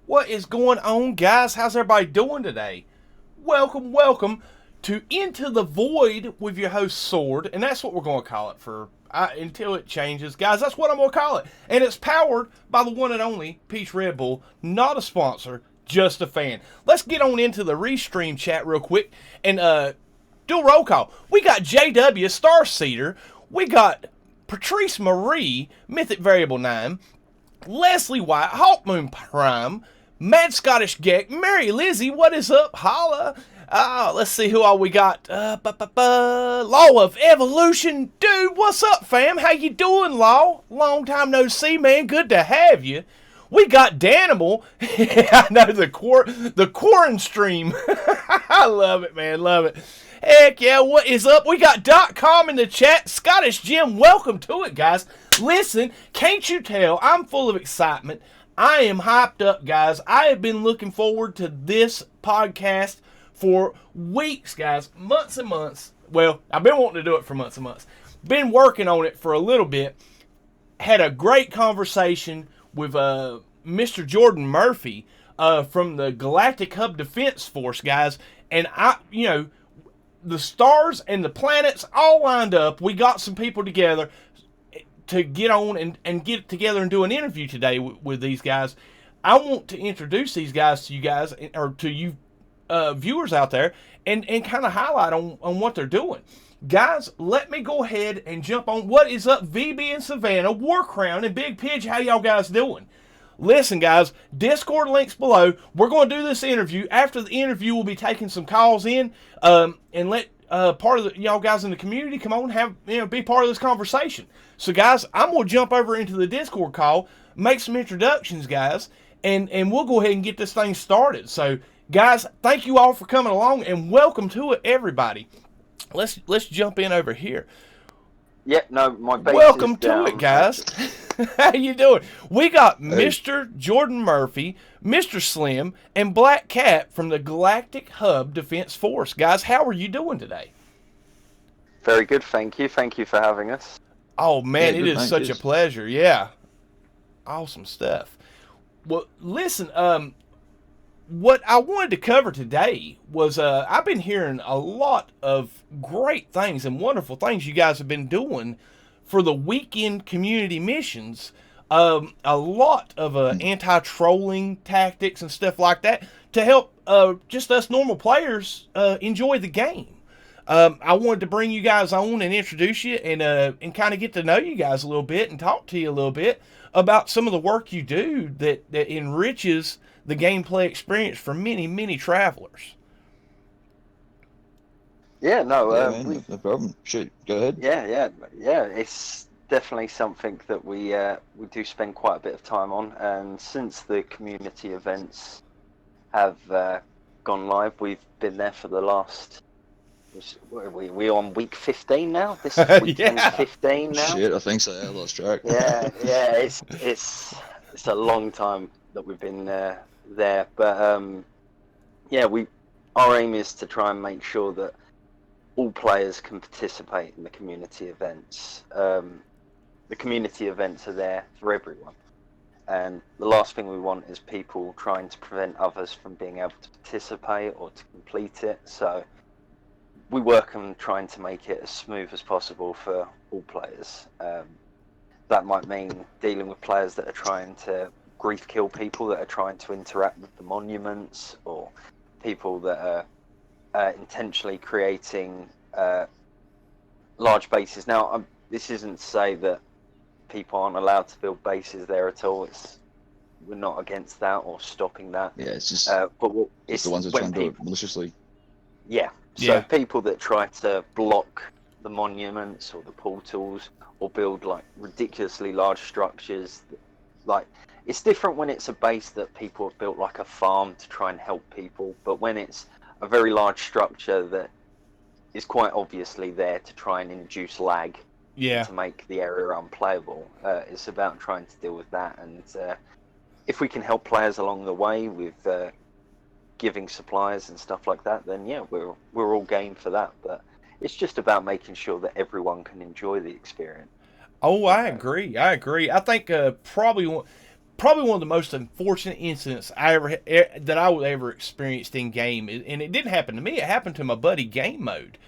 What is going on, guys? How's everybody doing today? Welcome to Into the Void with your host, Sword, and that's what we're going to call it until it changes. Guys, that's what I'm going to call it. And it's powered by the one and only Peach Red Bull, not a sponsor, just a fan. Let's get on into the Restream chat real quick and do a roll call. We got JW, Starseeder. We got Patrice Marie, Mythic Variable 9. Leslie White, Hawkmoon Prime, Mad Scottish Geck, Mary Lizzie, what is up? Holla. Let's see who all we got. Law of Evolution. Dude, what's up, fam? How you doing, Law? Long time no see, man. Good to have you. We got Danimal. I know the Quarren stream. I love it, man. Love it. Heck yeah, what is up? We got .com in the chat. Scottish Jim, welcome to it, guys. Listen, can't you tell? I'm full of excitement. I am hyped up, guys. I have been looking forward to this podcast for weeks, guys. Months and months. Well, I've been wanting to do it for months and months. Been working on it for a little bit. Had a great conversation with Mr. Jordan Murphy from the Galactic Hub Defense Force, guys. And the stars and the planets all lined up. We got some people together to get on and get together and do an interview today with these guys. I want to introduce these guys to you guys, or to you viewers out there, and kind of highlight on what they're doing. Guys, let me go ahead and jump on. What is up, VB and Savannah, Warcrown, and Big Pidge? How y'all guys doing? Listen, guys, Discord links below. We're going to do this interview. After the interview, we'll be taking some calls in and let part of y'all guys in the community come on and be part of this conversation. So, guys, I'm going to jump over into the Discord call, make some introductions, guys, and we'll go ahead and get this thing started. So, guys, thank you all for coming along, and welcome to it, everybody. Let's jump in over here. Yeah, no, my base Welcome is to down. it, guys. How you doing? We got Mr. Jordan Murphy, Mr. Slim, and Black Cat from the Galactic Hub Defense Force. Guys, how are you doing today? Very good, thank you. Thank you for having us. Oh, man, Yeah, it good, is such a thanks. pleasure. Yeah. Awesome stuff. Well, listen, what I wanted to cover today was I've been hearing a lot of great things and wonderful things you guys have been doing for the weekend community missions. A lot of anti-trolling tactics and stuff like that to help just us normal players enjoy the game. I wanted to bring you guys on and introduce you and kind of get to know you guys a little bit and talk to you a little bit about some of the work you do that enriches the gameplay experience for many, many travelers. Yeah, no, Man, no problem. Shoot, go ahead. yeah. It's definitely something that we do spend quite a bit of time on, and since the community events have gone live, we've been there for the last. What are we on week 15 now? This is weekend 15 now. Shit, I think so. I lost track. Yeah, it's a long time that we've been there, but our aim is to try and make sure that all players can participate in the community events. The community events are there for everyone, and the last thing we want is people trying to prevent others from being able to participate or to complete it. So we work on trying to make it as smooth as possible for all players. That might mean dealing with players that are trying to grief kill people that are trying to interact with the monuments, or people that are intentionally creating large bases. Now, this isn't to say that people aren't allowed to build bases there at all. We're not against that or stopping that. Yeah, it's just it's the ones that when try and do it maliciously. Yeah. So people that try to block the monuments or the portals or build like ridiculously large structures, like it's different when it's a base that people have built like a farm to try and help people, but when it's a very large structure that is quite obviously there to try and induce lag, to make the area unplayable, it's about trying to deal with that. And if we can help players along the way with giving supplies and stuff like that, then yeah, we're all game for that. But it's just about making sure that everyone can enjoy the experience. Oh, I agree. I think probably probably one of the most unfortunate incidents that I would ever experienced in game, and it didn't happen to me. It happened to my buddy Game Mode.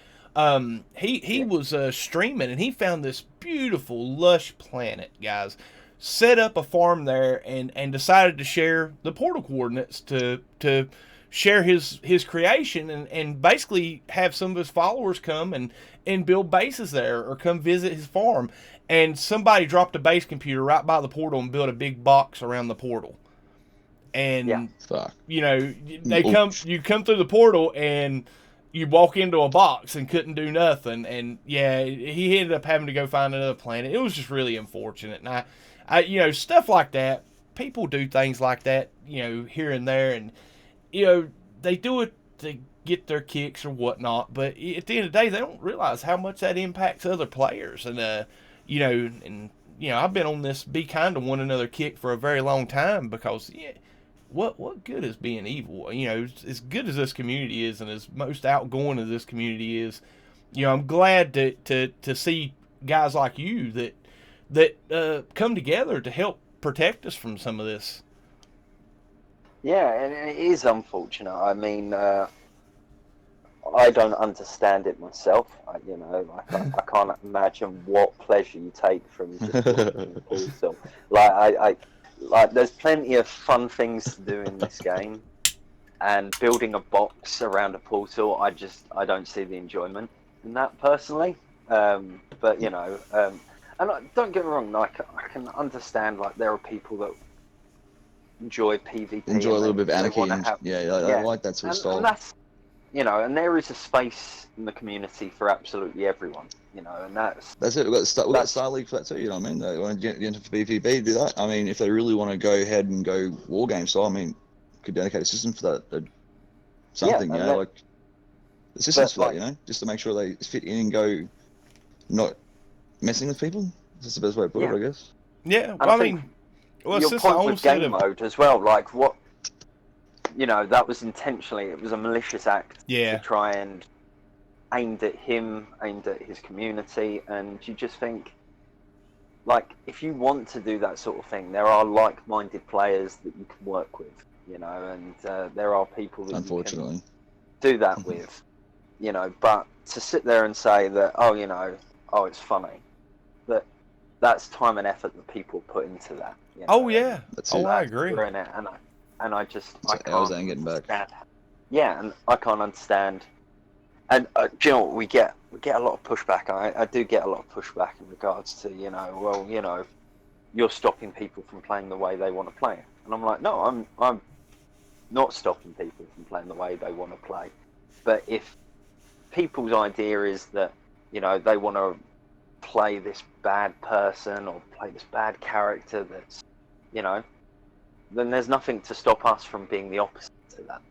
He was streaming, and he found this beautiful, lush planet, guys. Set up a farm there, and decided to share the portal coordinates to share his creation, and basically have some of his followers come and build bases there, or come visit his farm. And somebody dropped a base computer right by the portal and built a big box around the portal. And Fuck. you know, you come through the portal and you walk into a box and couldn't do nothing. And yeah, he ended up having to go find another planet. It was just really unfortunate. And I you know, stuff like that. People do things like that, you know, here and there, and you know, they do it to get their kicks or whatnot. But at the end of the day, they don't realize how much that impacts other players. And you know, I've been on this be kind to one another kick for a very long time, because what good is being evil? You know, as good as this community is, and as most outgoing as this community is, you know, I'm glad to see guys like you that come together to help protect us from some of this. Yeah, and it is unfortunate. I mean, I don't understand it myself. I can't imagine what pleasure you take from just watching the portal. Like, there's plenty of fun things to do in this game, and building a box around a portal, I don't see the enjoyment in that personally. But you know, and don't get me wrong, like, I can understand, like, there are people that enjoy PvP, enjoy a little bit of anarchy, and I like that sort of style. And that's, you know, and there is a space in the community for absolutely everyone, you know, and that's it. We've got Star League for that too, you know what I mean? They want to get into PvP, do that. I mean, if they really want to go ahead and go war game style, I mean, could dedicate a system for that. Something, you know, like the systems for that, you know, just to make sure they fit in and go, not messing with people. That's the best way to put it, I guess. Yeah, well, I mean, your point with game mode as well, like, what, you know, that was intentionally, it was a malicious act to try and aimed at his community, and you just think, like, if you want to do that sort of thing, there are like-minded players that you can work with, you know, and there are people that you can do that with, you know, but to sit there and say that, it's funny, that's time and effort that people put into that. You know? I agree. And I can't getting back. understand. Yeah, and I can't understand. And do you know what, we get a lot of pushback. I do get a lot of pushback in regards to, you know, well, you know, you're stopping people from playing the way they want to play. And I'm like, no, I'm not stopping people from playing the way they want to play. But if people's idea is that, you know, they want to play this bad person or play this bad character that's, you know, then there's nothing to stop us from being the opposite to that.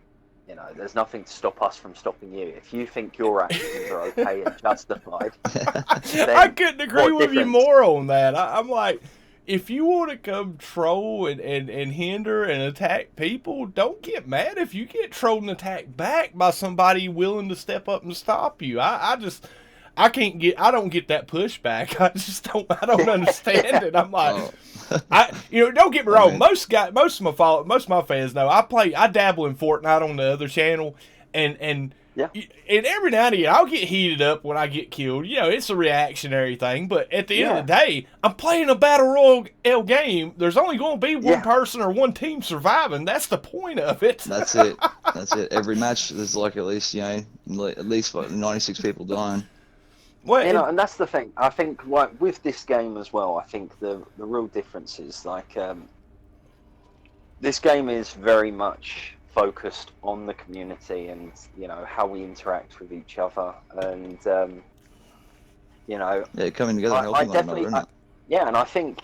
You know, there's nothing to stop us from stopping you. If you think your actions are okay and justified, I couldn't agree with you more on that. I'm like, if you want to come troll and hinder and attack people, don't get mad if you get trolled and attacked back by somebody willing to step up and stop you. I don't get that pushback. I don't understand it. I'm like, don't get me wrong. Most of my fans know I dabble in Fortnite on the other channel, and every now and again I'll get heated up when I get killed. You know, it's a reactionary thing. But at the end of the day, I'm playing a battle royale game. There's only going to be one person or one team surviving. That's the point of it. That's it. Every match there's like at least 96 people dying. Well, you know, and that's the thing. I think, like, with this game as well, I think the real difference is, like, this game is very much focused on the community and, you know, how we interact with each other, and you know, coming together and helping one another, isn't it? Yeah, and I think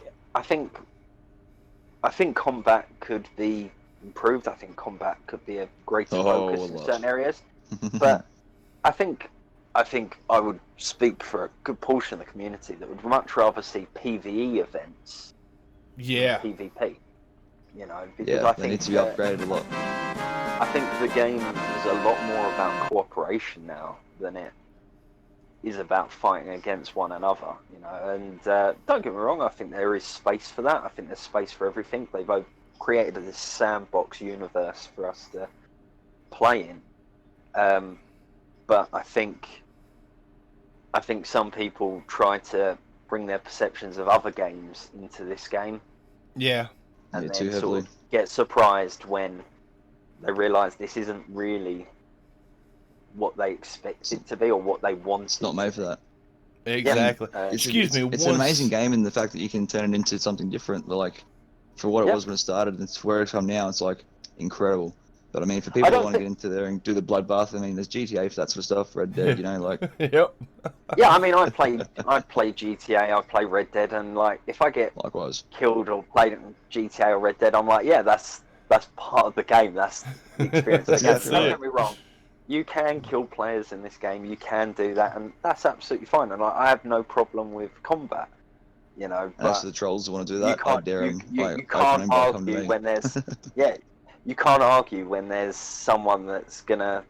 combat could be improved. I think combat could be a greater focus in certain areas, but I think I would speak for a good portion of the community that would much rather see PvE events than PvP. You know, because I think they need to be upgraded a lot. I think the game is a lot more about cooperation now than it is about fighting against one another, you know. And don't get me wrong, I think there is space for that. I think there's space for everything. They've both created this sandbox universe for us to play in. But I think some people try to bring their perceptions of other games into this game. Yeah. And too then heavily. sort of get surprised when they realise this isn't really what they expect it to be or what they want. It's not made for that. Exactly. It's an amazing game in the fact that you can turn it into something different. But like, for what it was when it started, and where it's come now, it's like incredible. But I mean, for people who want to get into there and do the bloodbath, I mean, there's GTA for that sort of stuff, Red Dead, you know, like. Yep. Yeah, I mean, I play GTA, I play Red Dead, and like, if I get killed or played in GTA or Red Dead, I'm like, yeah, that's part of the game. That's the experience of the game. Don't get me wrong. You can kill players in this game. You can do that, and that's absolutely fine. And I have no problem with combat. You know, but as for the trolls who want to do that, I dare them. You can't argue when there's you can't argue when there's someone that's gonna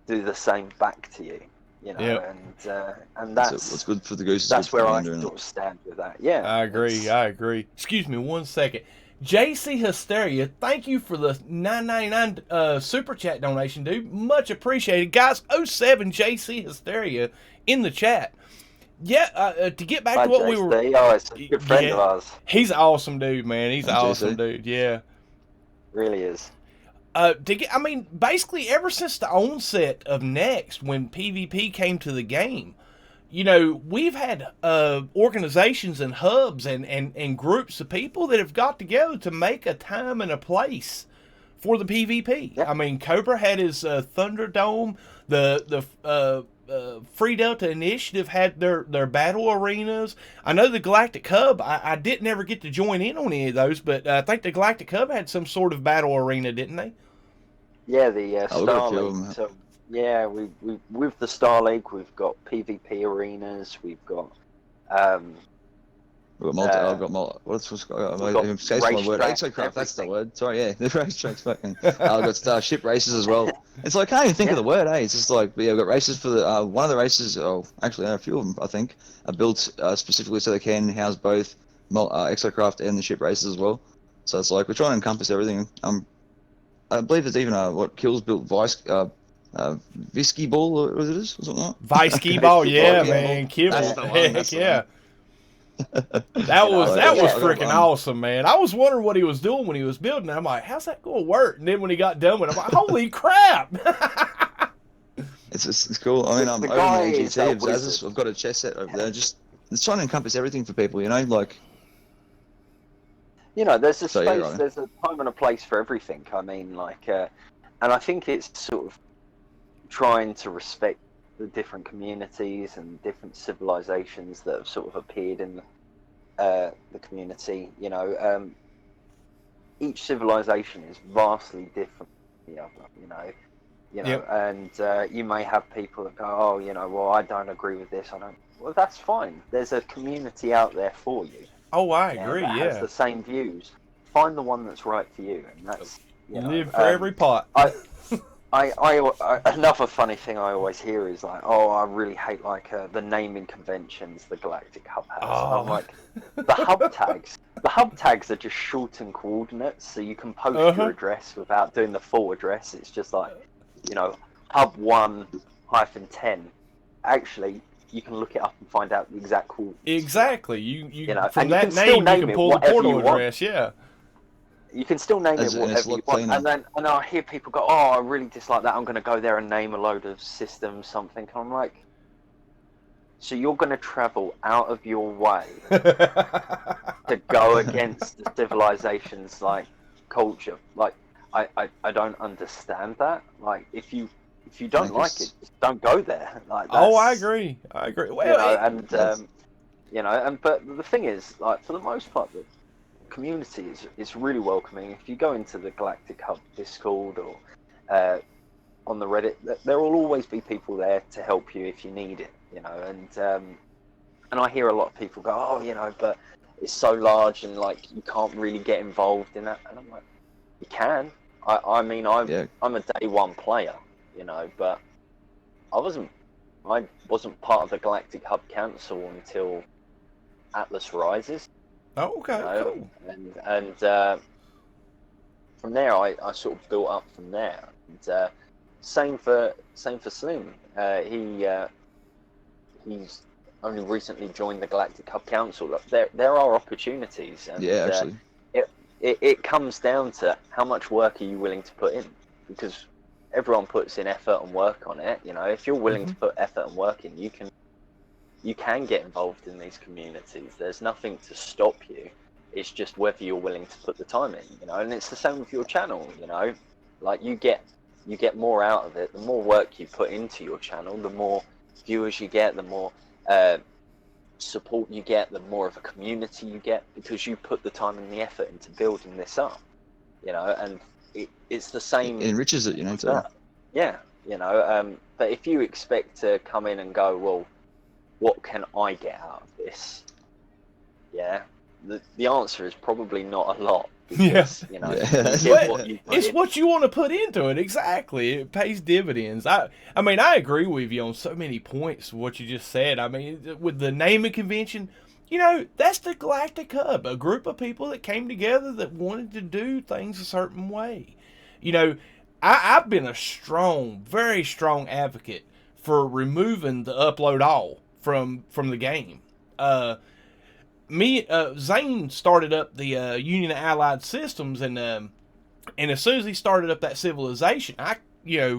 do the same back to you. You know, and that's what's good for the goose. That's where I sort of stand with that. Yeah, I agree. Excuse me 1 second. JC Hysteria, thank you for the $9.99 super chat donation, dude. Much appreciated. Guys, 07 JC Hysteria in the chat. Yeah, to get back to what we were... Oh, it's a good friend of ours. He's an awesome dude, man. He's an awesome dude, yeah. Really is. I mean, basically ever since the onset of Next, when PvP came to the game, you know, we've had organizations and hubs and groups of people that have got together to make a time and a place for the PvP. Yep. I mean, Cobra had his Thunderdome. The Free Delta Initiative had their battle arenas. I know the Galactic Hub, I didn't ever get to join in on any of those, but I think the Galactic Hub had some sort of battle arena, didn't they? Yeah, the Star League. So, yeah, we with the Star League, we've got PvP arenas. We've got Exocraft, that's the word. Sorry, yeah, the racetracks fucking. I've got ship races as well. It's like, I can't even think of the word, It's just like, we've got races for the, one of the races, actually, a few of them, I think, are built specifically so they can house both Exocraft and the ship races as well. So it's like, we're trying to encompass everything. I believe there's even what Kills built Visky Ball, or what it is, or something like that. Visky Ball, yeah, man. Heck yeah. That was freaking awesome, man. I was wondering what he was doing when he was building it. I'm like, how's that going to work? And then when he got done with it, I'm like, holy crap. It's cool. I mean, I'm over in the AGT of Zazis. I've got a chess set over there. Just it's trying to encompass everything for people, you know, like. You know, there's a space, there's a time and a place for everything. I mean, like, and I think it's sort of trying to respect the different communities and different civilizations that have sort of appeared in the community. You know, each civilization is vastly different from the other. You know, and you may have people that go, oh, you know, well, I don't agree with this. Well, that's fine. There's a community out there for you. Oh, I agree. That has the same views. Find the one that's right for you, and that's live for every pot. Another funny thing I always hear is like, oh, I really hate like the naming conventions the Galactic Hub has. Oh. I'm like, the hub tags are just shortened coordinates, so you can post your address without doing the full address. It's just like, you know, hub 1-10. Actually, you can look it up and find out the exact coordinates. Exactly. You know, from and that name, you can pull the portal address. Yeah. You can still name it whatever you want, and I hear people go, "Oh, I really dislike that. I'm going to go there and name a load of systems, something." And I'm like, so you're going to travel out of your way to go against the civilization's like culture? Like, I don't understand that. Like, if you don't like it, just don't go there. Like, I agree. Well, but the thing is, like, for the most part, the community is really welcoming. If you go into the Galactic Hub Discord or on the Reddit, there will always be people there to help you if you need it. You know, and I hear a lot of people go, oh, you know, but it's so large and like you can't really get involved in that. And I'm like, you can. I'm a day one player, you know, but I wasn't I wasn't part of the Galactic Hub Council until Atlas Rises. Oh, okay, cool. And from there, I sort of built up from there. And same for Slim. He's only recently joined the Galactic Hub Council. Look, there are opportunities. And, yeah, actually. It comes down to how much work are you willing to put in, because everyone puts in effort and work on it. You know, if you're willing to put effort and work in, you can get involved in these communities. There's nothing to stop you. It's just whether you're willing to put the time in, you know. And it's the same with your channel, you know. Like you get more out of it. The more work you put into your channel, the more viewers you get, the more support you get, the more of a community you get, because you put the time and the effort into building this up, you know. And it's the same. It enriches it, you know. Too. Yeah, you know. But if you expect to come in and go, well, what can I get out of this? Yeah, the answer is probably not a lot. Because, you know, it's what you want to put into it. Exactly, it pays dividends. I mean, I agree with you on so many points. What you just said. I mean, with the naming convention, you know, that's the Galactic Hub, a group of people that came together that wanted to do things a certain way. You know, I've been a very strong advocate for removing the upload all from the game. Xaine started up the Union of Allied Systems, and as soon as he started up that civilization, I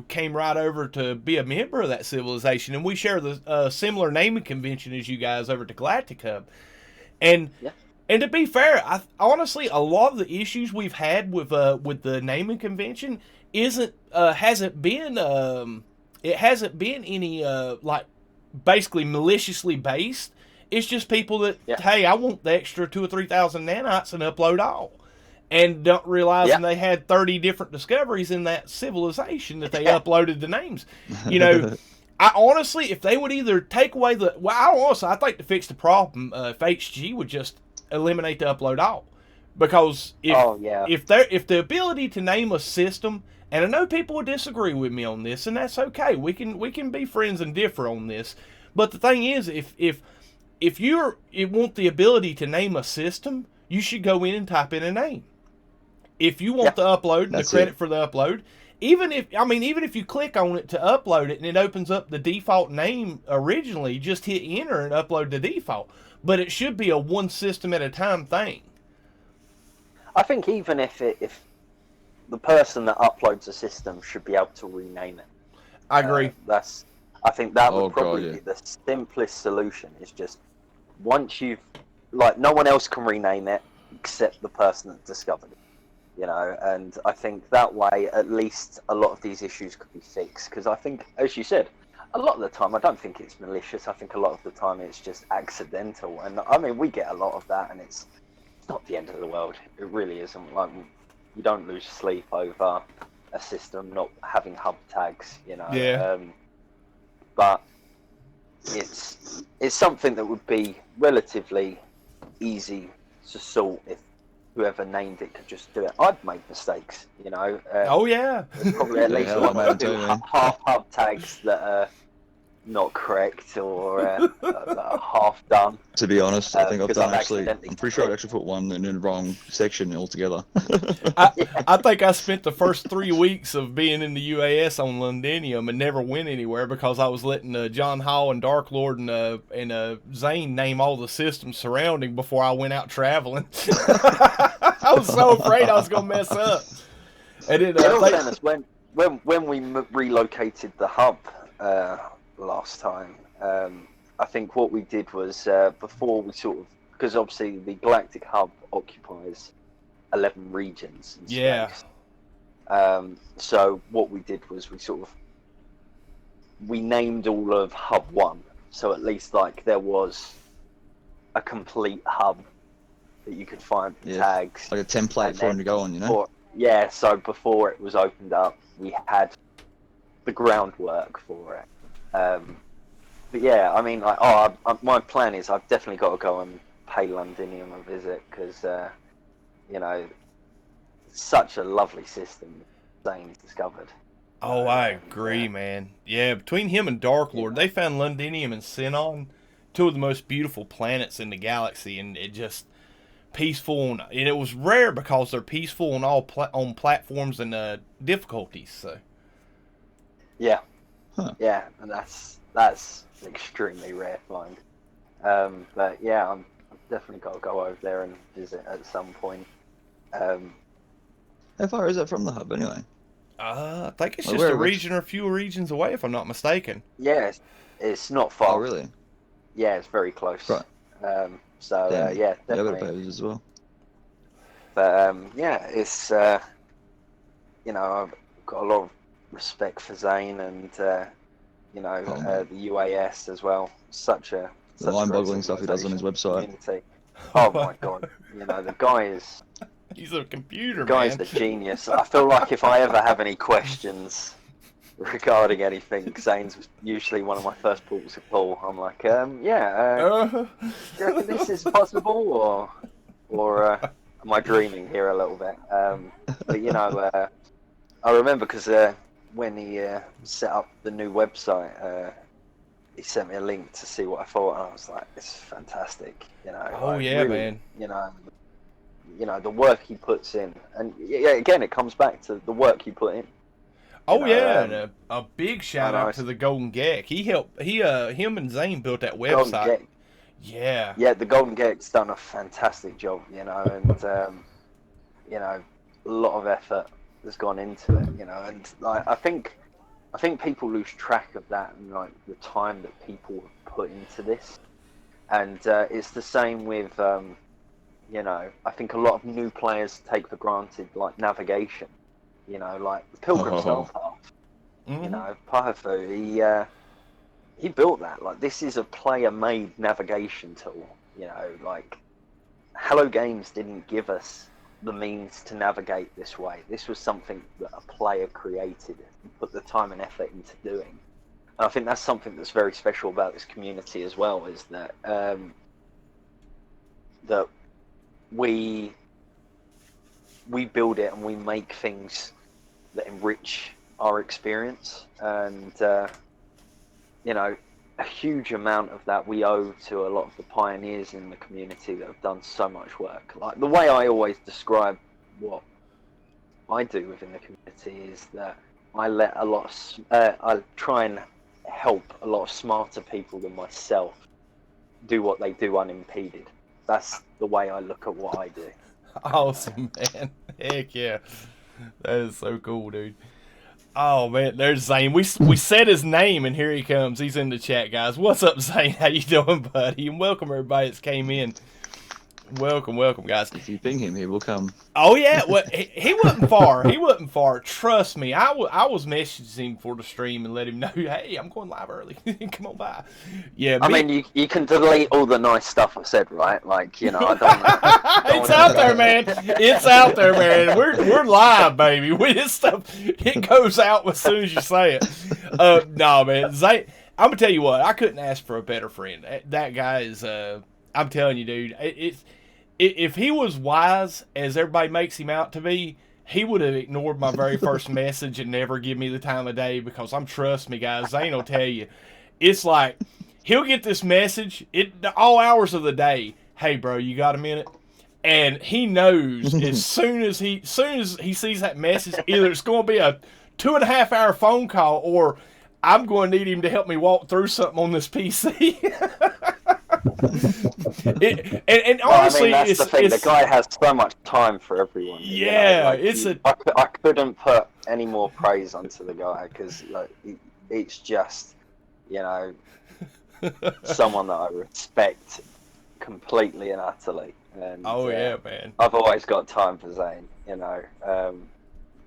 came right over to be a member of that civilization, and we share the similar naming convention as you guys over at the Galactic Hub. And and to be fair, honestly, a lot of the issues we've had with the naming convention hasn't been any like basically maliciously based. It's just people that, hey, I want the extra 2,000 or 3,000 nanites and upload all. And don't realizing they had 30 different discoveries in that civilization that they uploaded the names. You know, I honestly, if they would either take away I think to fix the problem, if HG would just eliminate the upload all. Because if the ability to name a system, and I know people would disagree with me on this, and that's okay. We can be friends and differ on this. But the thing is, if you want the ability to name a system, you should go in and type in a name. If you want the upload and the credit for the upload, even if you click on it to upload it and it opens up the default name originally, just hit enter and upload the default. But it should be a one system at a time thing. I think even if the person that uploads a system should be able to rename it. I agree. I think that would probably be the simplest solution. Is just once you've no one else can rename it except the person that discovered it, you know. And I think that way at least a lot of these issues could be fixed. Because I think, as you said, a lot of the time I don't think it's malicious. I think a lot of the time it's just accidental. And I mean, we get a lot of that, and it's not the end of the world. It really isn't. Like, you don't lose sleep over a system not having hub tags, you know. Yeah. But it's something that would be relatively easy to sort if whoever named it could just do it. I've made mistakes, you know. There's probably at least half hub tags that are not correct or that are half done. To be honest, I think I've done I'm pretty sure I actually put one in the wrong section altogether. I think I spent the first 3 weeks of being in the UAS on Londinium and never went anywhere because I was letting John Hall and Dark Lord and Xaine name all the systems surrounding before I went out traveling. I was so afraid I was going to mess up. And then, in all fairness, when we relocated the hub last time, I think what we did was before we because obviously the Galactic Hub occupies 11 regions in space. So what we did was we named all of Hub 1, so at least there was a complete hub that you could find tags, like a template for them to go on, you know. So before it was opened up, we had the groundwork for it. But yeah, I mean, my plan is I've definitely got to go and pay Londinium a visit because, you know, it's such a lovely system Xaines discovered. Oh, I agree, man. Yeah, between him and Dark Lord, they found Londinium and Sinon, two of the most beautiful planets in the galaxy, and it just peaceful, and it was rare because they're peaceful on all on platforms and difficulties. So, Yeah, Huh. yeah, and that's an extremely rare find. But yeah, I've definitely got to go over there and visit at some point. How far is that from the hub anyway? I think it's Like, just a whereabouts? region or a few regions away, if I'm not mistaken. Yeah, it's not far. Oh, really? Yeah, it's very close. Right. So Damn. yeah, Yeah, I better definitely. pay as well. But yeah, it's you know, I've got a lot of respect for Xaine and you know, Oh, the UAS as well. Such a The mind-boggling stuff he does on his website. community. Oh my god, you know, the guy is He's a computer, guy's man. the genius. I feel like if I ever have any questions regarding anything, Xaine's usually one of my first ports of call. I'm like, yeah, do you reckon this is possible, or am I dreaming here a little bit? But you know, I remember because when he set up the new website, he sent me a link to see what I thought, and I was like, "It's fantastic," you know. Oh, like, yeah, really, man. You know the work he puts in, and yeah, again, it comes back to the work you put in. Oh know, yeah, and a big shout I know. out to the Golden Geck. He helped. Him and Xaine built that Golden website. Gate. Yeah. Yeah, the Golden Gate's done a fantastic job, you know, and you know, a lot of effort has gone into it, you know, and like I think people lose track of that and like the time that people have put into this, and it's the same with you know, I think a lot of new players take for granted like navigation, you know, like the Pilgrim Star Path, you know, Pahafu, he built that. Like, this is a player-made navigation tool. You know, like, Hello Games didn't give us the means to navigate this way. This was something that a player created and put the time and effort into doing. And I think that's something that's very special about this community as well, is that that we build it and we make things that enrich our experience, and you know, a huge amount of that we owe to a lot of the pioneers in the community that have done so much work. Like, the way I always describe what I do within the community is that I let a lot of, I try and help a lot of smarter people than myself do what they do unimpeded. That's the way I look at what I do. Awesome, man. Heck yeah. That is so cool, dude. Oh, man, there's Xaine. We said his name, and here he comes. He's in the chat, guys. What's up, Xaine? How you doing, buddy? And welcome, everybody that's came in. Welcome, guys. If you ping him, he will come. Oh, yeah. Well, he wasn't far. He wasn't far. Trust me. I was messaging him for the stream and let him know, hey, I'm going live early. Come on by. Yeah, I mean, you can delete all the nice stuff I said, right? Like, you know, I don't. It's out there, man. It's out there, man. We're live, baby. This stuff, it goes out as soon as you say it. No, man. Xaine, I'm gonna tell you what. I couldn't ask for a better friend. That guy is. I'm telling you, dude. If he was wise as everybody makes him out to be, he would have ignored my very first message and never give me the time of day, because trust me, guys, Xaine will tell you, it's like he'll get this message all hours of the day. Hey, bro, you got a minute? And he knows as soon as he sees that message, either it's going to be a 2.5 hour phone call, or I'm going to need him to help me walk through something on this PC. And honestly, I mean, that's the thing. The guy has so much time for everyone. Yeah, you know? Like, I couldn't put any more praise onto the guy, because like it's just, you know, someone that I respect completely and utterly. And yeah, man. I've always got time for Xaine, you know,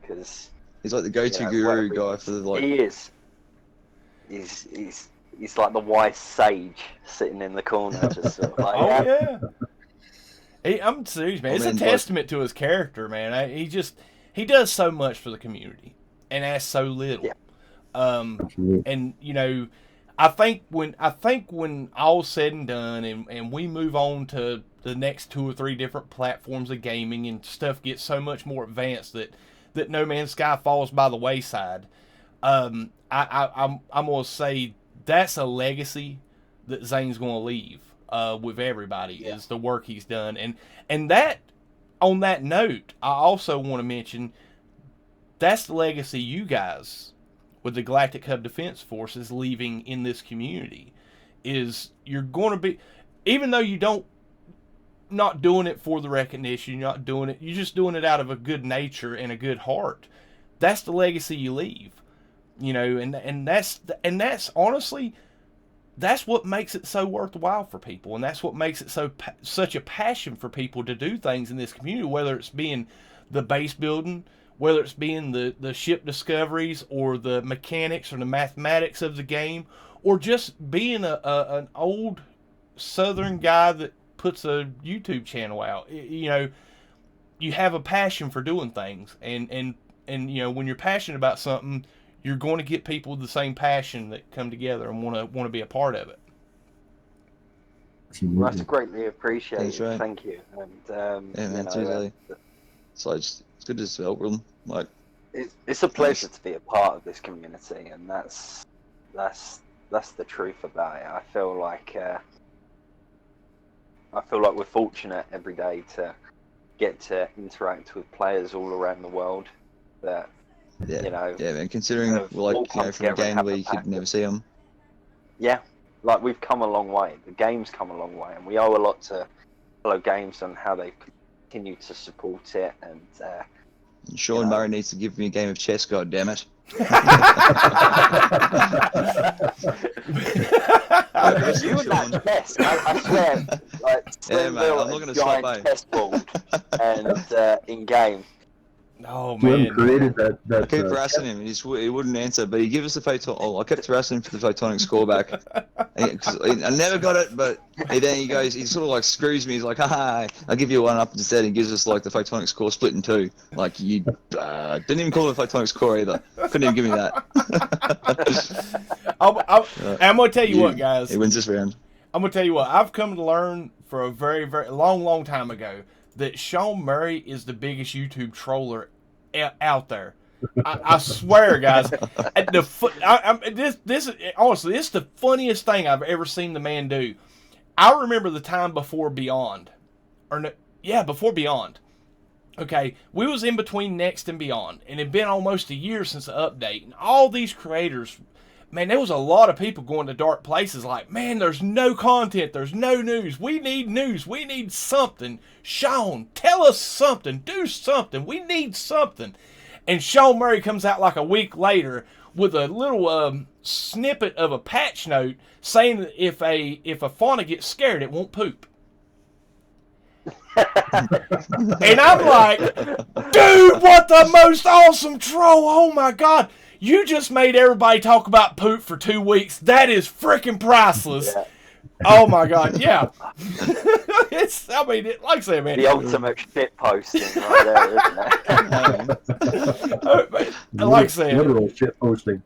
because he's like the go-to guru guy for the like. He is. He's like the wise sage sitting in the corner, just sort of like, I'm serious, man. It's a testament to his character, man. He does so much for the community and asks so little. Yeah. And you know, I think when all's said and done, and we move on to the next 2 or 3 different platforms of gaming, and stuff gets so much more advanced that No Man's Sky falls by the wayside. I'm gonna say that's a legacy that Xaine's gonna leave with everybody, is the work he's done. And that, on that note, I also want to mention that's the legacy you guys with the Galactic Hub Defense Force is leaving in this community. Is you're going to be, even though you don't, not doing it for the recognition, you're not doing it, you're just doing it out of a good nature and a good heart. That's the legacy you leave, you know, and that's honestly, that's what makes it so worthwhile for people, and that's what makes it such a passion for people to do things in this community, whether it's being the base building, whether it's being the ship discoveries or the mechanics or the mathematics of the game, or just being an old Southern guy that puts a YouTube channel out. You know, you have a passion for doing things, and you know, when you're passionate about something, you're going to get people with the same passion that come together and want to be a part of it. Well, that's greatly appreciated. That's right. Thank you. And Yeah, man, totally. So it's good to help them. Like, it's a pleasure to be a part of this community, and that's the truth about it. I feel like we're fortunate every day to get to interact with players all around the world. That yeah, you know, yeah, man. Considering we're like, you know, from a game where you could never see them. Yeah, like we've come a long way. The game's come a long way, and we owe a lot to fellow games on how they continue to support it. And Sean Murray needs to give me a game of chess. God damn it! You and that chess, I swear, like, Yeah, mate, I'm not gonna stop, giant chessboard and in game. Oh Whoever man, created that I kept harassing him, and he wouldn't answer. But he gave us the photon. Oh, I kept harassing him for the photonic score back. I never got it, but then he goes, he sort of like screws me. He's like, "Hi, I'll give you one up instead." He gives us like the photonic score split in two. Like, you didn't even call it a photonic score either. Couldn't even give me that. I'm gonna tell you what, guys. He wins this round. I'm gonna tell you what. I've come to learn for a very, very long time ago that Sean Murray is the biggest YouTube troller out there. I swear, guys. This honestly, this is the funniest thing I've ever seen the man do. I remember the time before Beyond, before Beyond. Okay, we was in between Next and Beyond, and it'd been almost a year since the update, and all these creators, man, there was a lot of people going to dark places like, man, there's no content, there's no news, we need something. Sean, tell us something, do something, we need something. And Sean Murray comes out like a week later with a little snippet of a patch note saying that if a fauna gets scared, it won't poop. And I'm like, dude, what the most awesome troll, oh my god. You just made everybody talk about poop for 2 weeks. That is freaking priceless. Yeah. Oh my god, yeah. Like I say, man. The ultimate shit posting right there, isn't it? Like I say, literal shit posting.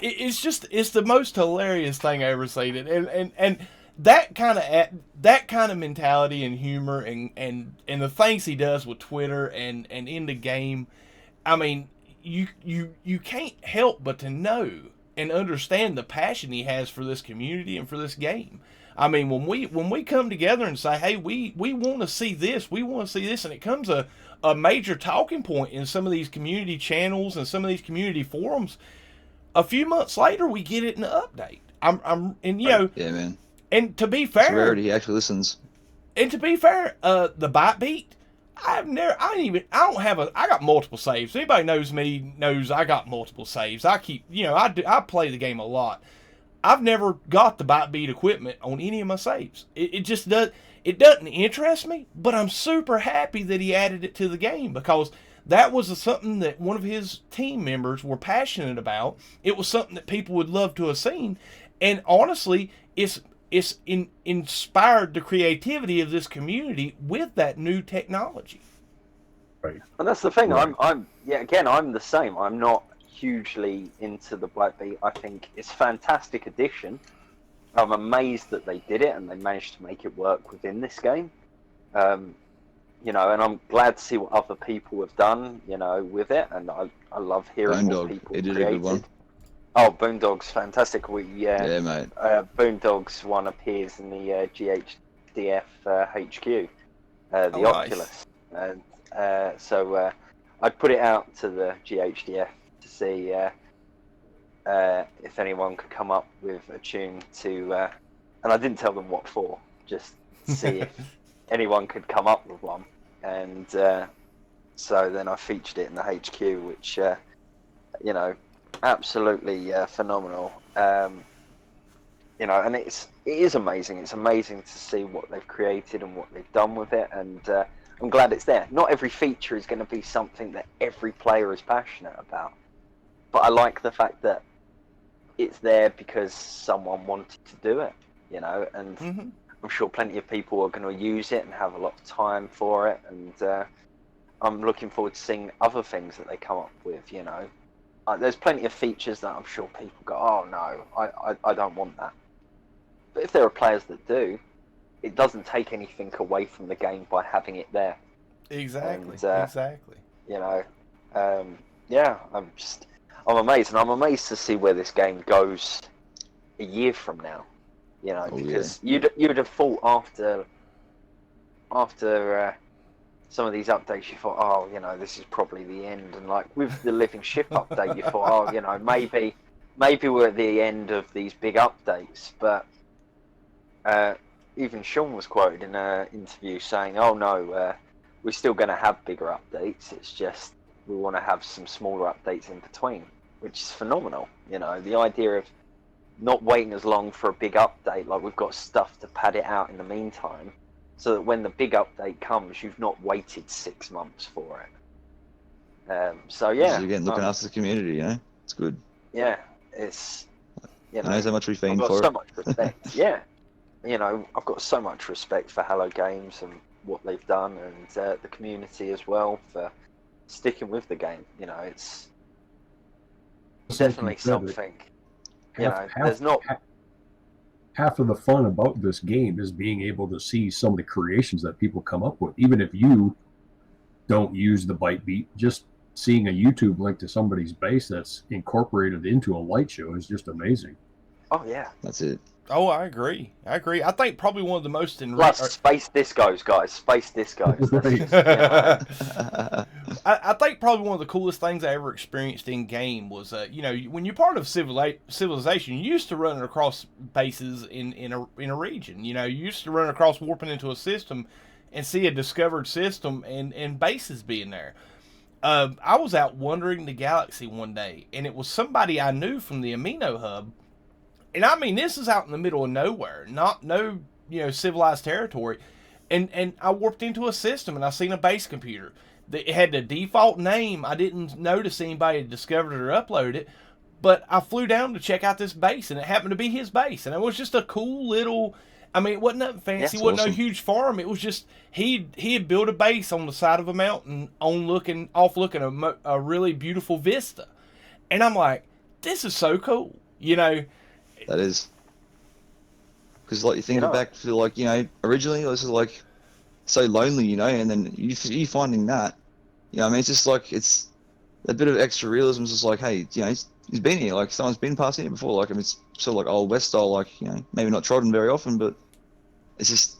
It's the most hilarious thing I ever seen. And that kind of mentality and humor and the things he does with Twitter and in the game, I mean, you can't help but to know and understand the passion he has for this community and for this game. I mean, when we come together and say, hey, we want to see this, and it comes a major talking point in some of these community channels and some of these community forums, a few months later we get it in the update. Yeah, man. And to be fair, it's rare he actually listens. And to be fair, the bite beat, I got multiple saves. Anybody knows me knows I got multiple saves. I play the game a lot. I've never got the bite beat equipment on any of my saves. It just doesn't interest me, but I'm super happy that he added it to the game because that was something that one of his team members were passionate about. It was something that people would love to have seen. And honestly, it's inspired the creativity of this community with that new technology. Right. And that's the thing. I'm the same. I'm not hugely into the Black Beat. I think it's a fantastic addition. I'm amazed that they did it and they managed to make it work within this game. you know, and I'm glad to see what other people have done, you know, with it, and I love hearing what Boondog, people it did created. a good one. Oh, Boondog's fantastic. Yeah, mate. Boondog's one appears in the GHDF HQ, the Oh, Oculus, and so I'd put it out to the GHDF to see if anyone could come up with a tune to, and I didn't tell them what for, just to see if anyone could come up with one, and so then I featured it in the HQ, which you know, absolutely phenomenal. You know, and it is amazing. It's amazing to see what they've created and what they've done with it, and I'm glad it's there. Not every feature is going to be something that every player is passionate about, but I like the fact that it's there because someone wanted to do it, you know, and I'm sure plenty of people are going to use it and have a lot of time for it, and I'm looking forward to seeing other things that they come up with, you know. There's plenty of features that I'm sure people go, oh no, I don't want that. But if there are players that do, it doesn't take anything away from the game by having it there. Exactly. And, exactly. You know, yeah, I'm amazed, and I'm amazed to see where this game goes a year from now. You know, because you'd have thought after some of these updates, you thought, oh, you know, this is probably the end. And like with the Living Ship update, you thought, oh, you know, maybe we're at the end of these big updates. But even Sean was quoted in an interview saying, oh no, we're still going to have bigger updates. It's just we want to have some smaller updates in between, which is phenomenal. You know, the idea of not waiting as long for a big update, like we've got stuff to pad it out in the meantime, so that when the big update comes, you've not waited 6 months for it. So yeah, Again, looking after the community, you know, it's good. Yeah, it's, you know, I know so much we fiend I've got for so it. much respect. Yeah, you know, I've got so much respect for Hello Games and what they've done, and the community as well for sticking with the game. You know, it's definitely something. You know, there's not. Half of the fun about this game is being able to see some of the creations that people come up with. Even if you don't use the Byte Beat, just seeing a YouTube link to somebody's base that's incorporated into a light show is just amazing. Oh yeah, That's it. Oh, I agree. I think probably one of the most plus space discos, guys. Space discos. I think probably one of the coolest things I ever experienced in game was, you know, when you're part of civilization, you used to run across bases in a region. You know, you used to run across warping into a system and see a discovered system and bases being there. I was out wandering the galaxy one day, and it was somebody I knew from the Amino Hub. And I mean, this is out in the middle of nowhere, no civilized territory. And I warped into a system, and I seen a base computer. It had the default name. I didn't notice anybody had discovered it or uploaded it, but I flew down to check out this base, and it happened to be his base. And it was just a cool little, I mean, it wasn't nothing fancy. It wasn't awesome. No huge farm. It was just, he had built a base on the side of a mountain overlooking a really beautiful vista. And I'm like, this is so cool, you know. That is. Because, like, you think back to, like, you know, originally it was, like, so lonely, you know, and then you finding that, you know, I mean, it's just, like, it's a bit of extra realism. It's just like, hey, you know, he's been here, like, someone's been past here before, like, I mean, it's sort of like Old West style, like, you know, maybe not trodden very often, but it's just,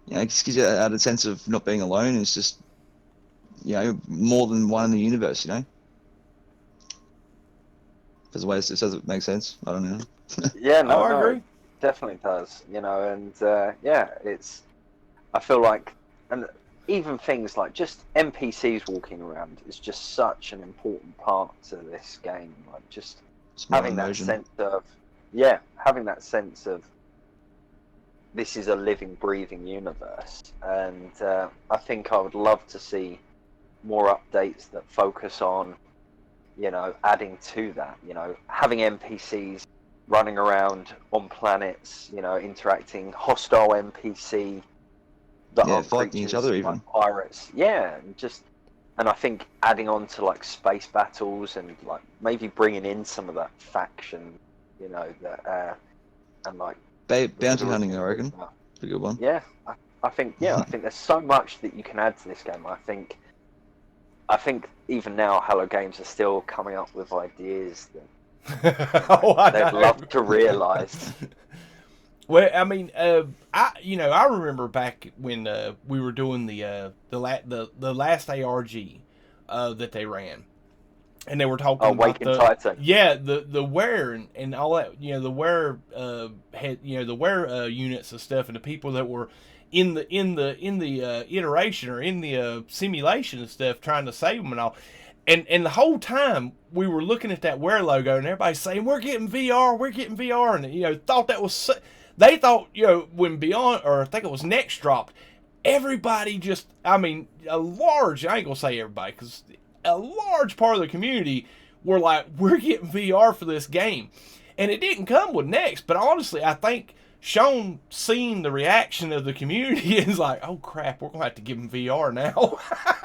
you know, it just gives you that added sense of not being alone. It's just, you know, more than one in the universe, you know. There's a way it says it makes sense. I don't know. Yeah, no, I agree. Definitely does, you know, and yeah, it's, I feel like, and even things like just NPCs walking around is just such an important part to this game, like just having that sense of, this is a living, breathing universe, and I think I would love to see more updates that focus on, you know, adding to that, you know, having NPCs running around on planets, you know, interacting, hostile NPC that are fighting each other, even like pirates. Yeah, and I think adding on to like space battles and like maybe bringing in some of that faction, you know, that and like bounty hunting, I reckon. It's a good one. Yeah, I think there's so much that you can add to this game. I think even now, Hello Games are still coming up with ideas that they'd love to realise. Well, I mean, I remember back when we were doing the last ARG that they ran, and they were talking about Waking Titan. Yeah, the wear and all that. The wear the wear units and stuff, and the people that were in the iteration or in the simulation and stuff, trying to save them and all. And the whole time we were looking at that wear logo, and everybody saying we're getting VR, and thought that was. They thought, when Beyond, or I think it was Next dropped, everybody just, I ain't going to say everybody, because a large part of the community were like, we're getting VR for this game. And it didn't come with Next, but honestly, I think Sean seen the reaction of the community and is like, oh crap, we're going to have to give him VR now.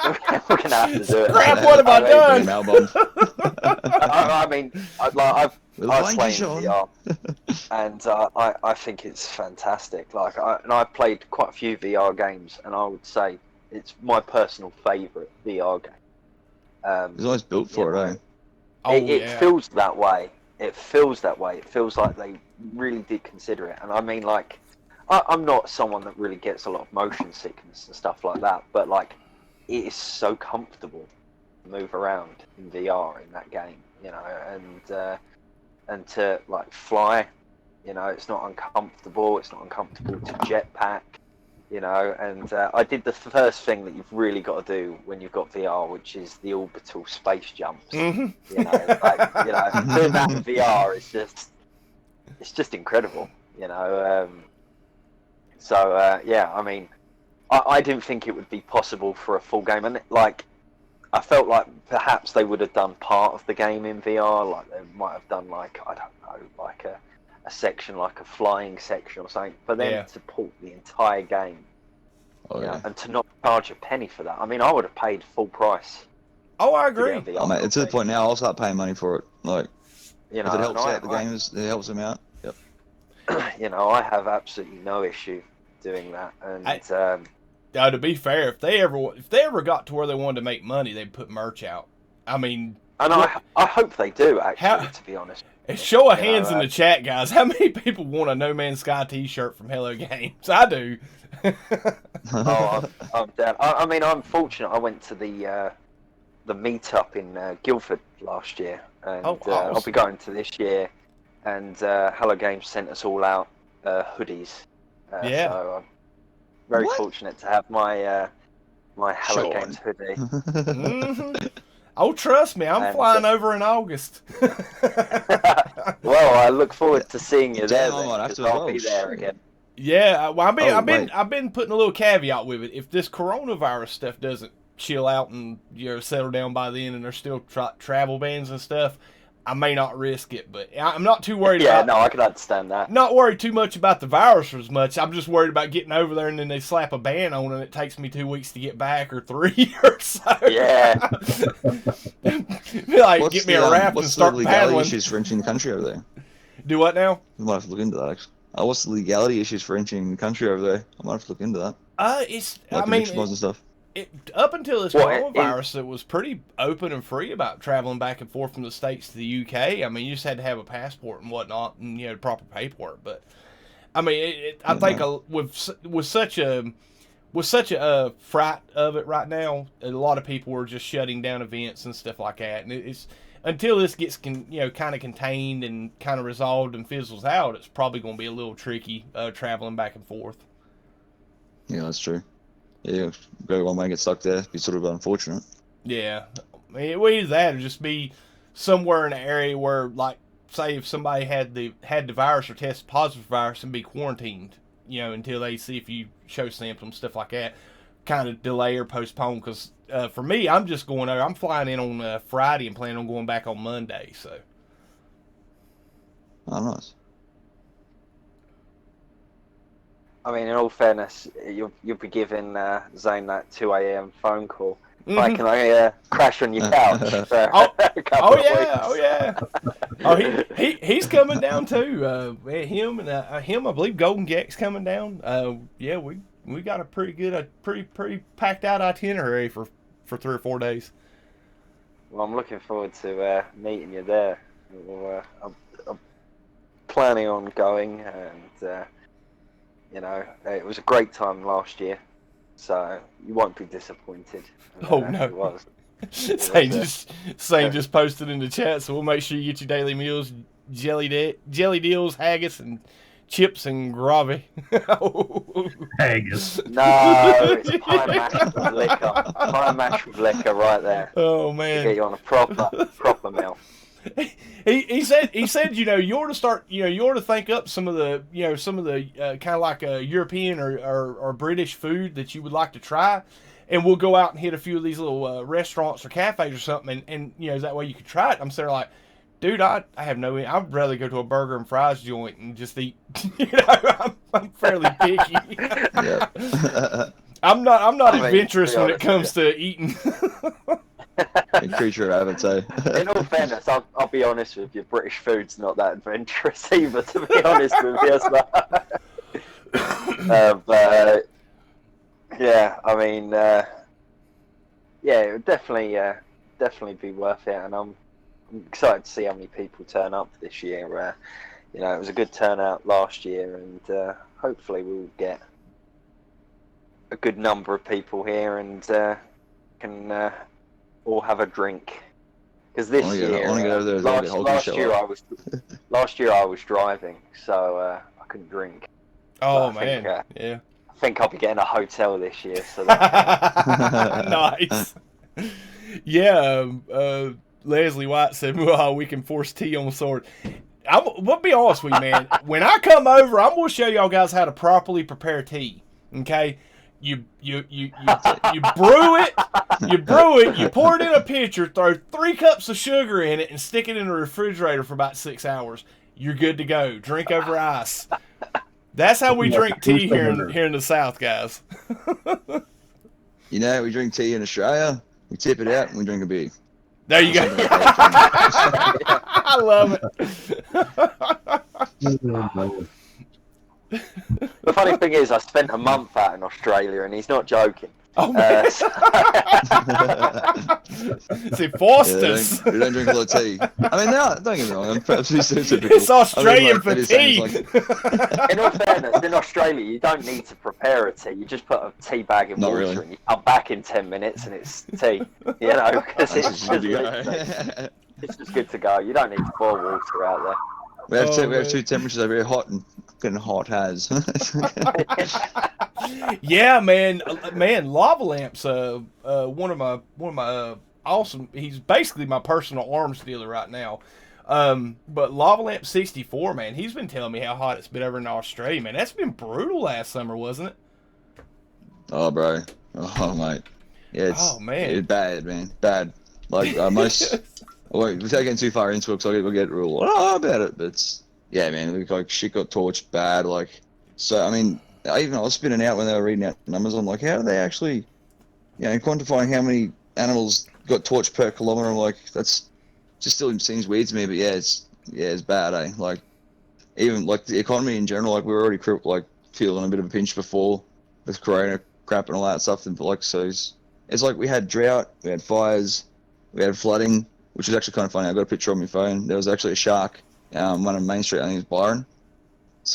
We're going to have to do it. Crap, what have I done? I've played VR, and I think it's fantastic. I played quite a few VR games, and I would say it's my personal favourite VR game. It's always built for it, eh? It feels that way. It feels that way. It feels like they really did consider it. And I'm not someone that really gets a lot of motion sickness and stuff like that, but it is so comfortable to move around in VR in that game, and to fly, it's not uncomfortable. It's not uncomfortable to jetpack, and I did the first thing that you've really got to do when you've got VR, which is the orbital space jumps. Mm-hmm. Doing that in VR is just incredible, I didn't think it would be possible for a full game, and I felt like perhaps they would have done part of the game in VR, they might have done a section, a flying section or something, but then to port the entire game, and to not charge a penny for that. I would have paid full price. Oh, I agree. Mate, it's to the point now I'll start paying money for it. If it helps out the gamers, it helps them out. Yep. I have absolutely no issue doing that, and to be fair, if they ever got to where they wanted to make money, they'd put merch out. And I hope they do, actually, to be honest. Show of hands in the chat, guys. How many people want a No Man's Sky t-shirt from Hello Games? I do. I'm down. I'm fortunate. I went to the meetup in Guildford last year, and awesome. I'll be going to this year. And Hello Games sent us all out hoodies. So I'm very fortunate to have my Hello Games hoodie. Mm-hmm. Oh, trust me, I'm flying over in August. Well, I look forward to seeing you there. I'll be there again. Yeah, well, I've been putting a little caveat with it. If this coronavirus stuff doesn't chill out and settle down by then, and there's still travel bans and stuff, I may not risk it. But I'm not too worried. Yeah, no, I can understand that. Not worried too much about the virus as much. I'm just worried about getting over there and then they slap a ban on it and it takes me 2 weeks to get back, or 3 or so. Yeah. Get me a raft and start paddling. What's the legality issues for entering the country over there? Do what now? I might have to look into that, actually. What's the legality issues for entering the country over there? I might have to look into that. And stuff. Up until this coronavirus, it was pretty open and free about traveling back and forth from the States to the UK. You just had to have a passport and whatnot, and proper paperwork. But I think with such a fright of it right now, a lot of people are just shutting down events and stuff like that. And it's until this gets kind of contained and kind of resolved and fizzles out, it's probably going to be a little tricky traveling back and forth. Yeah, that's true. Yeah, go one way and get stuck there. It'd be sort of unfortunate. Yeah. Either that or just be somewhere in an area where, say if somebody had the virus or tested positive for virus and be quarantined, until they see if you show symptoms, stuff like that, kind of delay or postpone. Because for me, I'm just going over. I'm flying in on Friday and planning on going back on Monday. So. Oh, nice. In all fairness, you'll be giving Xaine that 2 a.m. phone call. Mm-hmm. Can I crash on your couch? Oh yeah. He's coming down too. Him, I believe Golden Geck's coming down. we got a pretty good, pretty packed out itinerary for 3 or 4 days. Well, I'm looking forward to meeting you there. I'm planning on going, and it was a great time last year, so you won't be disappointed. Oh no! It was. Xaine just posted in the chat, so we'll make sure you get your daily meals, jelly deals, haggis, and chips and gravy. Haggis. No, it's pie mash with liquor. Pie mash with liquor right there. Oh To man! get you on a proper meal. He said you ought to start you ought to think up some of the kind of like a European or British food that you would like to try, and we'll go out and hit a few of these little restaurants or cafes or something, and that way you could try it. I'm sitting there like, dude, I have no. I'd rather go to a burger and fries joint and just eat. I'm fairly picky. I'm not adventurous when it comes to eating. A creature of habit, eh? In all fairness, I'll be honest with you, British food's not that adventurous either, to be honest with you. But yeah, I mean, it would definitely be worth it, and I'm excited to see how many people turn up this year. It was a good turnout last year, and hopefully we'll get a good number of people here and can all have a drink. Because this year, last year I was driving, so I couldn't drink. Oh but man, I think I'll be getting a hotel this year. So nice. Yeah, Leslie White said, "Well, we can force tea on Sword." We'll be honest with you, man. When I come over, I'm gonna show y'all guys how to properly prepare tea. Okay. You brew it, you pour it in a pitcher, throw 3 cups of sugar in it, and stick it in the refrigerator for about 6 hours. You're good to go. Drink over ice. That's how we drink tea here in the South, guys. We drink tea in Australia, we tip it out, and we drink a beer. There you go. I love it. The funny thing is, I spent a month out in Australia, and he's not joking. Oh man! See, Foster's. We don't drink a lot of tea. I mean, no, don't get me wrong. I'm perhaps stereotypical. It's Australian for tea. In all fairness, in Australia, you don't need to prepare a tea. You just put a tea bag in water, and you come back in 10 minutes, and it's tea. Because it's just good to go. You don't need to pour water out there. We have two temperatures over here, hot and fucking hot has. Yeah, man, Lava Lamp's one of my awesome. He's basically my personal arms dealer right now. But Lava Lamp 64, man, he's been telling me how hot it's been over in Australia, man. That's been brutal last summer, wasn't it? Oh, bro. Oh, mate. Yeah, it's bad, man. Bad. Like most. Without getting too far into it, because we'll get real about it. But man, like shit got torched bad. Like, so I mean, I was spinning out when they were reading out numbers. I'm like, how do they actually, quantifying how many animals got torched per kilometer? I'm like, that's just still seems weird to me. But it's bad, eh? Like, even like the economy in general, like we were already feeling a bit of a pinch before with Corona crap and all that stuff. And like, so it's like we had drought, we had fires, we had flooding. Which is actually kind of funny. I got a picture on my phone. There was actually a shark, one on Main Street. I think it's Byron,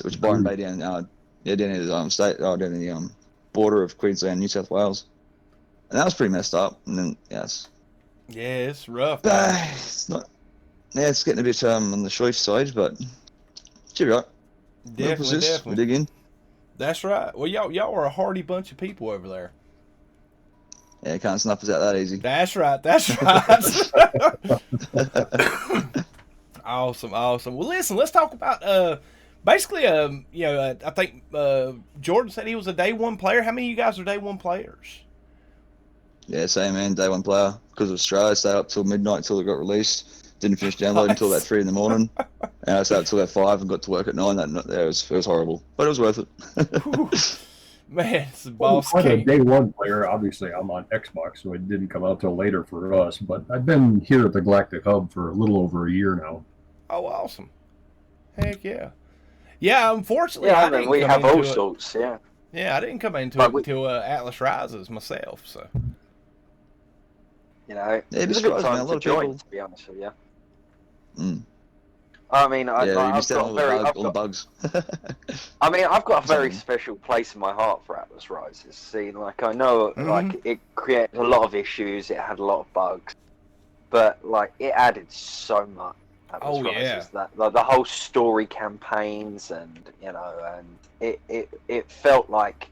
which is Byron Bay down in down in the border of Queensland and New South Wales, and that was pretty messed up. And then it's rough. It's not. Yeah, it's getting a bit on the short side, but should be right. Definitely. We dig in. That's right. Well, y'all are a hardy bunch of people over there. Yeah, you can't snuff us out that easy. That's right. Awesome. Well, listen, let's talk about basically. I think Jordan said he was a day one player. How many of you guys are day one players? Yeah, same man. Day one player because of Australia. Stayed up till midnight till it got released. Didn't finish downloading until about 3 a.m. And I stayed up till about 5 and got to work at 9. It was horrible, but it was worth it. Man, it's a boss I'm king. a day one player. Obviously, I'm on Xbox, so it didn't come out till later for us. But I've been here at the Galactic Hub for a little over a year now. Oh, awesome! Heck yeah, yeah. Unfortunately, we have all sorts. Yeah, Yeah, I didn't come into But it until Atlas Rises myself. So you know, Yeah, it was a because, good man, a time lot to of join. people- To be honest with you, Mm. I mean, Yeah, you I've missed out got on a all very, the bugs. I mean, I've got a very Something. special place in my heart for Atlas Rises. See, like I know, Mhm. like it created a lot of issues. It had a lot of bugs, but like it added so much. Atlas Oh, Rises, yeah. that like the whole story campaigns, and you know, and it felt like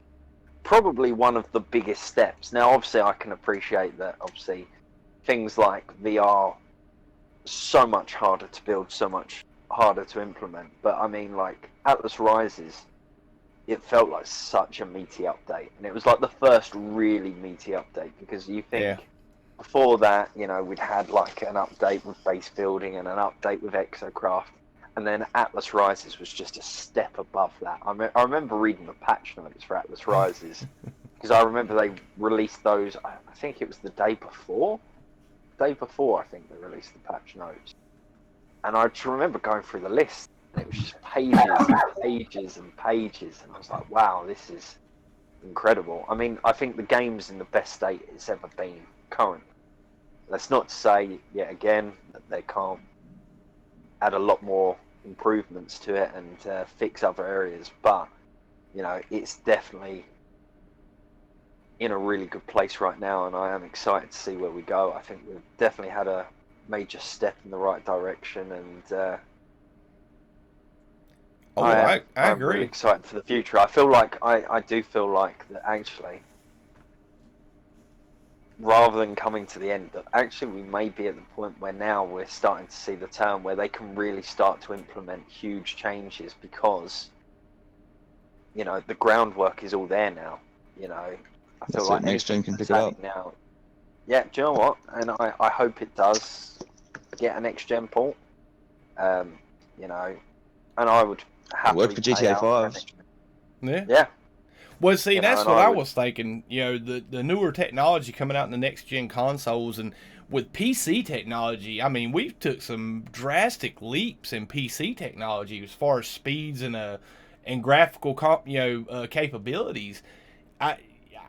probably one of the biggest steps. Now, obviously, I can appreciate that. Obviously, things like VR so much harder to build, so much harder to implement. But I mean, like Atlas Rises, it felt like such a meaty update, and it was like the first really meaty update, because you think Yeah. before that, you know, we'd had like an update with base building and an update with Exocraft, and then Atlas Rises was just a step above that. I remember reading the patch notes for Atlas Rises because I remember they released those. I think it was the day before. I think they released the patch notes, and I just remember going through the list, and it was just pages and pages and pages, and I was like, wow, this is incredible. I mean, I think the game's in the best state it's ever been currently. That's not to say, yet again, that they can't add a lot more improvements to it and fix other areas, but you know, it's definitely in a really good place right now, and I am excited to see where we go. I think we've definitely had a major step in the right direction, and I I'm agree. really excited for the future. I feel like I do feel like that actually, rather than coming to the end, that actually we may be at the point where now we're starting to see the turn where they can really start to implement huge changes, because you know the groundwork is all there now. You know, I feel That's like it, next gen anything can that's pick it up. added now. Yeah, do you know what? And I hope it does get a next gen port. You know, and I would happily worked for pay GTA out for a 5. next gen. Yeah. Yeah. Well, see, You know, that's and what I I would- was thinking. You know, the newer technology coming out in the next gen consoles, and with PC technology, I mean, we've took some drastic leaps in PC technology as far as speeds and graphical capabilities. I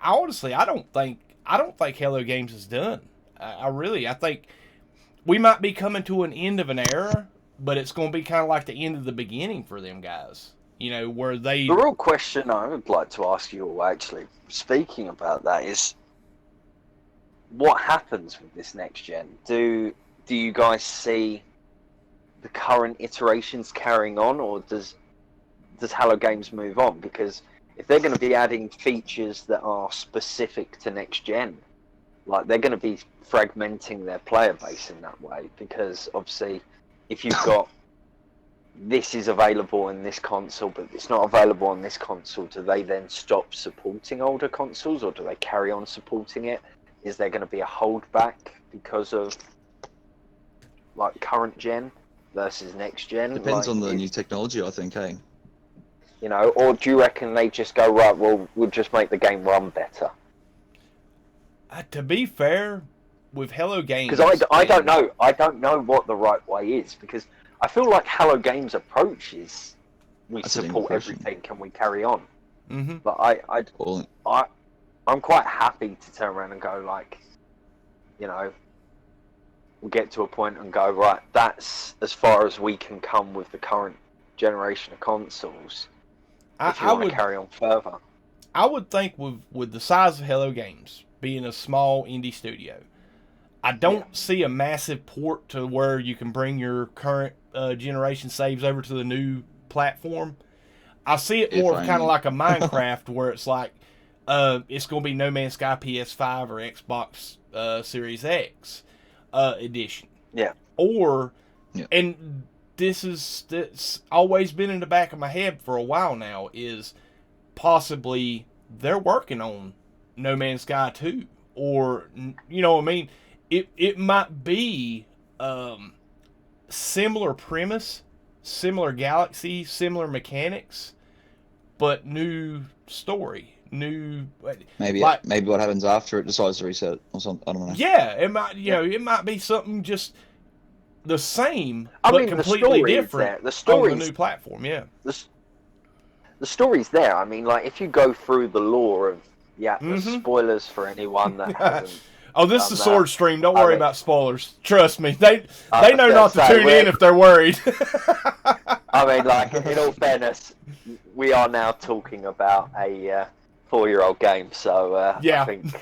honestly, I don't think Hello Games is done. I think we might be coming to an end of an era, but it's going to be kind of like the end of the beginning for them guys. You know, where they The real question I would like to ask you all, actually, speaking about that, is what happens with this next gen? Do you guys see the current iterations carrying on, or does Hello Games move on? Because if they're going to be adding features that are specific to next gen, like they're going to be fragmenting their player base in that way. Because obviously, if you've got this is available in this console, but it's not available on this console, do they then stop supporting older consoles, or do they carry on supporting it? Is there going to be a holdback because of like current gen versus next gen? Depends like, on the new technology, I think, hey? You know, or do you reckon they just go, right, well, we'll just make the game run better? To be fair, with Hello Games, Because I don't know. I don't know what the right way is, because I feel like Hello Games' approach is we That's an support impression. everything and we carry on. Mm-hmm. But All, I'm quite happy to turn around and go, like, you know, we'll get to a point and go, right, that's as far as we can come with the current generation of consoles. If you want to carry on further, I would think with the size of Hello Games being a small indie studio, I don't see a massive port to where you can bring your current generation saves over to the new platform. I see it more kind of like a Minecraft, where it's like it's going to be No Man's Sky PS5 or Xbox Series X edition. Yeah. Or, and that's always been in the back of my head for a while now, is possibly they're working on No Man's Sky 2. Or, you know what I mean? It might be similar premise, similar galaxy, similar mechanics, but new story, new maybe what happens after it decides to reset it or something. I don't know. Yeah, it might it might be something just the same, I but mean, completely the different the story on the new platform. Yeah, the story's there. I mean, like, if you go through the lore of the Atlas, spoilers for anyone that hasn't. Oh, this is the done Sword that. stream. Don't I worry mean- about spoilers. Trust me. They I know was not to gonna say, tune in if they're worried. I mean, like, in all fairness, we are now talking about a 4-year-old game, so Yeah. I think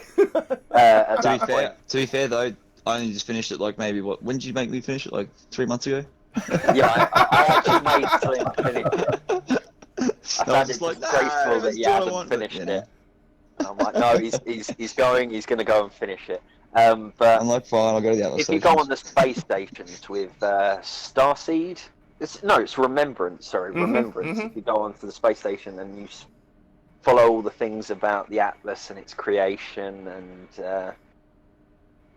at that point, To be fair though, I only just finished it like maybe when did you make me finish it? Like 3 months ago? yeah, I actually made Slim finish it. I found it disgraceful that you haven't finished it. And I'm like, no, he's going to go and finish it. But I'm like, fine, I'll go to the Atlas if you stations. go on the space stations with Starseed, it's Remembrance. Sorry, Remembrance. If you go onto the space station and you follow all the things about the Atlas and its creation and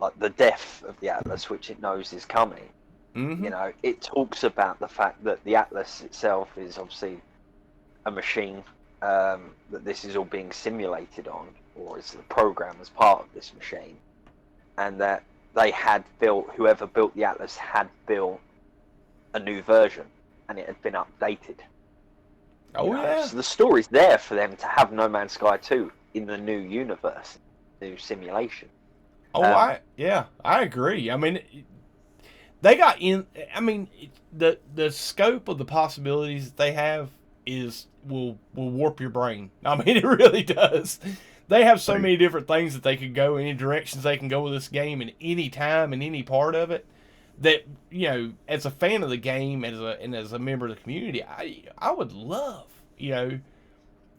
like the death of the Atlas, which it knows is coming. You know, it talks about the fact that the Atlas itself is obviously a machine that this is all being simulated on, or is the program as part of this machine, and that they had built, whoever built the Atlas had built a new version, and it had been updated. Oh, yeah. So the story's there for them to have No Man's Sky 2 in the new universe, new simulation. Oh, I agree. I mean, they got in. I mean, the scope of the possibilities that they have will warp your brain. I mean, it really does. They have so many different things that they could go, any directions they can go with this game, in any time and any part of it. That, you know, as a fan of the game and as a member of the community, I would love, you know,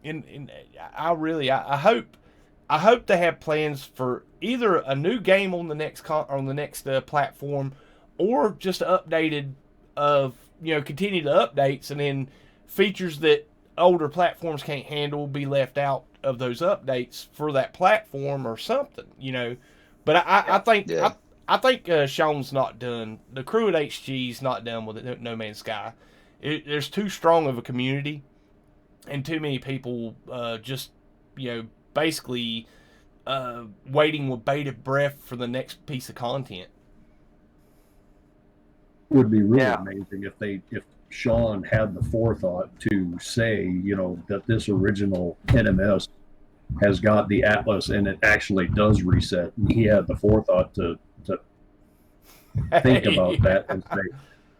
and I hope they have plans for either a new game on the next platform, or just updated of, you know, continued updates, and then features that older platforms can't handle be left out of those updates for that platform or something, you know. But I think Sean's not done. The crew at HG's not done with it, No Man's Sky. There's too strong of a community, and too many people just, you know, basically waiting with bated breath for the next piece of content. Would be really amazing if Sean had the forethought to say, you know, that this original NMS has got the Atlas and it actually does reset. And he had the forethought to think about that and say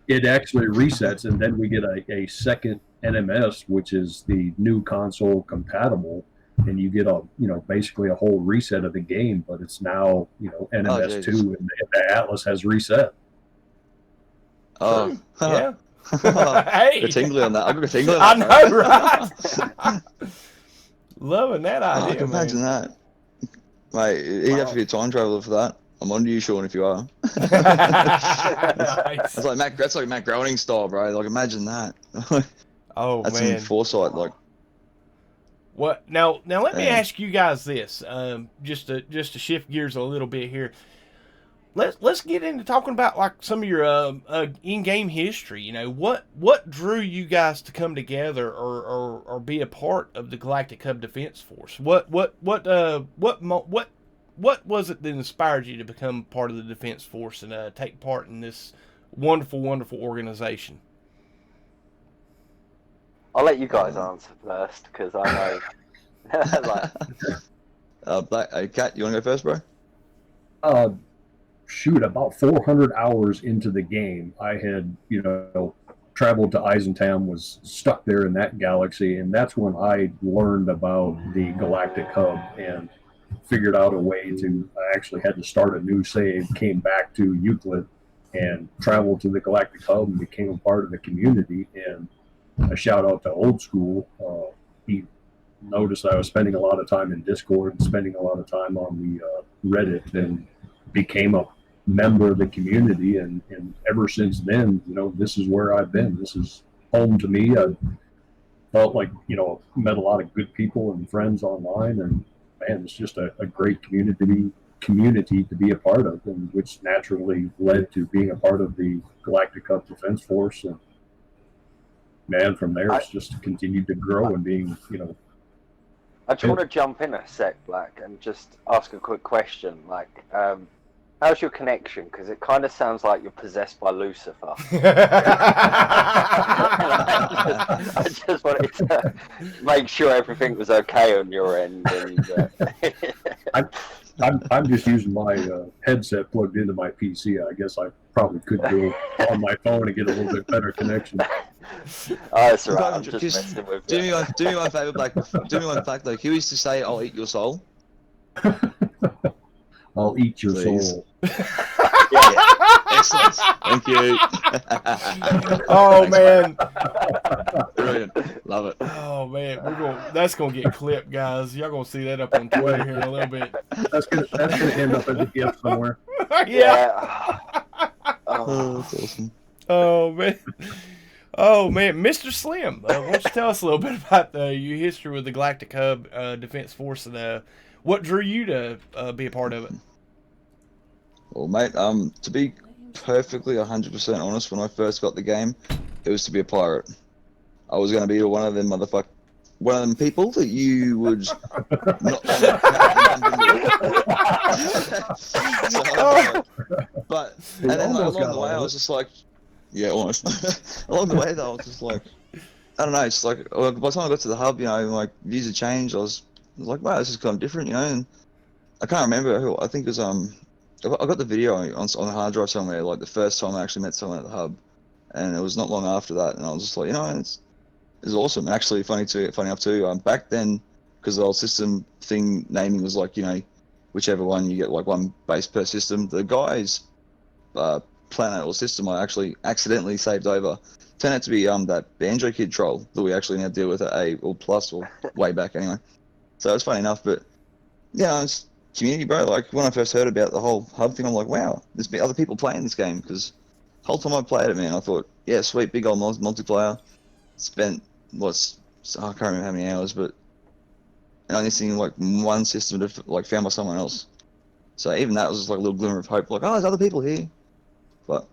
it actually resets, and then we get a second NMS, which is the new console compatible, and you get basically a whole reset of the game, but it's now, you know, NMS 2 and the Atlas has reset. Oh, yeah. Hey, got tingly on that. I got a tingly on that. I know, right? Loving that idea. I can imagine that. Mate, he'd have to be a time traveler for that. I'm on to you, Sean, if you are. Nice. That's like Matt Groening style, bro. Like, imagine that. Oh, that's man. some foresight, like. What now? Let me ask you guys this, just to shift gears a little bit here. Let's get into talking about like some of your in-game history. You know, what drew you guys to come together or be a part of the Galactic Hub Defense Force? What was it that inspired you to become part of the Defense Force and take part in this wonderful organization? I'll let you guys answer first, because I know. Kat, you want to go first, bro? Shoot, about 400 hours into the game, I had, you know, traveled to Eisentown, was stuck there in that galaxy, and that's when I learned about the Galactic Hub and figured out a way to, I actually had to start a new save, came back to Euclid and traveled to the Galactic Hub and became a part of the community. And a shout out to Old School. He noticed I was spending a lot of time in Discord and spending a lot of time on the Reddit, and became a member of the community. And ever since then, you know, this is where I've been. This is home to me. I felt like, you know, met a lot of good people and friends online, and man, it's just a great community to be a part of, and which naturally led to being a part of the Galactic Hub Defense Force. And man, from there it's just continued to grow and being, you know. I just want to jump in a sec, Black, and just ask a quick question. Like, How's your connection? Because it kind of sounds like you're possessed by Lucifer. I just wanted to make sure everything was okay on your end. And, I'm just using my headset plugged into my PC. I guess I probably could go on my phone and get a little bit better connection. Oh, that's all right. I'm just messing with do you. me one favor, Blake. Do me one fact, though. Who used to say, "I'll eat your soul"? I'll eat your Please. soul. Yeah. Excellent. Thank you. Oh man. Brilliant. Love it. Oh man, that's gonna get clipped, guys. Y'all gonna see that up on Twitter here in a little bit. That's gonna end up as a gift somewhere. Yeah. Oh, that's awesome. Oh man. Oh man, Mr. Slim, why don't you tell us a little bit about your history with the Galactic Hub Defense Force and what drew you to be a part of it? Well, mate, to be perfectly 100% honest, when I first got the game, it was to be a pirate. I was going to be one of them people that you would not. But and then along the way, I was just like, yeah, almost. Along the way, though, I was just like, I don't know. It's like by the time I got to the hub, you know, like views had changed. I was like, wow, this is kind of different, you know. And I can't remember who. I think it was I got the video on the hard drive somewhere, like the first time I actually met someone at the hub, and it was not long after that, and I was just like, you know, it's awesome. And actually, funny enough too. Back then, because the old system thing naming was like, you know, whichever one you get like one base per system. The guy's planet or system I actually accidentally saved over turned out to be that Banjo Kid troll that we actually now deal with at A or Plus or way back anyway. So it's funny enough, but yeah, it's community, bro. Like when I first heard about the whole hub thing, I'm like, wow, there's been other people playing this game, because the whole time I played it, man, I thought, yeah, sweet, big old multiplayer. Spent I can't remember how many hours, but only seeing like one system to like found by someone else. So even that was just like a little glimmer of hope, like, oh, there's other people here. But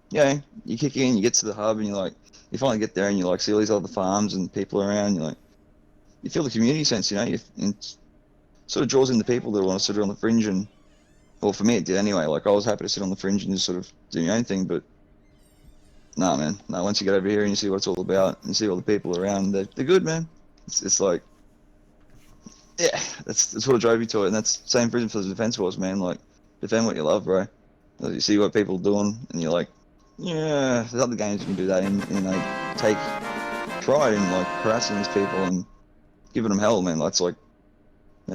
yeah, you kick in, you get to the hub, and you finally get there, and you like see all these other farms and people around. You feel the community sense, you know. It sort of draws in the people that want to sit on the fringe, and well, for me it did anyway. Like I was happy to sit on the fringe and just sort of do your own thing, but nah, man. No, once you get over here and you see what it's all about, and you see all the people around, they're good, man. It's like, yeah, that's what drove you to it, and that's the same reason for the Defense Force, man. Like, defend what you love, bro. You see what people are doing, and you're like, yeah, there's other games you can do that in, and they take pride in like harassing these people and giving them hell, man. That's like,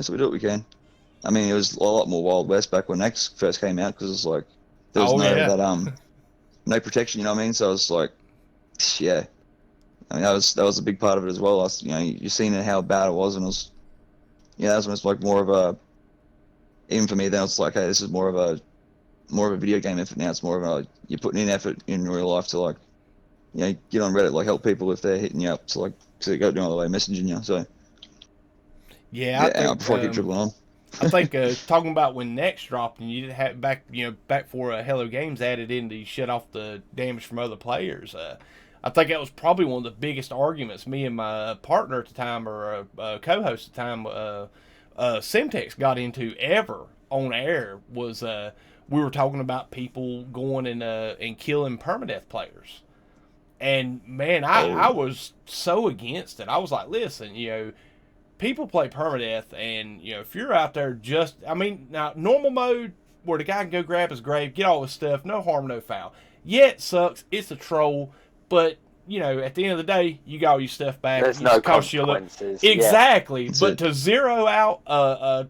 so we do what we can. I mean, it was a lot more Wild West back when X first came out, because it's like there was no protection, you know what I mean? So I was like, yeah. I mean, that was a big part of it as well. You've seen how bad it was, and it was, that was when it's like more of a, even for me then it's like, hey, this is more of a video game effort now. It's more of you're putting in effort in real life to like, get on Reddit, like help people if they're hitting you up, to like, to go the other way messaging you. So yeah, I think, before I keep dribbling on. I think talking about when Next dropped and you did have back for Hello Games added in to shut off the damage from other players. I think that was probably one of the biggest arguments me and my partner at the time, or co-host at the time, Simtex, got into ever on air. Was we were talking about people going and killing permadeath players, and man, I was so against it. I was like, listen, people play permadeath, and if you're out there now normal mode where the guy can go grab his grave, get all his stuff, no harm, no foul. Yeah, it sucks. It's a troll, but at the end of the day, you got all your stuff back. There's no consequences. Exactly, yeah. But to zero out a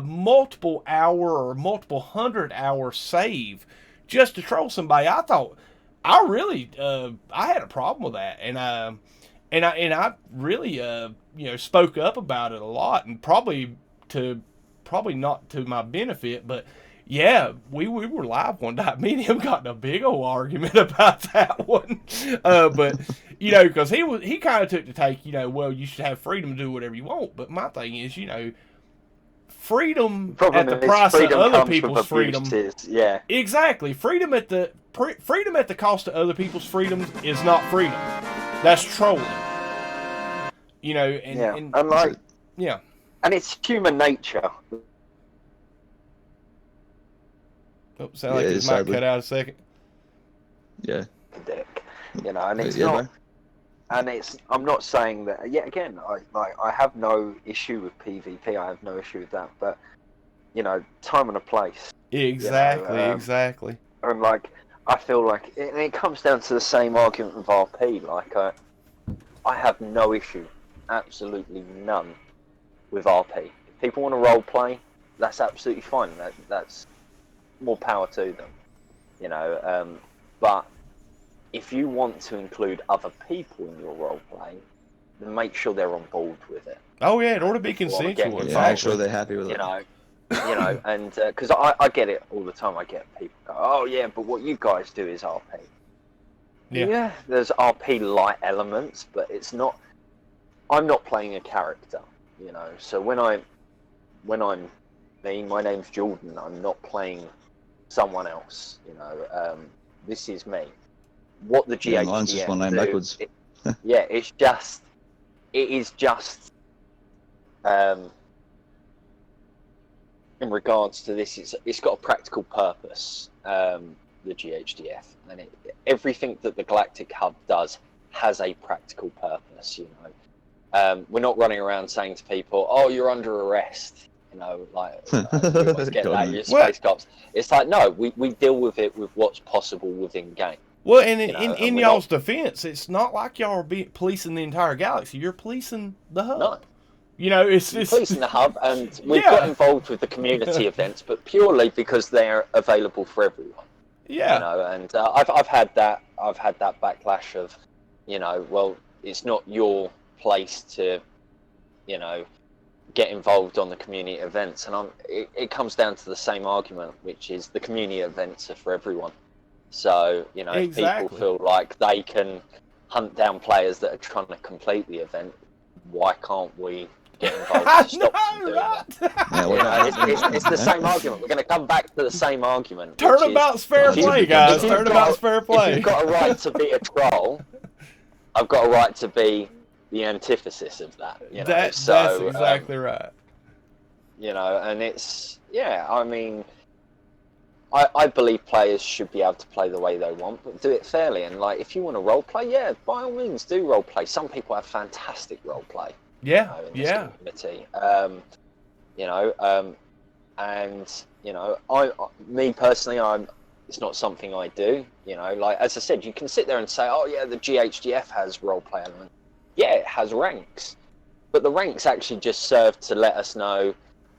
multiple hour or multiple 100-hour save just to troll somebody, I thought I really I had a problem with that, and I really spoke up about it a lot, and probably not to my benefit, but yeah, we were live one night. Me and him got in a big old argument about that one, but because he kind of took the take, well, you should have freedom to do whatever you want. But my thing is, freedom at the price of other people's freedom. Yeah, exactly. Freedom at the cost of other people's freedom is not freedom. That's trolling. And it's human nature. Oh, sound like his mic cut out a second. Yeah. Dick, you know, and it's Yeah, not. And it's. I'm not saying that. Yet again, I have no issue with PvP. I have no issue with that. But you know, time and a place. Exactly. You know, Exactly. And like, I feel like it comes down to the same argument with RP. Like, I have no issue, absolutely none, with RP. If people want to role play, that's absolutely fine. That's more power to them. You know, but if you want to include other people in your role play, then make sure they're on board with it. Oh yeah, it ought to be consensual. Yeah, make sure they're happy with it. You know, and because I get it all the time. I get people go, oh yeah, but what you guys do is RP. Yeah, there's RP light elements, but it's not. I'm not playing a character, you know. So when I'm me, my name's Jordan. I'm not playing someone else, you know. This is me. What the GHDF mine's just one name backwards. Yeah, it is just. In regards to this, it's got a practical purpose. The GHDF, and everything that the Galactic Hub does has a practical purpose. You know, we're not running around saying to people, "Oh, you're under arrest." You know, like you always get that. You're space cops. It's like no, we deal with it with what's possible within game. Well, and in y'all's defense, it's not like y'all are policing the entire galaxy. You're policing the hub. No. You know, it's policing the hub, and we've got involved with the community events, but purely because they're available for everyone. Yeah. You know, and I've had that backlash of, you know, well, it's not your place to, you know, get involved on the community events, and it comes down to the same argument, which is the community events are for everyone. So, you know, if people feel like they can hunt down players that are trying to complete the event, why can't we get involved to stop them doing that? It's the same argument. We're going to come back to the same argument. Turnabout's fair play, guys. Turnabout's fair play. If you've got a right to be a troll, I've got a right to be the antithesis of that. You know? That's exactly right. You know, and it's, I mean, I believe players should be able to play the way they want, but do it fairly. And like, if you want to role play, by all means, do role play. Some people have fantastic role play. Yeah, in this community. You know, and you know, me personally, it's not something I do. You know, like as I said, you can sit there and say, oh yeah, the GHDF has role play element. Yeah, it has ranks, but the ranks actually just serve to let us know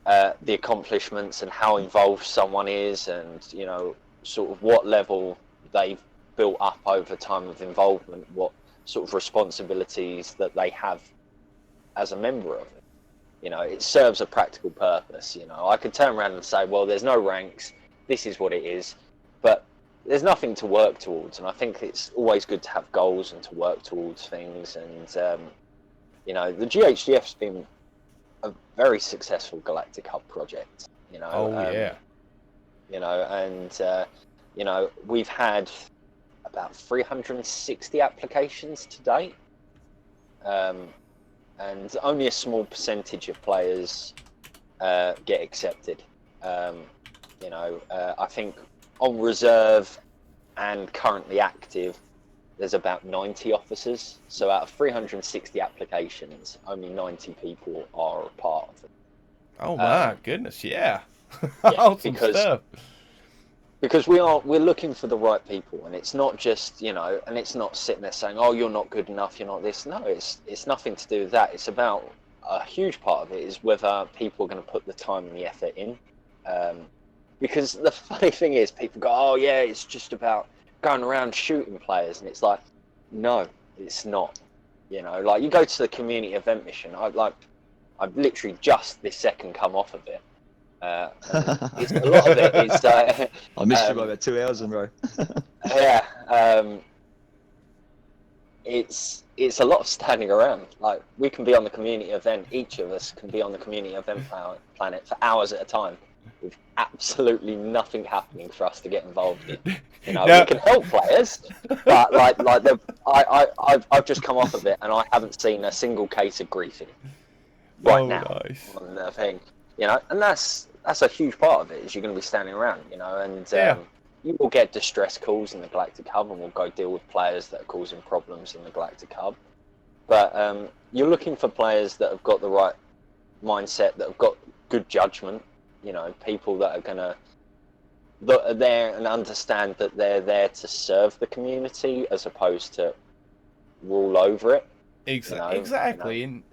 the accomplishments and how involved someone is, and you know, sort of what level they've built up over time of involvement, what sort of responsibilities that they have as a member of it. You know, it serves a practical purpose. You know, I could turn around and say, well, there's no ranks, this is what it is, but there's nothing to work towards. And I think it's always good to have goals and to work towards things. And you know, the GHDF's been a very successful Galactic Hub project. You know, you know, and you know, we've had about 360 applications to date. And only a small percentage of players get accepted. You know, I think on reserve and currently active, there's about 90 officers. So out of 360 applications, only 90 people are a part of it. Oh my goodness, yeah. Awesome stuff. Because we're looking for the right people, and it's not just, you know, and it's not sitting there saying, oh, you're not good enough, you're not this. No, it's nothing to do with that. It's about, a huge part of it is whether people are going to put the time and the effort in. Because the funny thing is, people go, oh yeah, it's just about going around shooting players, and it's like, no, it's not. You know, like you go to the community event mission, I've literally just this second come off of it. A lot of it is. I missed you by about 2 hours in a row. It's a lot of standing around. Like we can be on the community event. Each of us can be on the community event planet for hours at a time, with absolutely nothing happening for us to get involved in. You know, we can help players, but I've just come off of it, and I haven't seen a single case of griefing right now on the thing. You know, and that's that's a huge part of it. Is you're going to be standing around, you know, and you will get distress calls in the Galactic Hub, and we'll go deal with players that are causing problems in the Galactic Hub. But you're looking for players that have got the right mindset, that have got good judgment, you know, people that are there and understand that they're there to serve the community as opposed to rule over it. Exactly. And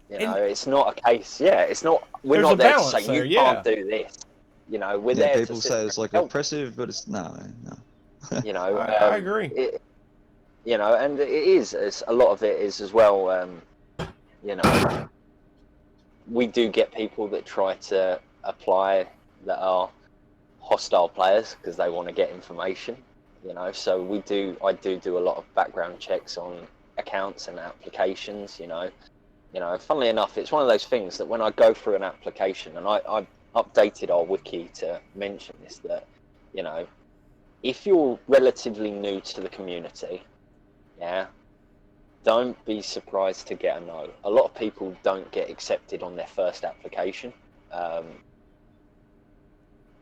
it's not a case. Yeah, it's not. We're not there to say you can't do this. You know, we're there. People say it's like oppressive, but it's no. You know, I agree. You know, and it is. A lot of it is as well. You know, we do get people that try to apply that are hostile players because they want to get information. You know, so I do a lot of background checks on accounts and applications. You know, funnily enough, it's one of those things that when I go through an application, and I updated our wiki to mention this, that, you know, if you're relatively new to the community, don't be surprised to get a no. A lot of people don't get accepted on their first application. A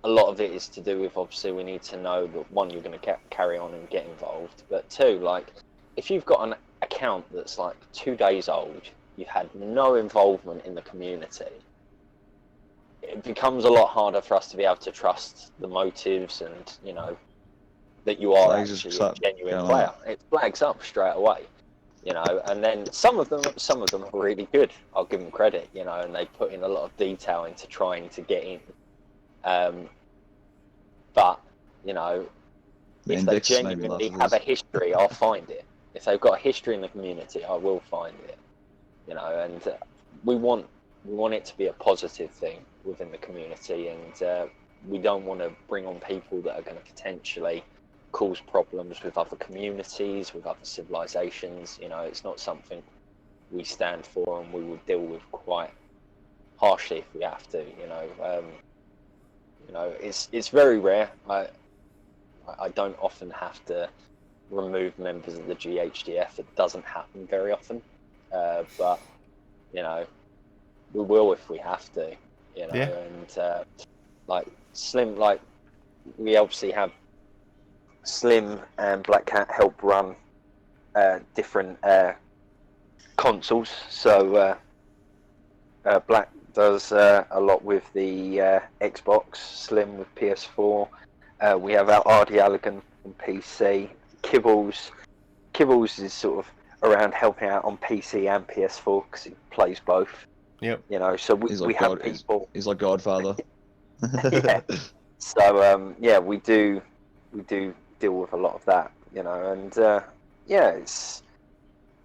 lot of it is to do with, obviously, we need to know that, one, you're going to carry on and get involved, but two, like, if you've got an account that's like 2 days old, you've had no involvement in the community, it becomes a lot harder for us to be able to trust the motives and, you know, that you are actually a genuine player. It flags up straight away, you know, and then some of them are really good. I'll give them credit, you know, and they put in a lot of detail into trying to get in. But, you know, if they genuinely have a history, I'll find it. If they've got a history in the community, I will find it. You know, and we want it to be a positive thing within the community, and we don't want to bring on people that are going to potentially cause problems with other communities, with other civilizations. You know, it's not something we stand for, and we will deal with quite harshly if we have to. You know, it's very rare. I don't often have to remove members of the GHDF. It doesn't happen very often. But, you know, we will if we have to, you know, and like Slim, like we obviously have Slim and Black Cat help run different consoles. So Black does a lot with the Xbox, Slim with PS4. We have our RD Allegan on PC. Kibbles is sort of around helping out on PC and PS4 because he plays both. Yep. You know, so we have people. He's like Godfather. Yeah. So we do deal with a lot of that. You know, and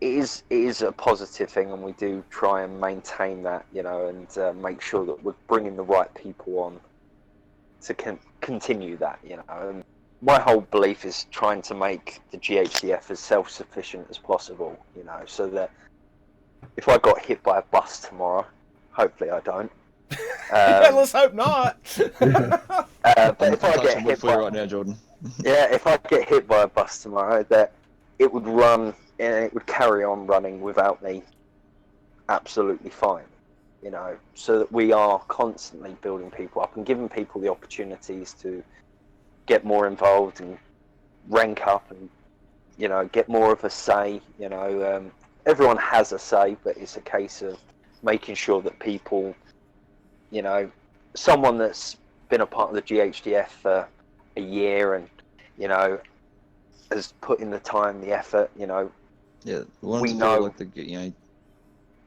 it is a positive thing, and we do try and maintain that. You know, and make sure that we're bringing the right people on to continue that. You know. And my whole belief is trying to make the GHDF as self-sufficient as possible, you know, so that if I got hit by a bus tomorrow, hopefully I don't. Let's hope not. But if I get hit by right now, Jordan. if I get hit by a bus tomorrow, that it would run and it would carry on running without me absolutely fine, you know, so that we are constantly building people up and giving people the opportunities to get more involved and rank up and, you know, get more of a say. You know, everyone has a say, but it's a case of making sure that people, you know, someone that's been a part of the GHDF for a year and, you know, has put in the time, the effort, you know, we know like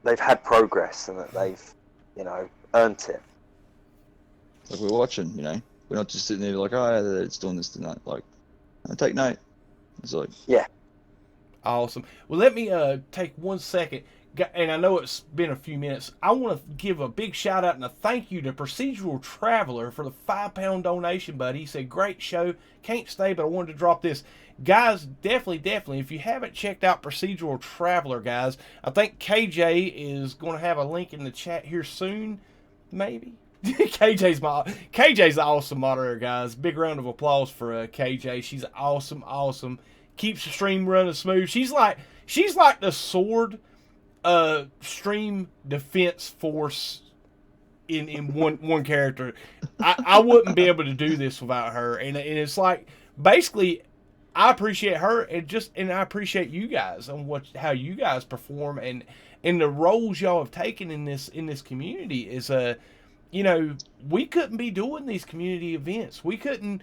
they've had progress and that they've, you know, earned it. Like we're watching, you know. We're not just sitting there like, oh, it's doing this tonight. Like, take note. It's like, yeah. Awesome. Well, let me take 1 second, and I know it's been a few minutes. I want to give a big shout out and a thank you to Procedural Traveler for the £5 donation, buddy. He said, great show. Can't stay, but I wanted to drop this. Guys, definitely, if you haven't checked out Procedural Traveler, guys, I think KJ is going to have a link in the chat here soon, maybe. KJ's the awesome moderator, guys. Big round of applause for KJ. She's awesome. Keeps the stream running smooth. She's like the Sword stream defense force in one character. I wouldn't be able to do this without her, and it's like basically I appreciate her and I appreciate you guys and how you guys perform and the roles y'all have taken in this community is we couldn't be doing these community events. We couldn't.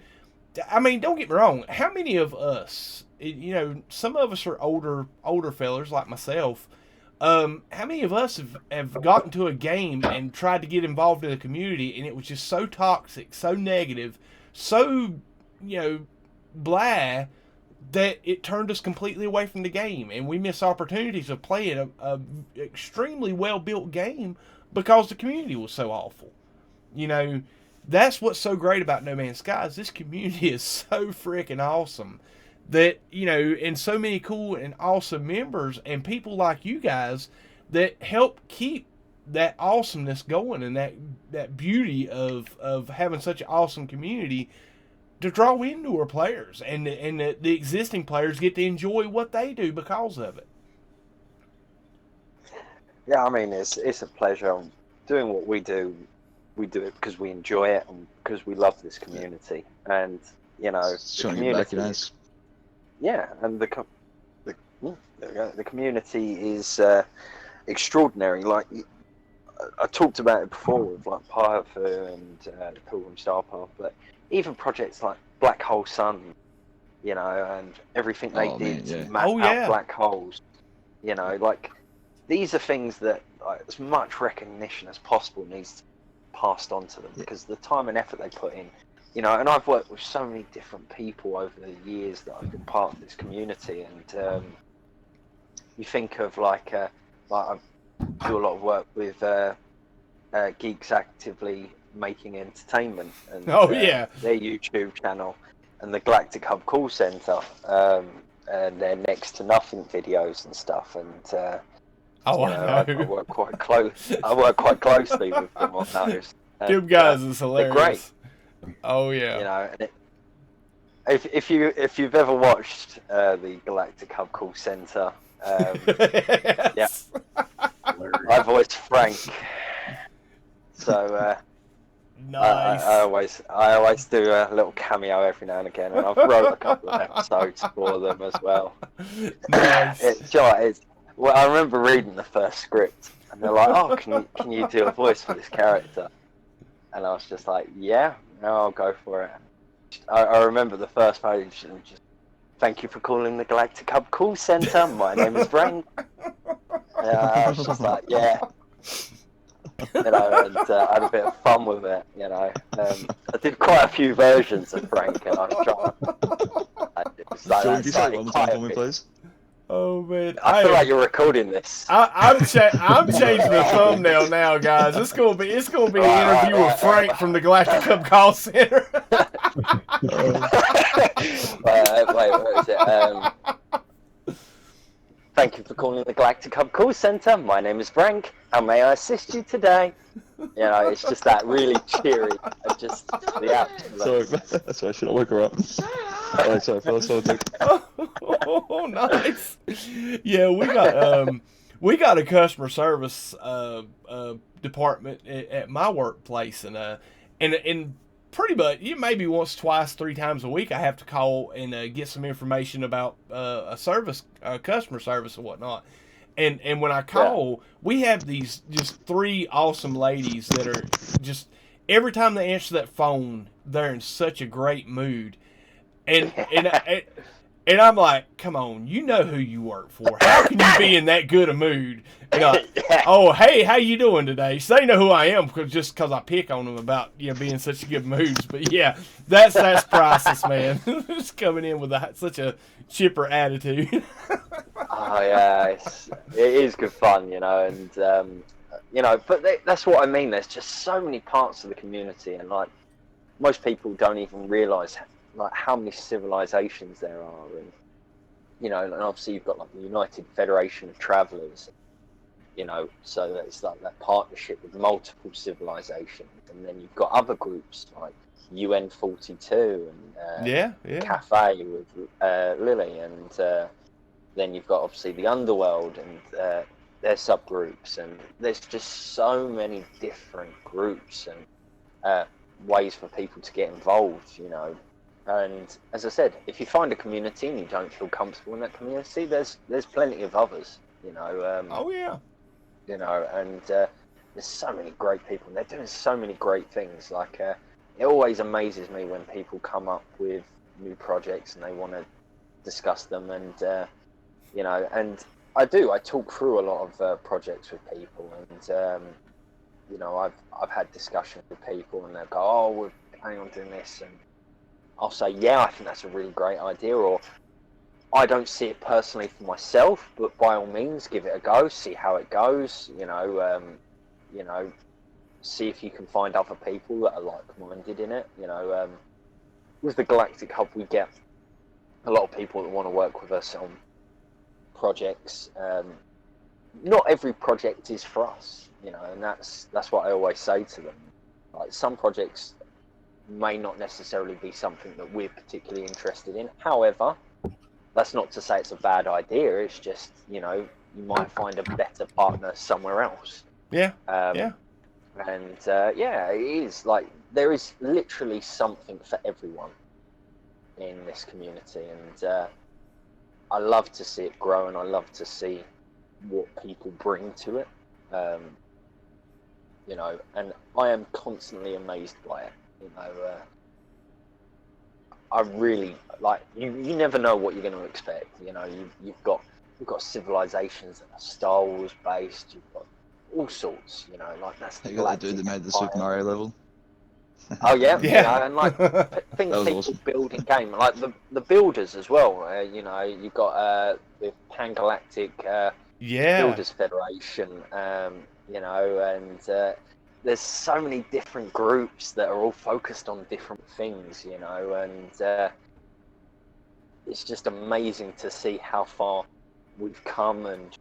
I mean, don't get me wrong. How many of us, some of us are older fellas like myself. How many of us have gotten to a game and tried to get involved in a community and it was just so toxic, so negative, so, blah, that it turned us completely away from the game and we miss opportunities of playing a extremely well-built game because the community was so awful. That's what's so great about No Man's Sky is this community is so freaking awesome that, and so many cool and awesome members and people like you guys that help keep that awesomeness going and that beauty of having such an awesome community to draw in newer players and the existing players get to enjoy what they do because of it. Yeah, I mean, it's a pleasure doing what we do. We do it because we enjoy it and because we love this community. And, the community... Yeah, and the community is extraordinary. Like, I talked about it before with, like, Pyrofu and the Pilgrim Star Path, but even projects like Black Hole Sun, and everything they did to map out black holes, like, these are things that as much recognition as possible needs to be passed on to them because the time and effort they put in, and I've worked with so many different people over the years that I've been part of this community, and you think of like I do a lot of work with Geeks Actively Making Entertainment and their YouTube channel and the Galactic Hub call center and their next to nothing videos and stuff, and I work quite close. I work quite closely with them on those. Them guys is hilarious. They're great. Oh yeah. And if you've ever watched the Galactic Hub call center, yes. I voiced Frank. So nice. I always do a little cameo every now and again, and I've wrote a couple of episodes for them as well. Nice. Well, I remember reading the first script, and they're like, "Oh, can you do a voice for this character?" And I was just like, "Yeah, no, I'll go for it." I remember the first page, and just, "Thank you for calling the Galactic Hub call center. My name is Frank." I was just like, "Yeah," and I had a bit of fun with it. I did quite a few versions of Frank, and I was trying. It was like, can you say it one more time for me, please? Oh man, I feel like you're recording this. I'm changing the thumbnail now, guys. It's gonna be an interview with Frank from the Galactic Hub call center. Wait, where is it? Thank you for calling the Galactic Hub call center. My name is Frank. How may I assist you today? It's just that really cheery, just the absolute. Sorry, that's why I should wake her up. Alright, sorry, fellas. Oh, nice. Yeah, we got a customer service department at my workplace, and pretty much maybe once, twice, 3 times a week I have to call and get some information about customer service and whatnot. And when I call, we have these just 3 awesome ladies that are just every time they answer that phone, they're in such a great mood. And I'm like, come on, you know who you work for. How can you be in that good a mood? And oh, hey, how you doing today? So they know who I am just because I pick on them about being such good moods. But yeah, that's priceless, man. Just coming in with such a chipper attitude. Oh yeah, it is good fun, and but that's what I mean. There's just so many parts of the community, and like most people don't even realise like how many civilizations there are, and and obviously you've got like the United Federation of Travelers, so that's like that partnership with multiple civilizations, and then you've got other groups like UN 42 and Cafe with Lily, and then you've got obviously the Underworld and their subgroups, and there's just so many different groups and ways for people to get involved, you know. And as I said, if you find a community and you don't feel comfortable in that community, there's plenty of others, you know. Oh yeah. You know, and there's so many great people, and they're doing so many great things. Like, it always amazes me when people come up with new projects and they want to discuss them, and you know, and I talk through a lot of projects with people, and you know, I've had discussions with people, and they'll go, "Oh, we're planning on doing this," and I'll say, "Yeah, I think that's a really great idea," or I don't see it personally for myself, but by all means, give it a go, see how it goes. You know, see if you can find other people that are like-minded in it. You know, with the Galactic Hub, we get a lot of people that want to work with us on projects. Not every project is for us, you know, and that's what I always say to them. Like, some projects may not necessarily be something that we're particularly interested in. However, that's not to say it's a bad idea. It's just, you know, you might find a better partner somewhere else. Yeah. And yeah, it is like there is literally something for everyone in this community, and I love to see it grow, and I love to see what people bring to it. You know, and I am constantly amazed by it. You know, I really like you never know what you're going to expect. You know, you've got civilizations that are Star Wars based. You've got all sorts. You know, like that's the You got the dude that made the Super Mario level. Oh yeah, Yeah. You know, and like things people awesome. build in game, like the builders as well. You know, you've got the Pan-Galactic Yeah. Builders Federation. You know, and there's so many different groups that are all focused on different things. You know, and it's just amazing to see how far we've come and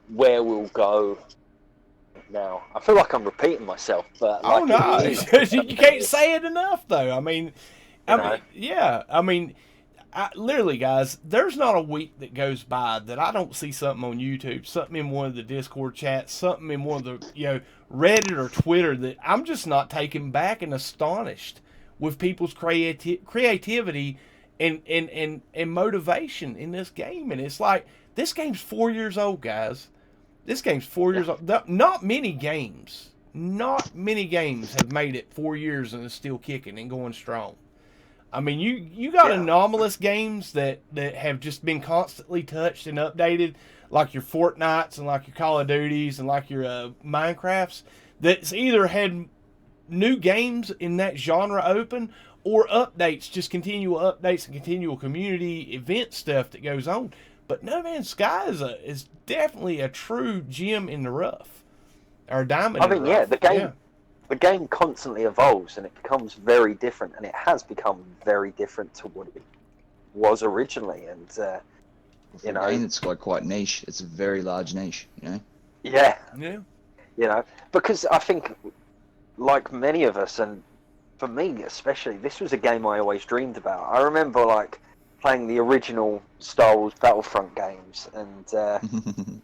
where we'll go. Now, I feel like I'm repeating myself, but Oh no, it is. you can't say it enough though. I mean, You know? yeah. I mean, literally, guys, there's not a week that goes by that I don't see something on YouTube, something in one of the Discord chats, something in one of the Reddit or Twitter that I'm just not taken back and astonished with people's creativity and motivation in this game. And it's like, this game's 4 years old, guys. This game's 4 years old. Not many games have made it 4 years and is still kicking and going strong. I mean, you got anomalous games that have just been constantly touched and updated, like your Fortnites and like your Call of Duties and like your Minecrafts, that's either had new games in that genre open or updates, just continual updates and continual community event stuff that goes on. But No Man's Sky is definitely a true gem in the rough, or diamond. I mean, yeah, the game constantly evolves and it becomes very different, and it has become very different to what it was originally. And you know, it's quite niche. It's a very large niche, you know. Yeah. Yeah. You know, because I think, like many of us, and for me especially, this was a game I always dreamed about. I remember like playing the original Star Wars Battlefront games and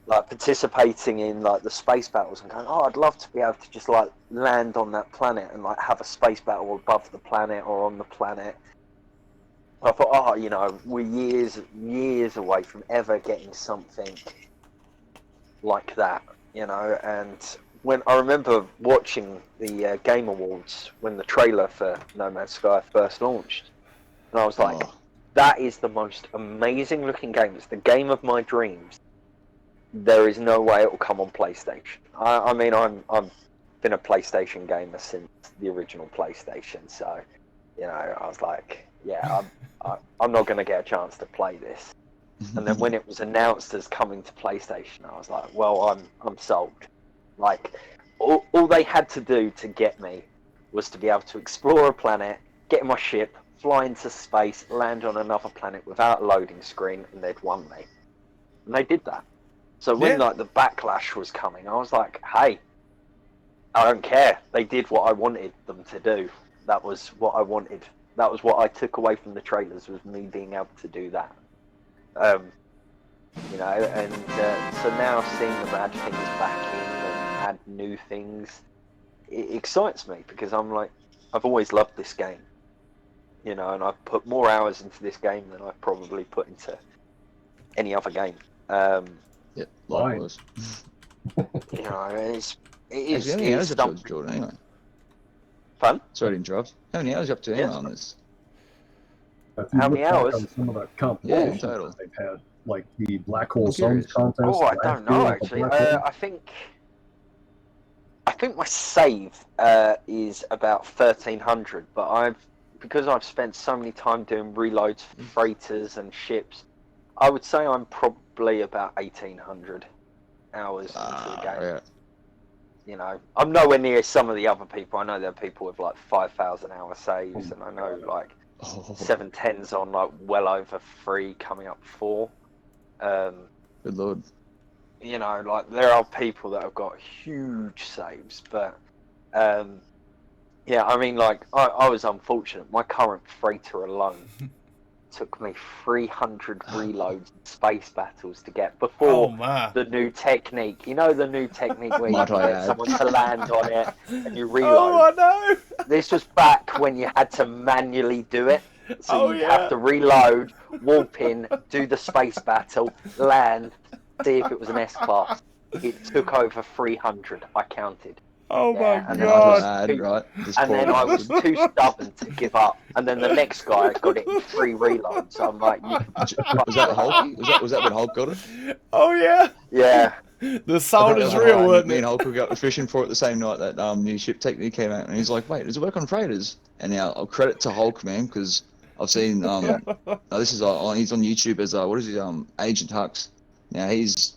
like participating in like the space battles and going, oh, I'd love to be able to just like land on that planet and like have a space battle above the planet or on the planet. I thought, oh, you know, we're years away from ever getting something like that, you know. And when I remember watching the Game Awards when the trailer for No Man's Sky first launched, and I was like, that is the most amazing looking game. It's the game of my dreams. There is no way it will come on PlayStation. I mean, I've been a PlayStation gamer since the original PlayStation, so you know, I was like, yeah, I'm not going to get a chance to play this. And then when it was announced as coming to PlayStation, I was like, well, I'm sold. Like, all they had to do to get me was to be able to explore a planet, get in my ship, fly into space, land on another planet without a loading screen, and they'd won me. And they did that. So when like the backlash was coming, I was like, hey, I don't care. They did what I wanted them to do. That was what I wanted. That was what I took away from the trailers, was me being able to do that. You know, and so now seeing them add things back in and add new things, it excites me because I'm like, I've always loved this game. You know, and I've put more hours into this game than I've probably put into any other game. Yeah, likewise. You know, it Actually, how many hours it's have you up to, Jordan, anyway? fun. Sorry to interrupt. How many hours are you up to anyway on this? If you How look many back hours? on some of the competitions Yeah, total. that they've had, like the Black Hole I'm Suns curious. contest. Oh, I last don't know year, the actually. Black Hole. I think my save is about 1,300, but because I've spent so many time doing reloads for freighters and ships, I would say I'm probably about 1,800 hours into the game. Yeah. You know, I'm nowhere near some of the other people. I know there are people with like 5,000 hour saves, and I know like 710s on like well over 3, coming up 4. Good lord. You know, like there are people that have got huge saves, but yeah, I mean, like I was unfortunate. My current freighter alone took me 300 reloads and space battles to get before the new technique. You know, the new technique where you Might I get add. someone to land on it and you reload. Oh, I know. This was back when you had to manually do it. So you'd have to reload, warp in, do the space battle, land, see if it was an S-class. It took over 300, I counted. Oh my and god. then I was too stubborn to give up. And then the next guy got it in 3 reloads. So I'm like, Was that Hulk? Was that when Hulk got it? Oh yeah. yeah. The salt is real, wasn't Me it? and Hulk were going fishing for it the same night that new ship technique came out, and he's like, "Wait, does it work on freighters?" And now I'll credit to Hulk, man, because I've seen this is he's on YouTube as what is he Agent Hux. Now he's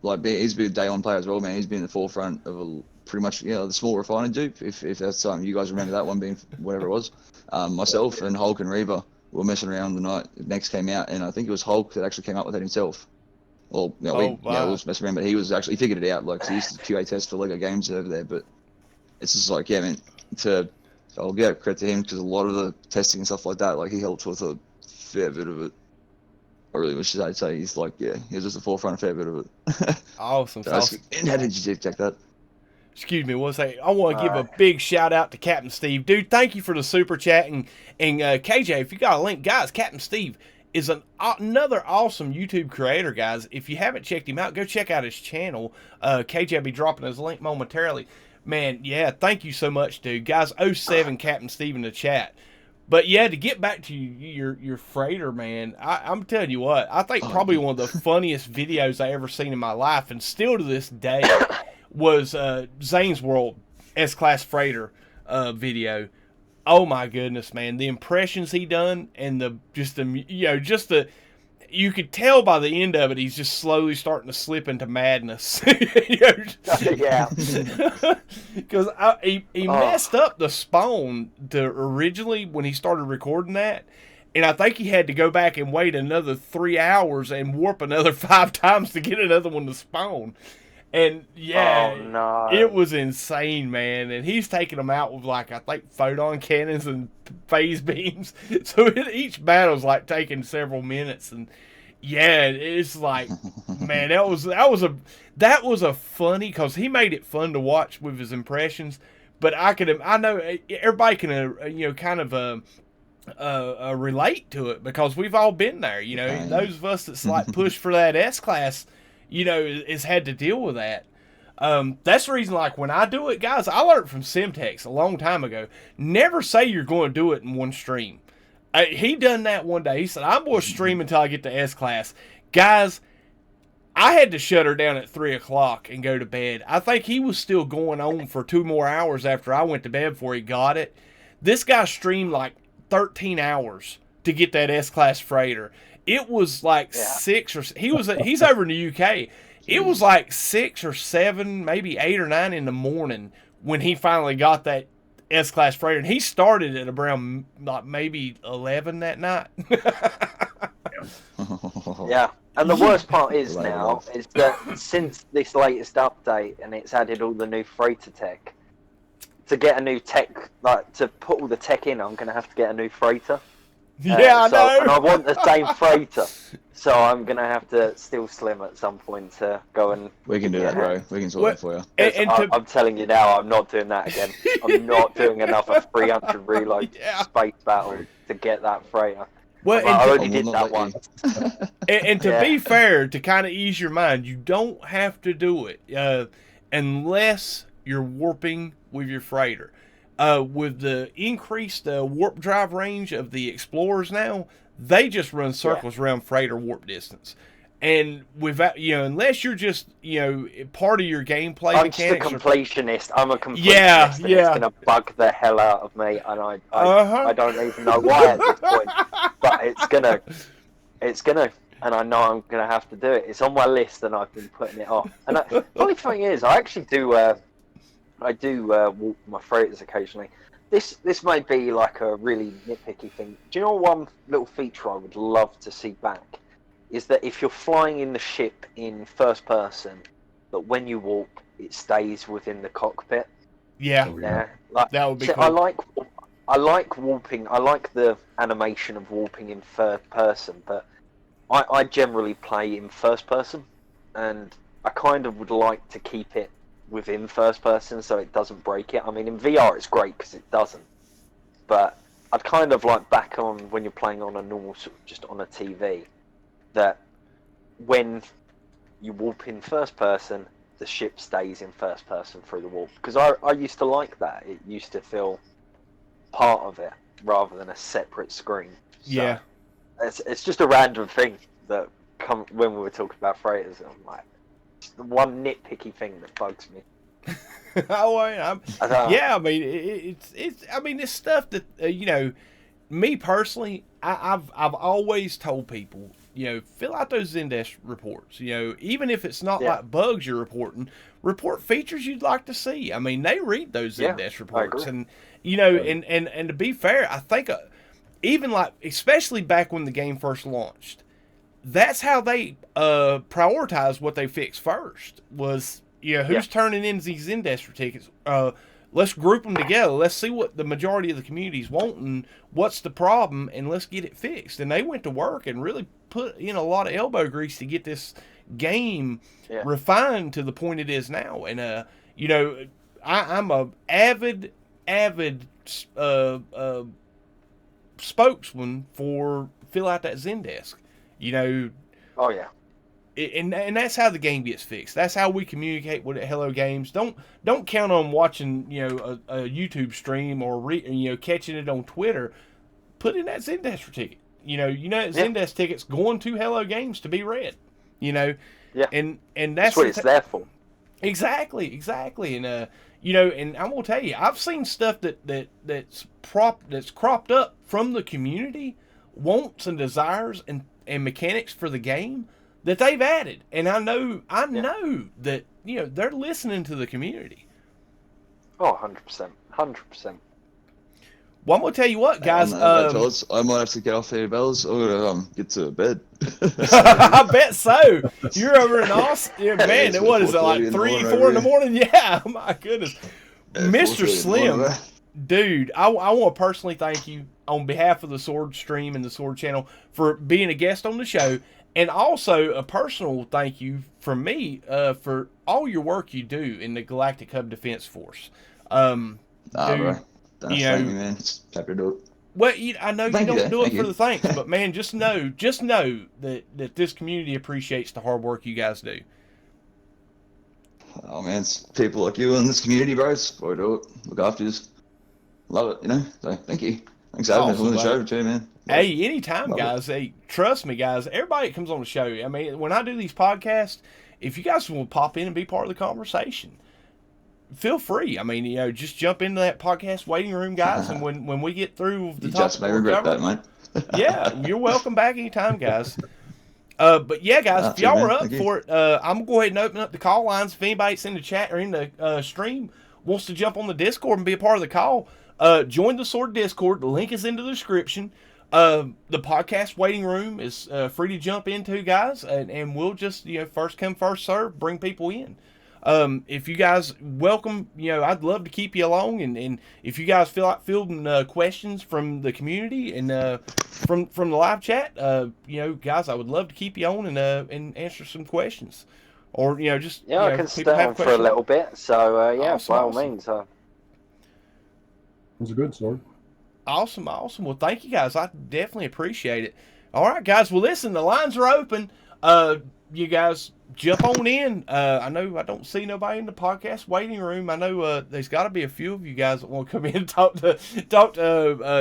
been a day one player as well, man. He's been in the forefront of pretty much the small refiner dupe. If that's something you guys remember, that one being whatever it was. Myself and Hulk and Reba were messing around the night it next came out, and I think it was Hulk that actually came up with it himself. Well, we was messing around, but he figured it out. Like, so he used to QA test for Lego games over there. But it's just like, yeah, man. I'll give credit to him because a lot of the testing and stuff like that, like he helped with a fair bit of it. I really wish I'd say he's like, he was just the forefront a fair bit of it. Awesome. So and how did you check that? Excuse me, I want to give a big shout out to Captain Steve. Dude, thank you for the super chat. And KJ, if you got a link, guys, Captain Steve is another awesome YouTube creator, guys. If you haven't checked him out, go check out his channel. KJ will be dropping his link momentarily. Man, yeah, thank you so much, dude. Guys, 07 Captain Steve in the chat. But yeah, to get back to your freighter, man, I'm telling you what, I think probably one of the funniest videos I ever seen in my life, and still to this day, was Xaine's World S-Class Freighter video. Oh my goodness, man! The impressions he done, and you could tell by the end of it, he's just slowly starting to slip into madness. Yeah. Because he messed up the spawn originally when he started recording that, and I think he had to go back and wait another 3 hours and warp another 5 times to get another one to spawn. And it was insane, man. And he's taking them out with I think photon cannons and phase beams. So each battle's taking several minutes. And yeah, it's like, man, that was a funny, because he made it fun to watch with his impressions. But I know everybody can kind of relate to it, because we've all been there. Those of us that's push for that S-Class. Has had to deal with that. That's the reason, when I do it, guys, I learned from Simtex a long time ago. Never say you're going to do it in one stream. He done that one day. He said, I'm going to stream until I get to S-Class. Guys, I had to shut her down at 3 o'clock and go to bed. I think he was still going on for 2 more hours after I went to bed before he got it. This guy streamed 13 hours to get that S-Class freighter. It was 6 or he's over in the UK. It was 6 or 7, maybe 8 or 9 in the morning when he finally got that S-Class freighter, and he started at around maybe 11 that night. Yeah, and the worst part is that since this latest update, and it's added all the new freighter tech, to get a new tech, to put all the tech in, I'm going to have to get a new freighter. Yeah, I know. And I want the same freighter, so I'm gonna have to steal Slim at some point to go and. We can do that, bro. We can sort that for you. I'm telling you now, I'm not doing that again. I'm not doing another 300 reload space battle to get that freighter. Well, I already did that one. And to be fair, to kind of ease your mind, you don't have to do it unless you're warping with your freighter. With the increased warp drive range of the Explorers now, they just run circles around freighter warp distance. And without, unless you're just, part of your gameplay I'm just a completionist. I'm a completionist. And it's going to bug the hell out of me. And I don't even know why at this point. But it's gonna, and I know I'm going to have to do it. It's on my list and I've been putting it off. And the funny thing is, I actually do, walk my freighters occasionally. This may be like a really nitpicky thing. Do you know one little feature I would love to see back? Is that if you're flying in the ship in first person, that when you walk, it stays within the cockpit. Yeah. Like, that would be cool. I like warping. I like the animation of warping in third person, but I generally play in first person, and I kind of would like to keep it within first person so it doesn't break it. I mean, in VR it's great because it doesn't, but I'd kind of like back on when you're playing on a normal, just on a TV, that when you warp in first person, the ship stays in first person through the warp. Because I used to like that. It used to feel part of it rather than a separate screen. So yeah. It's just a random thing that when we were talking about freighters, I'm like, it's the one nitpicky thing that bugs me. I mean, it's stuff that me personally, I've always told people, fill out those Xaines reports. Even if it's not like bugs you're reporting, report features you'd like to see. I mean, they read those Xaines reports, and and to be fair, I think even like, especially back when the game first launched, that's how they prioritized what they fixed first. Was who's turning in these Xaines tickets? Let's group them together. Let's see what the majority of the community's wanting. What's the problem, and let's get it fixed. And they went to work and really put in a lot of elbow grease to get this game refined to the point it is now. And I'm a avid spokesman for fill out that Xaines. Oh yeah. And that's how the game gets fixed. That's how we communicate with it. Hello Games. Don't count on watching a YouTube stream or catching it on Twitter. Put in that Xaines ticket. Xaines ticket's going to Hello Games to be read. Yeah. And that's what it's there for. Exactly. And and I'm gonna tell you, I've seen stuff that's cropped up from the community, wants and desires and mechanics for the game that they've added, and I know that they're listening to the community. Oh, 100%. Well, I'm gonna tell you what, guys. I might have to get off here, bells. I'm gonna get to bed. I bet so. You're over in Austin, man. What is it, like 3, 4 in the morning? Yeah, my goodness, Mr. Slim, dude. I want to personally thank you on behalf of the Sword Stream and the Sword Channel for being a guest on the show. And also a personal thank you from me for all your work you do in the Galactic Hub Defense Force. Bro. Thank me, man. Happy to do it. Well, I know you don't do it for the thanks, but man, just know that this community appreciates the hard work you guys do. Oh man, it's people like you in this community, bro. It's why we do it. Look after you. Love it, So thank you. Thanks for having me on the show too, man. Hey, anytime, guys. Hey, trust me, guys. Everybody that comes on the show, I mean, when I do these podcasts, if you guys will pop in and be part of the conversation, feel free. I mean, just jump into that podcast waiting room, guys. And when we get through the you just may regret that, mate. Yeah, you're welcome back anytime, guys. But yeah, guys, if y'all are up for it, I'm gonna go ahead and open up the call lines. If anybody's in the chat or in the stream wants to jump on the Discord and be a part of the call, join the Sword Discord. The link is in the description. The podcast waiting room is free to jump into, guys, and we'll just first come first serve, bring people in. If you guys welcome, I'd love to keep you along, and if you guys feel like fielding questions from the community and from the live chat, guys, I would love to keep you on and answer some questions, or just I can stay on for a little bit. So awesome, by all means. It was a good sword. Awesome. Well, thank you guys. I definitely appreciate it. All right, guys. Well, listen, the lines are open. You guys jump on in. I know I don't see nobody in the podcast waiting room. I know there's got to be a few of you guys that want to come in and talk to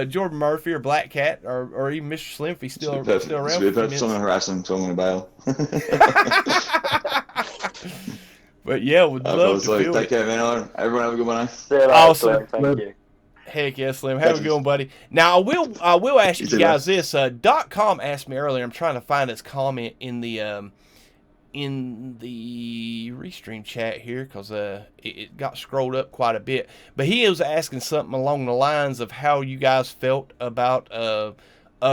Jordan Murphy or Black Cat or even Mr. Slim if he's still around. Someone harass him, so I'm going to bail. But yeah, would love to take care, man. Everyone have a good one. Awesome. Thank you. Heck yes, Slim. Have a good one, buddy. Now, I will ask you guys this. .com asked me earlier. I'm trying to find this comment in the Restream chat here because it got scrolled up quite a bit. But he was asking something along the lines of how you guys felt about a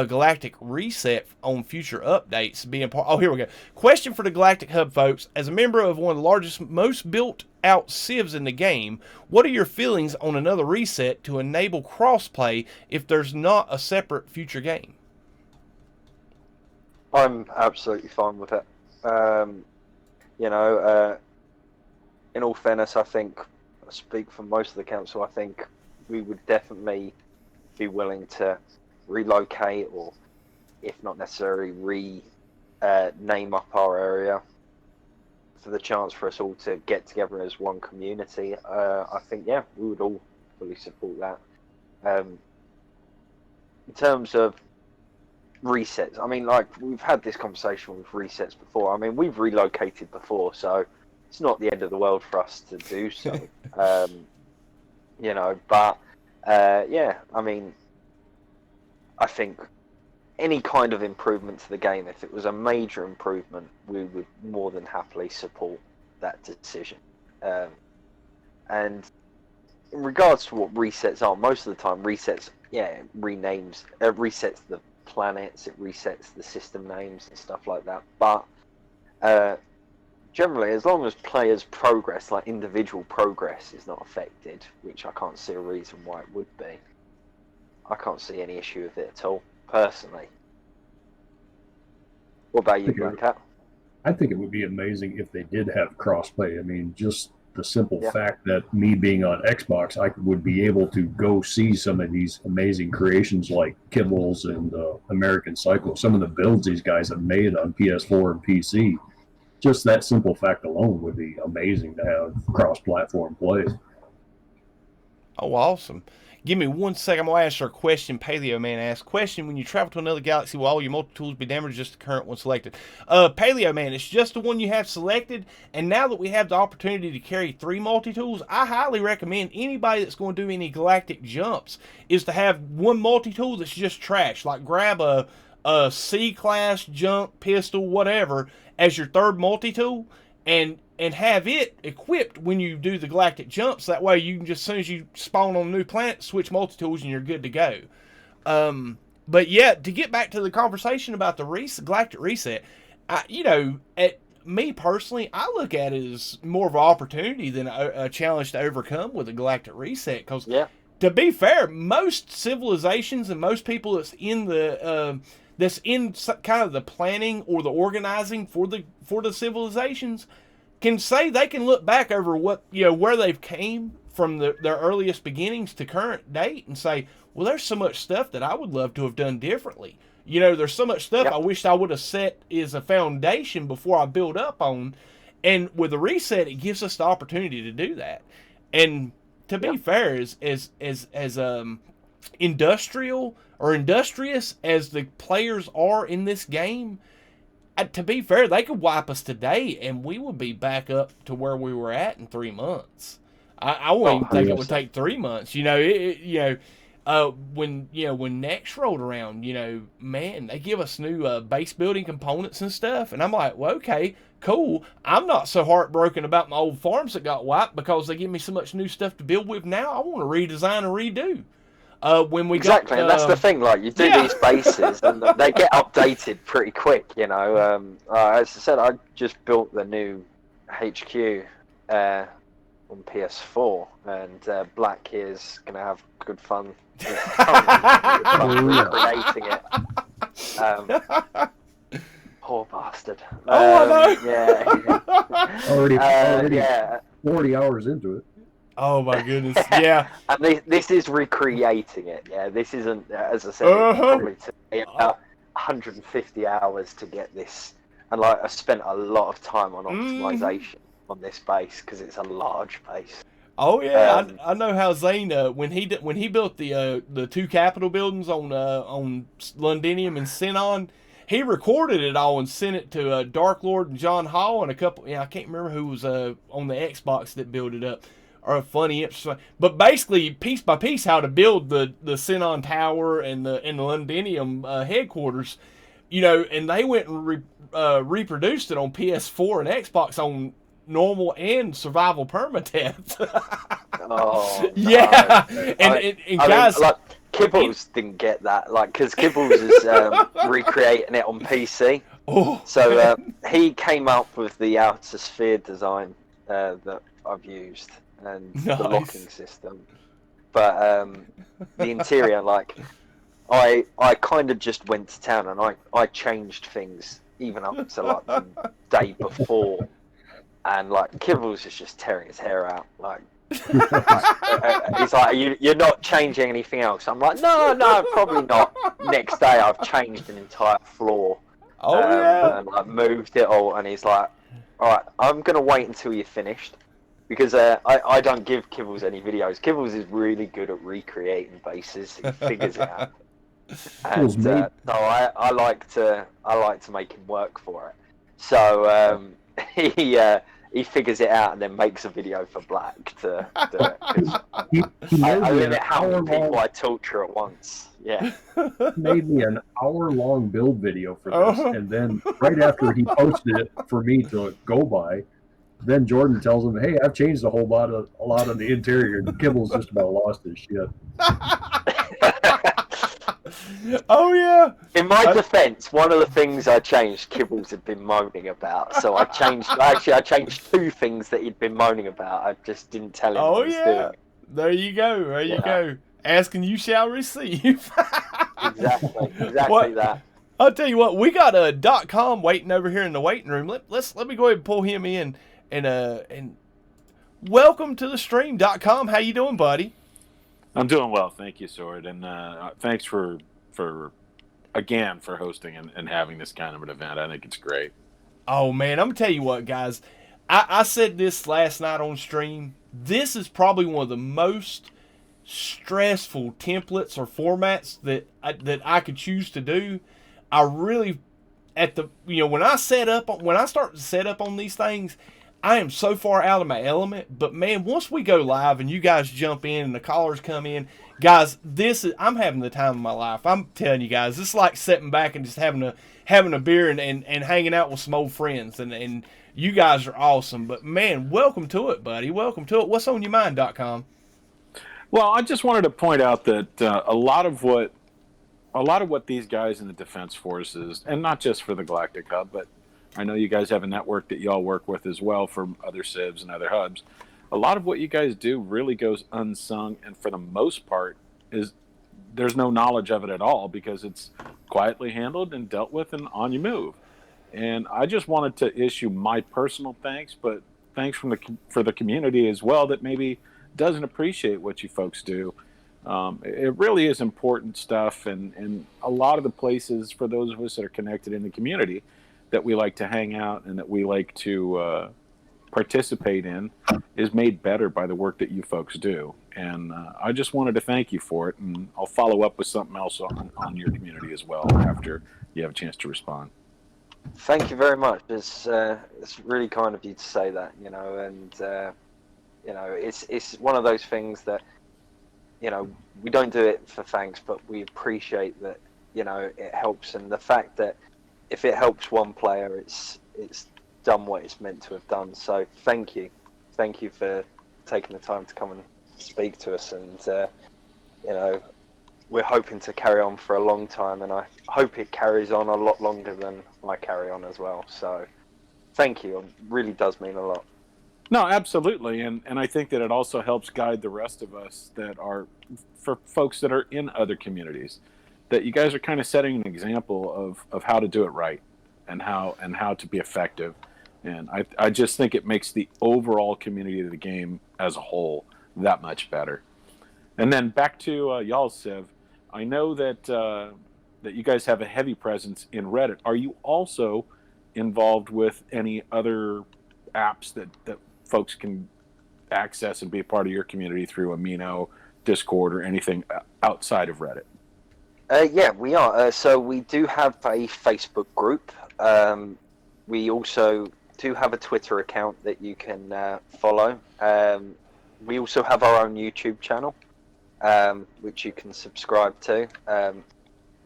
Galactic reset on future updates being part. Oh, here we go. Question for the Galactic Hub folks. As a member of one of the largest, most built out civs in the game, what are your feelings on another reset to enable crossplay if there's not a separate future game? I'm absolutely fine with it. In all fairness, I think, I speak for most of the council, I think we would definitely be willing to relocate, or if not necessarily name up our area for the chance for us all to get together as one community. I think, we would all fully support that. In terms of resets, I mean, like, we've had this conversation with resets before. I mean, we've relocated before, so it's not the end of the world for us to do so. I mean, I think any kind of improvement to the game, if it was a major improvement, we would more than happily support that decision. And in regards to what resets are, most of the time resets, resets the planets, it resets the system names and stuff like that. But generally, as long as players' progress, like individual progress, is not affected, which I can't see a reason why it would be, I can't see any issue with it at all, personally. What about you, Black Cat? I think it would be amazing if they did have crossplay. I mean, just the simple fact that me being on Xbox, I would be able to go see some of these amazing creations like Kibbles and American Cycle, some of the builds these guys have made on PS4 and PC. Just that simple fact alone would be amazing to have cross-platform play. Oh, awesome. Give me 1 second. I'm going to answer a question. Paleo Man asked, question, when you travel to another galaxy, will all your multi-tools be damaged or just the current one selected? Paleo Man, it's just the one you have selected. And now that we have the opportunity to carry 3 multi-tools, I highly recommend anybody that's going to do any galactic jumps is to have 1 multi-tool that's just trash. Like grab a C-class jump, pistol, whatever, as your 3rd multi-tool. And have it equipped when you do the galactic jumps. That way you can just, as soon as you spawn on a new planet, switch multi-tools and you're good to go. But yeah, to get back to the conversation about the galactic reset, at me personally, I look at it as more of an opportunity than a challenge to overcome with a galactic reset. Because to be fair, most civilizations and most people that's in kind of the planning or the organizing for the civilizations can say they can look back over what where they've came from their earliest beginnings to current date and say, well, there's so much stuff that I would love to have done differently. There's so much stuff I wished I would have set as a foundation before I build up on. And with a reset, it gives us the opportunity to do that. And to be fair, as industrial or industrious as the players are in this game, to be fair, they could wipe us today and we would be back up to where we were at in 3 months. I wouldn't think it would take 3 months. When Next rolled around, man, they give us new base building components and stuff. And I'm like, well, okay, cool. I'm not so heartbroken about my old farms that got wiped because they give me so much new stuff to build with now. I want to redesign and redo. And that's the thing. Like, you do these bases, and they get updated pretty quick. As I said, I just built the new HQ on PS4, and Black here is going to have good fun. He's currently recreating it. Poor bastard. I know. Yeah. Already yeah. 40 hours into it. Oh my goodness. Yeah. And this is recreating it. Yeah. This isn't, as I said, it probably took me about 150 hours to get this. And like I spent a lot of time on optimization on this base because it's a large base. Oh yeah, I know how Xaine when he built the two Capitol buildings on Londinium and Xenon, he recorded it all and sent it to Dark Lord and John Hall and a couple. Yeah, I can't remember who was on the Xbox that built it up. Or funny, but basically piece by piece how to build the Xenon Tower and the Londinium headquarters, you know, and they went and reproduced it on PS4 and Xbox on normal and survival permadeath. Oh no. Yeah, and guys, mean, like Kibbles didn't get that, like, because Kibbles is recreating it on PC. Oh. So he came up with the outer sphere design that I've used and the locking system, but the interior, like, I kind of just went to town and I changed things even up to like the day before. And like Kibbles is just tearing his hair out. Like he's like, you're not changing anything else. I'm like, no, probably not. Next day, I've changed an entire floor. Oh yeah. And like moved it all. And he's like, all right, I'm gonna wait until you're finished because I don't give Kibbles any videos. Kibbles is really good at recreating bases. He figures it out. And so I like to make him work for it. So he figures it out and then makes a video for Black to do it. I limit how many people I torture at once. Yeah. He made me an hour-long build video for this, and then right after he posted it for me to go by, then Jordan tells him, "Hey, I've changed a lot of the interior." And Kibble's just about lost his shit. Oh yeah. In my defense, one of the things I changed, Kibbles had been moaning about. So I changed two things that he'd been moaning about. I just didn't tell him what I was doing. There you go. There you go. Ask and you shall receive. Exactly that. I'll tell you what, we got a .com waiting over here in the waiting room. Let me go ahead and pull him in and welcome to the stream. .com. How you doing, buddy? I'm doing well, thank you, Sword, and thanks for hosting and having this kind of an event. I think it's great. Oh man, I'm gonna tell you what, guys. I said this last night on stream. This is probably one of the most stressful templates or formats that I could choose to do. I really, when I start to set up on these things, I am so far out of my element. But man, once we go live and you guys jump in and the callers come in, guys, I'm having the time of my life. I'm telling you guys, it's like sitting back and just having a beer and hanging out with some old friends. And you guys are awesome. But man, welcome to it, buddy. Welcome to it. What's on your mind.com? Well, I just wanted to point out that a lot of what these guys in the Defense Forces, and not just for the Galactic Hub, but I know you guys have a network that y'all work with as well for other civs and other hubs. A lot of what you guys do really goes unsung, and for the most part, there's no knowledge of it at all because it's quietly handled and dealt with and on you move. And I just wanted to issue my personal thanks, but thanks for the community as well that maybe doesn't appreciate what you folks do. It really is important stuff, and a lot of the places for those of us that are connected in the community that we like to hang out and that we like to participate in is made better by the work that you folks do. And I just wanted to thank you for it, and I'll follow up with something else on your community as well after you have a chance to respond. Thank you very much. It's really kind of you to say that, and it's one of those things that, we don't do it for thanks, but we appreciate that, it helps, and the fact that if it helps one player, it's done what it's meant to have done. So thank you for taking the time to come and speak to us, and we're hoping to carry on for a long time, and I hope it carries on a lot longer than I carry on as well. So thank you. It really does mean a lot. No, absolutely, and I think that it also helps guide the rest of us that are, for folks that are in other communities, that you guys are kind of setting an example of how to do it right, and how to be effective, and I just think it makes the overall community of the game as a whole that much better. And then back to y'all, Civ. I know that that you guys have a heavy presence in Reddit. Are you also involved with any other apps that folks can access and be a part of your community through Amino, Discord, or anything outside of Reddit? Yeah, we are. So we do have a Facebook group. We also do have a Twitter account that you can follow. We also have our own YouTube channel, which you can subscribe to.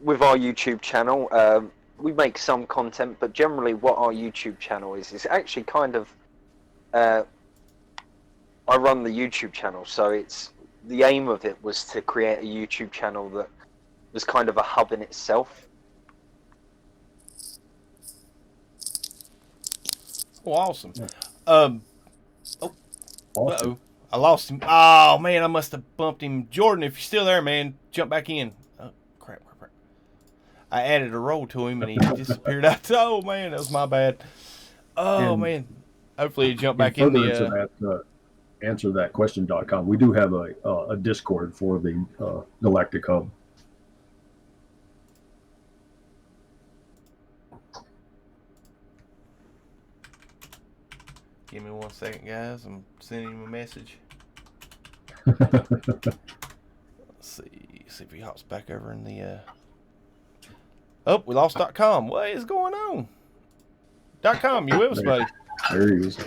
With our YouTube channel, we make some content, but generally what our YouTube channel is actually kind of... I run the YouTube channel, so the aim of it was to create a YouTube channel that was kind of a hub in itself. Oh, awesome. Awesome. Uh-oh. I lost him. Oh, man, I must have bumped him. Jordan, if you're still there, man, jump back in. Oh, crap. I added a roll to him, and he disappeared out. Oh, man, that was my bad. Oh, And man. Hopefully he jumped back in further the... into that, answerthatquestion.com, we do have a Discord for the Galactic Hub. Give me 1 second, guys. I'm sending him a message. Let's see if he hops back over in the... Oh, we lost .com. What is going on? .com, you with us, buddy? There he is.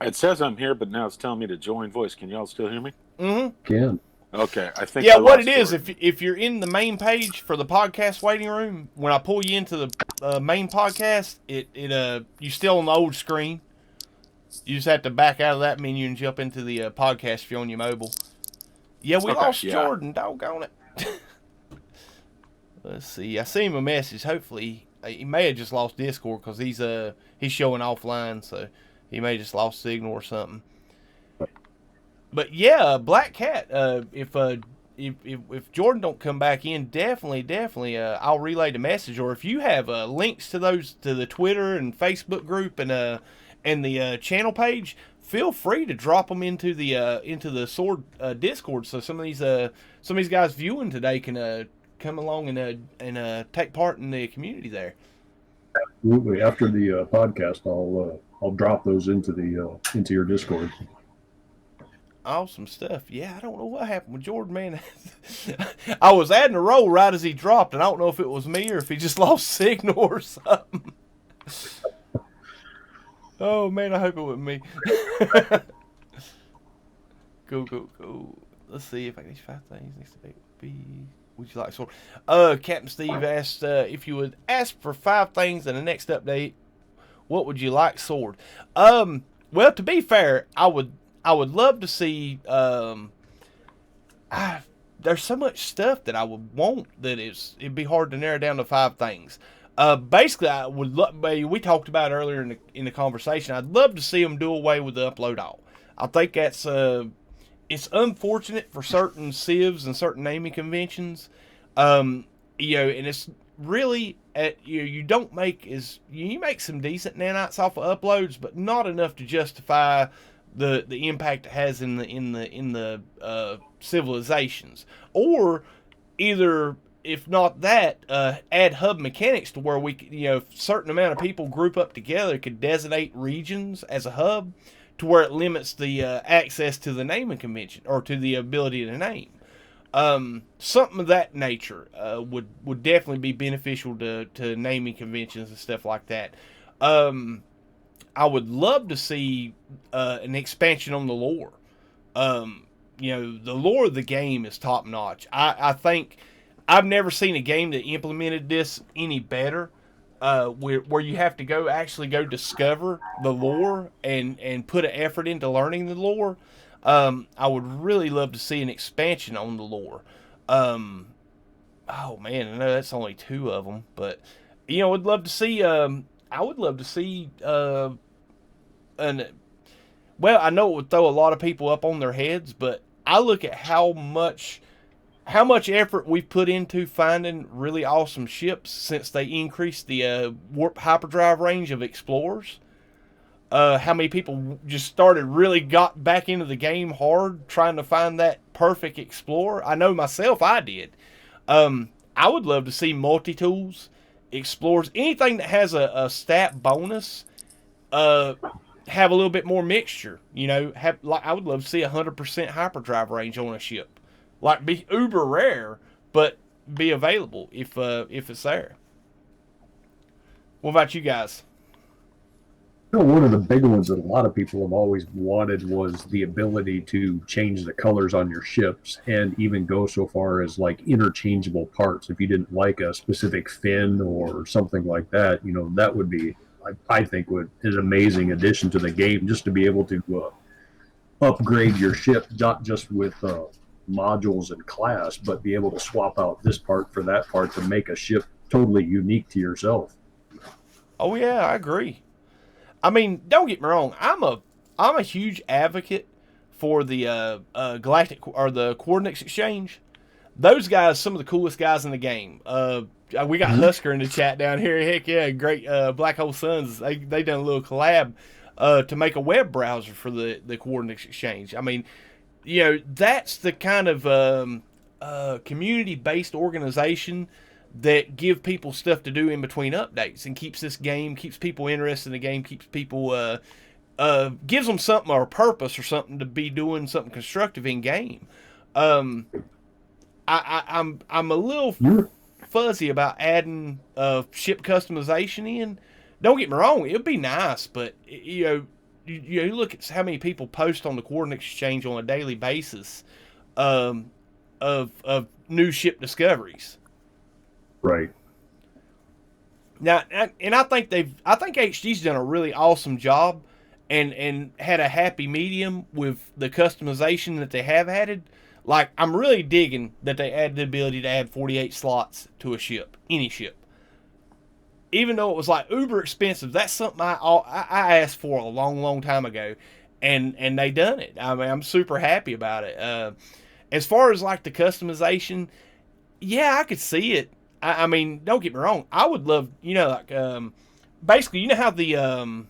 It says I'm here, but now it's telling me to join voice. Can y'all still hear me? Mm-hmm. Can. Okay, I think. Yeah, I what lost it is, Jordan. if you're in the main page for the podcast waiting room, when I pull you into the main podcast, you still on the old screen. You just have to back out of that menu and jump into the podcast if you're on your mobile. Yeah, we lost Jordan. Doggone it. Let's see. I sent him a message. Hopefully, he may have just lost Discord because he's showing offline, so he may have just lost signal or something. But yeah, Black Cat. If Jordan don't come back in, definitely, I'll relay the message. Or if you have links to the Twitter and Facebook group and the channel page, feel free to drop them into the Sword Discord. So some of these guys viewing today can come along and take part in the community there. Absolutely. After the podcast, I'll drop those into your Discord. Awesome stuff. Yeah, I don't know what happened with Jordan, man. I was adding a roll right as he dropped, and I don't know if it was me or if he just lost signal or something. Oh, man, I hope it wasn't me. Cool. Let's see if I can these 5 things next to be. Would you like sword? Captain Steve asked if you would ask for 5 things in the next update. What would you like, sword? Well, to be fair, I would love to see. There's so much stuff that I would want that it'd be hard to narrow down to 5 things. Basically, I would love. We talked about earlier in the conversation. I'd love to see them do away with the upload all. I think that's it's unfortunate for certain civs and certain naming conventions. And it's really you don't make you make some decent nanites off of uploads, but not enough to justify the impact it has in the civilizations. Or either, if not that, add hub mechanics to where we a certain amount of people group up together could designate regions as a hub, to where it limits the access to the naming convention or to the ability to name. Something of that nature would definitely be beneficial to naming conventions and stuff like that. I would love to see an expansion on the lore. The lore of the game is top notch. I think I've never seen a game that implemented this any better. Where you have to actually go discover the lore and put an effort into learning the lore. I would really love to see an expansion on the lore. Oh man, I know that's only 2 of them, but I'd love to see. I would love to see well, I know it would throw a lot of people up on their heads, but I look at how much effort we've put into finding really awesome ships since they increased the warp hyperdrive range of Explorers. How many people just got back into the game hard trying to find that perfect Explorer. I know myself, I did. I would love to see multi-tools, Explorers, anything that has a stat bonus, have a little bit more mixture. I would love to see 100% hyperdrive range on a ship. Like, be uber rare, but be available if it's there. What about you guys? One of the big ones that a lot of people have always wanted was the ability to change the colors on your ships and even go so far as like interchangeable parts. If you didn't like a specific fin or something like that, that would be, I think, an amazing addition to the game, just to be able to upgrade your ship, not just with modules and class, but be able to swap out this part for that part to make a ship totally unique to yourself. Oh yeah, I agree. I mean, don't get me wrong. I'm a huge advocate for the Galactic or the Coordinates Exchange. Those guys, some of the coolest guys in the game. We got Husker in the chat down here. Heck yeah, great Black Hole Suns. They done a little collab to make a web browser for the Coordinates Exchange. I mean, that's the kind of community-based organization that give people stuff to do in between updates and keeps people interested in the game, keeps people, gives them something or a purpose or something to be doing something constructive in game. I'm a little fuzzy about adding ship customization in. Don't get me wrong, it'd be nice, but you look at how many people post on the Coordinate Exchange on a daily basis of new ship discoveries. Right. Now, and I think HG's done a really awesome job and had a happy medium with the customization that they have added. Like, I'm really digging that they added the ability to add 48 slots to a ship, any ship. Even though it was like uber expensive, that's something I asked for a long, long time ago, and they done it. I mean, I'm super happy about it. As far as like the customization, yeah, I could see it. I mean, don't get me wrong. I would love, basically, how the, I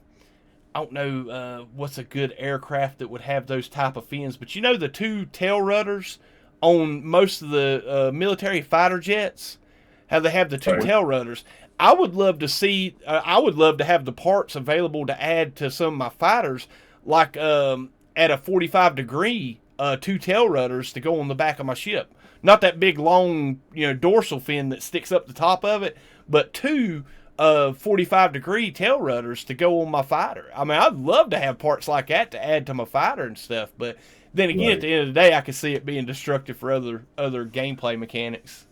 don't know what's a good aircraft that would have those type of fins, but the two tail rudders on most of the military fighter jets, how they have the two tail rudders. I would love to see, I would love to have the parts available to add to some of my fighters, like at a 45 degree, two tail rudders to go on the back of my ship. Not that big, long, dorsal fin that sticks up the top of it, but two 45-degree tail rudders to go on my fighter. I mean, I'd love to have parts like that to add to my fighter and stuff, but then again, at the end of the day, I could see it being destructive for other gameplay mechanics.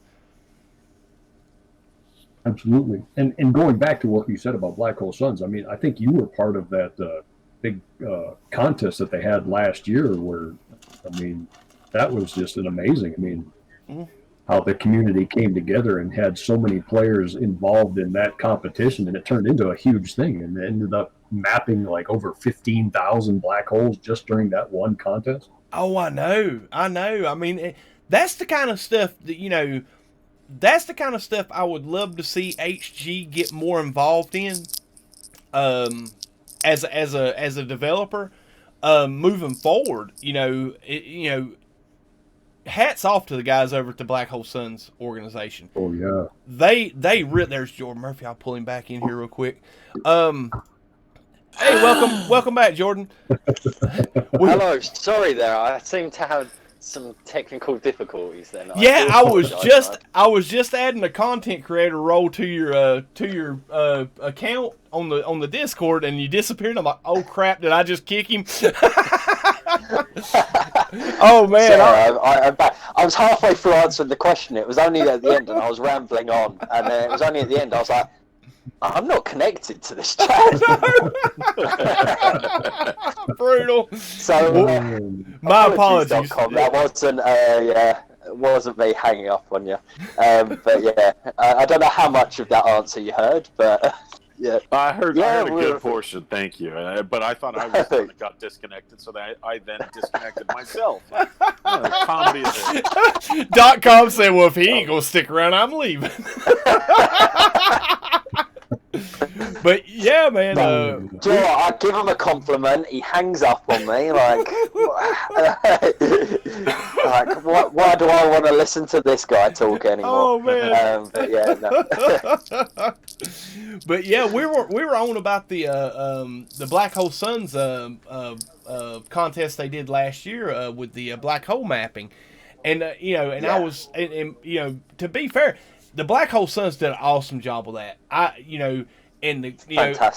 Absolutely. And going back to what you said about Black Hole Suns, I mean, I think you were part of that big contest that they had last year where, I mean, that was just an amazing, how the community came together and had so many players involved in that competition, and it turned into a huge thing and ended up mapping like over 15,000 black holes just during that one contest. Oh, I know. I mean, that's the kind of stuff that, that's the kind of stuff I would love to see HG get more involved in as a developer moving forward. Hats off to the guys over at the Black Hole Suns organization. Oh yeah, there's Jordan Murphy. I'll pull him back in here real quick. Hey, welcome back, Jordan. Hello, sorry there. I seem to have some technical difficulties then. Yeah, I was just adding a content creator role to your account on the Discord, and you disappeared. I'm like, oh crap, did I just kick him? Oh man, sorry, I was halfway through answering the question. It was only at the end, and I was rambling on, and then it was only at the end I was like, I'm not connected to this chat. Brutal. So, my apologies. That wasn't me hanging up on you. But yeah, I don't know how much of that answer you heard, but Yeah. I heard Yeah, a good portion. Thank you. But I thought I was the one that got disconnected, so that I then disconnected myself. Comedy is it. .com said, well, if he ain't gonna stick around, I'm leaving. But yeah, man. Do you know what? I give him a compliment. He hangs up on me like, why do I want to listen to this guy talk anymore? Oh man. But yeah, no. But yeah, we were on about the Black Hole Suns contest they did last year with the black hole mapping, and I was and to be fair, the Black Hole Suns did an awesome job with that. And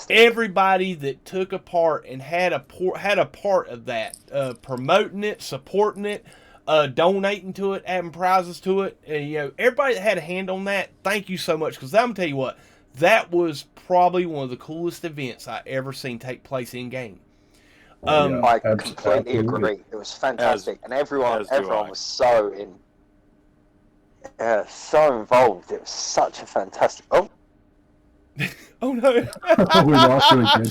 everybody that took a part and had a part of that, promoting it, supporting it, donating to it, adding prizes to it, everybody that had a hand on that, thank you so much. Because I'm gonna tell you what, that was probably one of the coolest events I ever seen take place in game. I completely agree. It was fantastic, and everyone was so involved. It was such a fantastic. Oh no! We lost you again.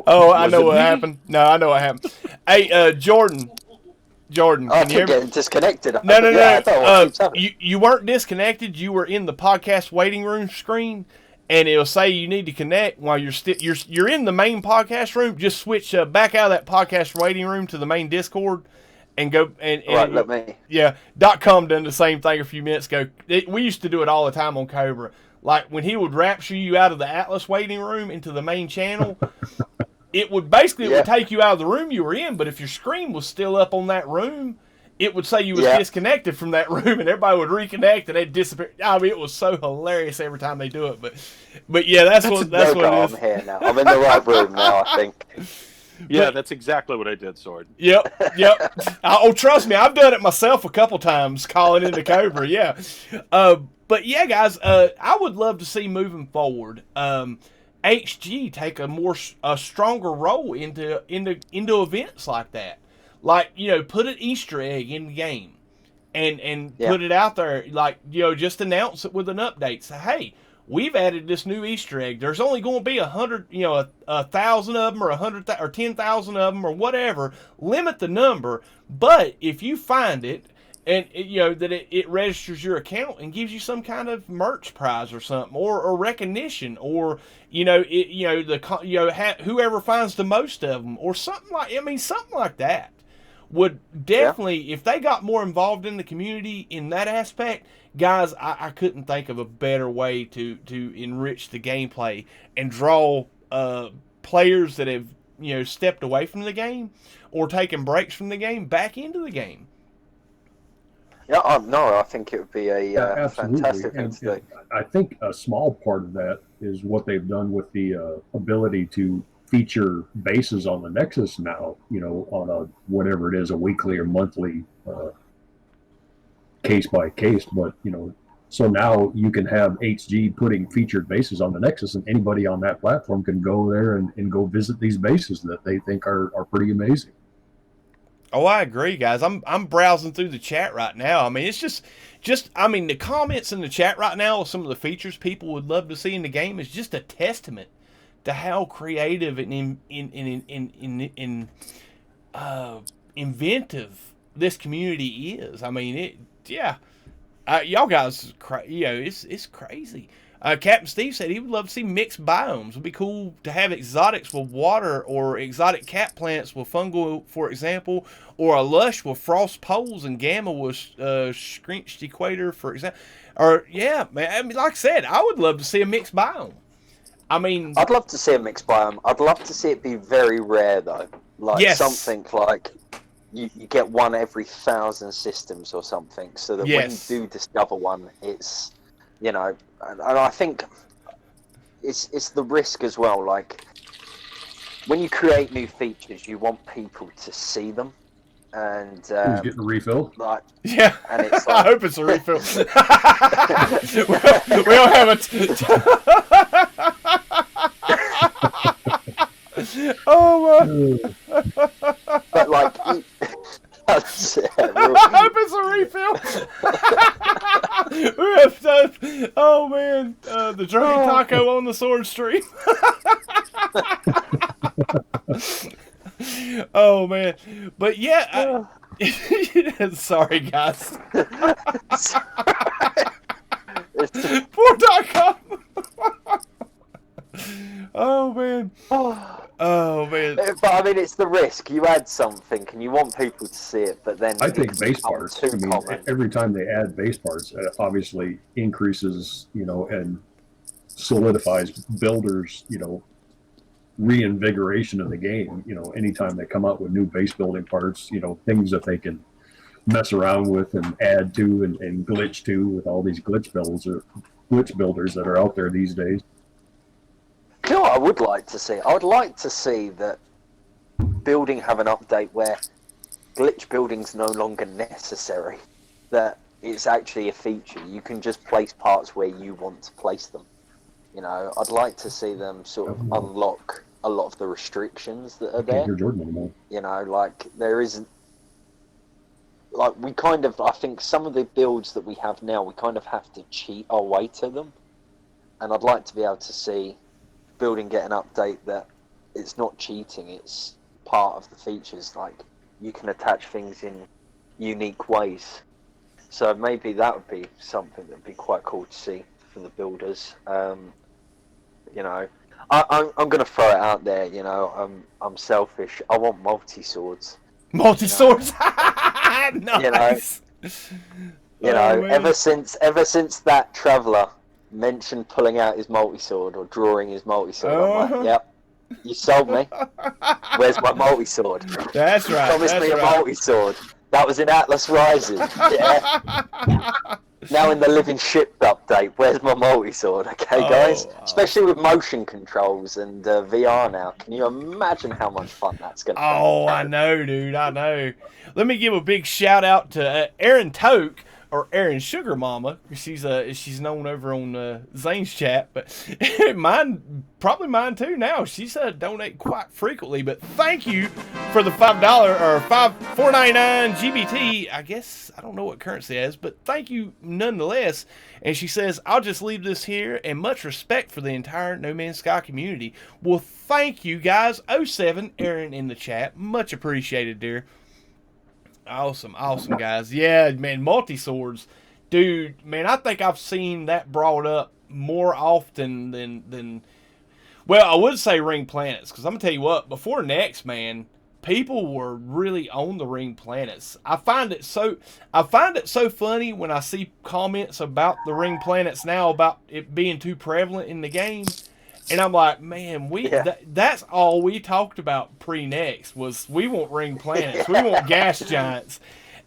I know what happened. No, I know what happened. Hey, Jordan, can you hear me? Getting disconnected. No. You weren't disconnected. You were in the podcast waiting room screen, and it'll say you need to connect while you're in the main podcast room. Just switch back out of that podcast waiting room to the main Discord, and go and let me. Yeah, .com done the same thing a few minutes ago. We used to do it all the time on Cobra. Like, when he would rapture you out of the Atlas waiting room into the main channel, it would take you out of the room you were in, but if your screen was still up on that room, it would say you was disconnected from that room, and everybody would reconnect, and they'd disappear. I mean, it was so hilarious every time they do it, but yeah, that's what it is. I'm here now. I'm in the right room now, I think. Yeah, that's exactly what I did, Sword. Yep. Trust me, I've done it myself a couple times, calling into Cobra, yeah. But yeah, guys, I would love to see moving forward, HG take a stronger role into events like that. Like, put an Easter egg in the game and put it out there, like, just announce it with an update. Say, hey, we've added this new Easter egg. There's only going to be 100, 1,000 of them, or 100 or 10,000 of them, or whatever. Limit the number, but if you find it, and that it registers your account and gives you some kind of merch prize or something, or recognition, or whoever finds the most of them, or something like that would definitely, if they got more involved in the community in that aspect, guys, I couldn't think of a better way to enrich the gameplay and draw players that have stepped away from the game or taken breaks from the game back into the game. Yeah, I think it would be a fantastic thing to do. I think a small part of that is what they've done with the ability to feature bases on the Nexus now, on a whatever it is, a weekly or monthly case by case. But, so now you can have HG putting featured bases on the Nexus, and anybody on that platform can go there and go visit these bases that they think are pretty amazing. Oh, I agree, guys. I'm browsing through the chat right now. I mean, it's just the comments in the chat right now of some of the features people would love to see in the game is just a testament to how creative and inventive this community is. I mean, y'all guys, it's crazy. Captain Steve said he would love to see mixed biomes. It would be cool to have exotics with water, or exotic cat plants with fungal, for example, or a lush with frost poles and gamma with screnched equator, for example. Or, yeah, man, I mean, like I said, I would love to see a mixed biome. I mean, I'd love to see a mixed biome. I'd love to see it be very rare, though. Like something like you get one every 1,000 systems or something, so that when you do discover one, it's, and I think it's the risk as well. Like, when you create new features, you want people to see them. And who's getting a refill? Like, yeah, and it's like, I hope it's a refill. we don't have oh my! But like, I hope it's a refill. Oh man, the drunken taco on the sword stream. Oh man, but yeah. Sorry, guys. Poor taco. Oh man. Oh man. But I mean, it's the risk. You add something, and you want people to see it, but then I think base parts. too I mean, common. every time they add base parts, it obviously increases, and solidifies builders, reinvigoration of the game. Anytime they come out with new base building parts, things that they can mess around with and add to and glitch to with all these glitch builders that are out there these days. You know what I would like to see? I would like to see that building have an update where glitch building's no longer necessary. That it's actually a feature. You can just place parts where you want to place them. I'd like to see them sort of unlock a lot of the restrictions that are there. Can't hear Jordan anymore. Like there isn't. Like I think some of the builds that we have now, we kind of have to cheat our way to them. And I'd like to be able to see building get an update that it's not cheating, it's part of the features. Like you can attach things in unique ways. So maybe that would be something that would be quite cool to see for the builders. I'm going to throw it out there. I'm selfish. I want multi-swords. Multi-swords. Nice. Ever since that traveller mentioned pulling out his multi-sword or drawing his multi-sword, I'm like, yep, you sold me. Where's my multi-sword? That's right. Promise me a multi-sword. That was in Atlas Rising. Yeah. Now in the Living Ship update, where's my multi-sword? Okay, guys? Especially with motion controls and VR now. Can you imagine how much fun that's going to be? Oh, I know, dude. I know. Let me give a big shout out to Erin Toke, or Erin Sugar Mama. She's known over on Xaines chat, but probably mine too now. She's donate quite frequently, but thank you for the $5 or $4.99 GBT. I guess I don't know what currency it is, but thank you nonetheless. And she says, I'll just leave this here, and much respect for the entire No Man's Sky community. Well, thank you guys. 07 Erin in the chat, much appreciated, dear. Awesome, guys. Yeah, man, multi-swords. Dude, man, I think I've seen that brought up more often than well, I would say ring planets, because I'm going to tell you what, before next, man, people were really on the ring planets. I find it so funny when I see comments about the ring planets now, about it being too prevalent in the game. And I'm like, man, that's all we talked about pre-next was we want ring planets, we want gas giants,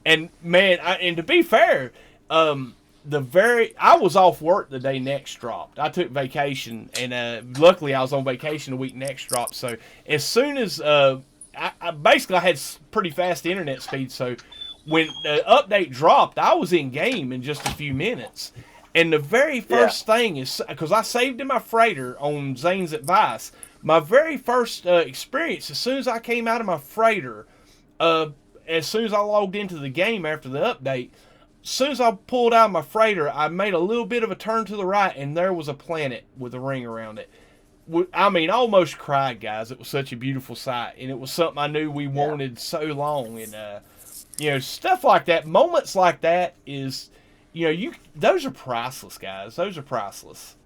and man, and to be fair, I was off work the day next dropped. I took vacation, and luckily I was on vacation the week next dropped. So as soon as I basically I had pretty fast internet speed, so when the update dropped, I was in game in just a few minutes. And the very first thing is, because I saved in my freighter on Xaine's advice, my very first experience, as soon as I came out of my freighter, as soon as I logged into the game after the update, as soon as I pulled out of my freighter, I made a little bit of a turn to the right, and there was a planet with a ring around it. I mean, I almost cried, guys. It was such a beautiful sight, and it was something I knew we wanted so long. And, stuff like that, moments like that is... those are priceless, guys. Those are priceless.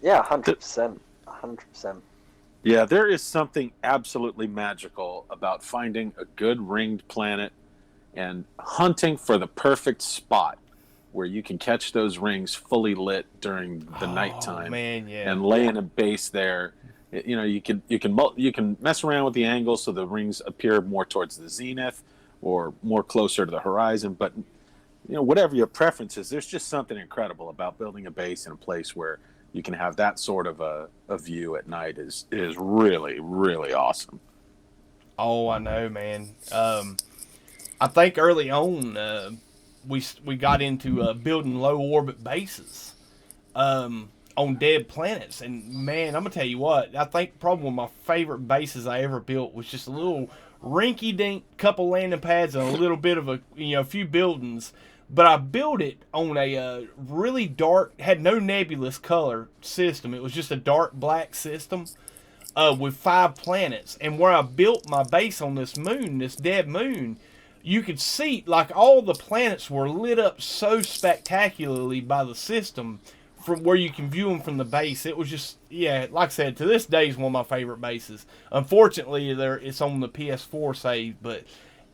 Yeah, 100%. 100%. Yeah, there is something absolutely magical about finding a good ringed planet and hunting for the perfect spot where you can catch those rings fully lit during the nighttime, man, yeah. and lay in a base there. You can mess around with the angle so the rings appear more towards the zenith or more closer to the horizon, but whatever your preference is, there's just something incredible about building a base in a place where you can have that sort of a view at night is really, really awesome. Oh, I know, man. I think early on we got into building low orbit bases on dead planets, and man, I'm gonna tell you what, I think probably one of my favorite bases I ever built was just a little rinky-dink couple landing pads and a little bit of a few buildings. But I built it on a really dark, had no nebulous color system. It was just a dark black system with 5 planets. And where I built my base on this moon, this dead moon, you could see like all the planets were lit up so spectacularly by the system from where you can view them from the base. It was just, yeah, like I said, to this day is one of my favorite bases. Unfortunately, it's on the PS4 save, but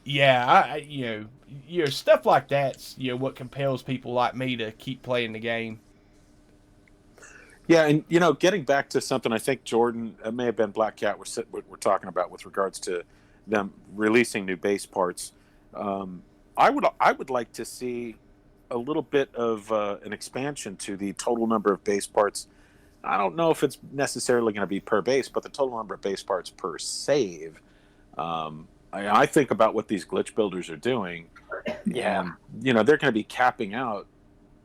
yeah, stuff like that's what compels people like me to keep playing the game. Yeah, and getting back to something I think Jordan, it may have been Black Cat, we're talking about with regards to them releasing new base parts. I would like to see a little bit of an expansion to the total number of base parts. I don't know if it's necessarily going to be per base, but the total number of base parts per save. I think about what these glitch builders are doing. Yeah. And, they're going to be capping out,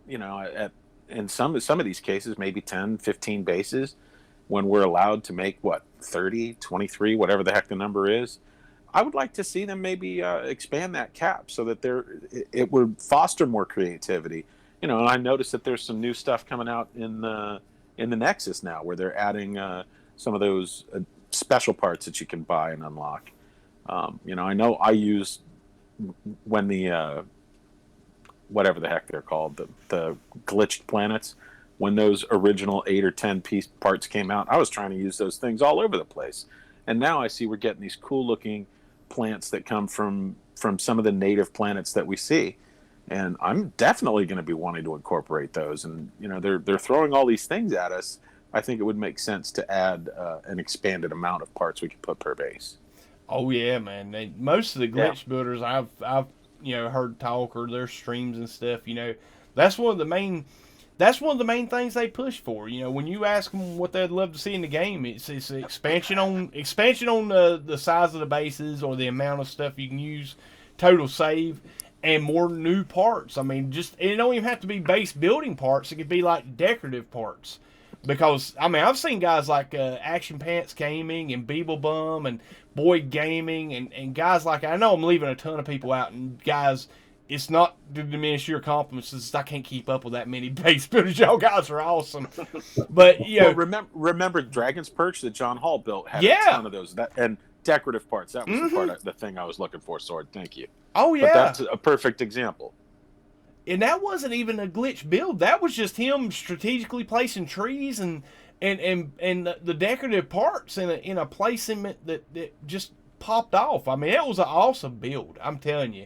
in some of these cases, maybe 10, 15 bases when we're allowed to make, 30, 23, whatever the heck the number is. I would like to see them maybe expand that cap so that it would foster more creativity. And I noticed that there's some new stuff coming out in the Nexus now where they're adding some of those special parts that you can buy and unlock. I know I use when the whatever the heck they're called, the glitched planets, when those original 8 or 10 piece parts came out, I was trying to use those things all over the place. And now I see we're getting these cool looking plants that come from some of the native planets that we see. And I'm definitely going to be wanting to incorporate those. And, they're throwing all these things at us. I think it would make sense to add an expanded amount of parts we could put per base. Oh yeah, man. Most of the glitch builders I've heard talk or their streams and stuff. That's one of the main things they push for. When you ask them what they'd love to see in the game, it's expansion on the size of the bases or the amount of stuff you can use, total save, and more new parts. I mean, it don't even have to be base building parts. It could be like decorative parts. Because, I've seen guys like Action Pants Gaming and Beeblebum and Boyd Gaming and guys like, I know I'm leaving a ton of people out, and guys, it's not to diminish your compliments, it's just I can't keep up with that many base builders. Y'all guys are awesome. But, remember Dragon's Perch that John Hall built had a ton of those, and decorative parts. That was the thing I was looking for, Sword. Thank you. Oh, yeah. But that's a perfect example. And that wasn't even a glitch build. That was just him strategically placing trees and the decorative parts in a placement that just popped off. It was an awesome build. I'm telling you.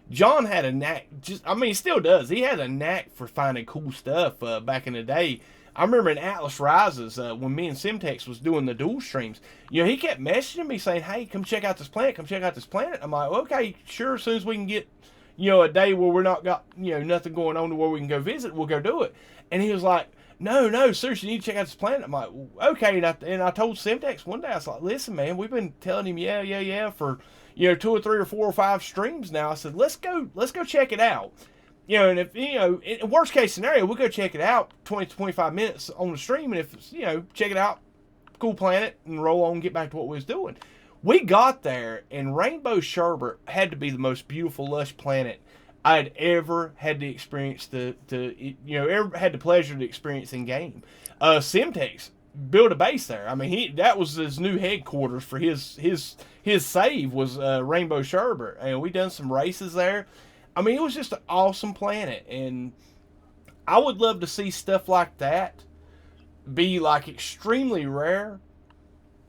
John had a knack. He still does. He had a knack for finding cool stuff back in the day. I remember in Atlas Rises when me and Simtex was doing the dual streams. He kept messaging me saying, "Hey, come check out this planet. Come check out this planet." I'm like, "Okay, sure. As soon as we can get a day where we're not got, nothing going on to where we can go visit, we'll go do it." And he was like, no, seriously, you need to check out this planet. I'm like, okay. And I told Simtex one day, I was like, listen, man, we've been telling him, yeah, for, 2 or 3 or 4 or 5 streams now. I said, let's go check it out. And if, in worst case scenario, we'll go check it out 20 to 25 minutes on the stream. And if, check it out, cool planet, and roll on and get back to what we was doing. We got there, and Rainbow Sherbet had to be the most beautiful, lush planet I'd ever had the experience ever had the pleasure to experience in game. Simtex built a base there. That was his new headquarters for his save was Rainbow Sherbet, and we done some races there. It was just an awesome planet, and I would love to see stuff like that be like extremely rare.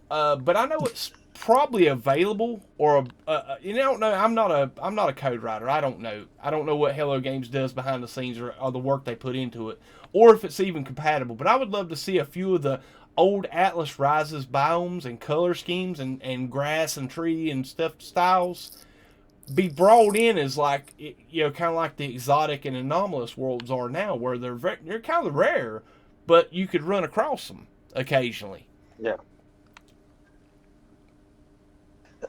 But I know it's probably available, or no, I'm not a code writer. I don't know what Hello Games does behind the scenes or the work they put into it, or if it's even compatible. But I would love to see a few of the old Atlas Rises biomes and color schemes and grass and tree and stuff styles be brought in as like kind of like the exotic and anomalous worlds are now, where they're kind of rare, but you could run across them occasionally. Yeah.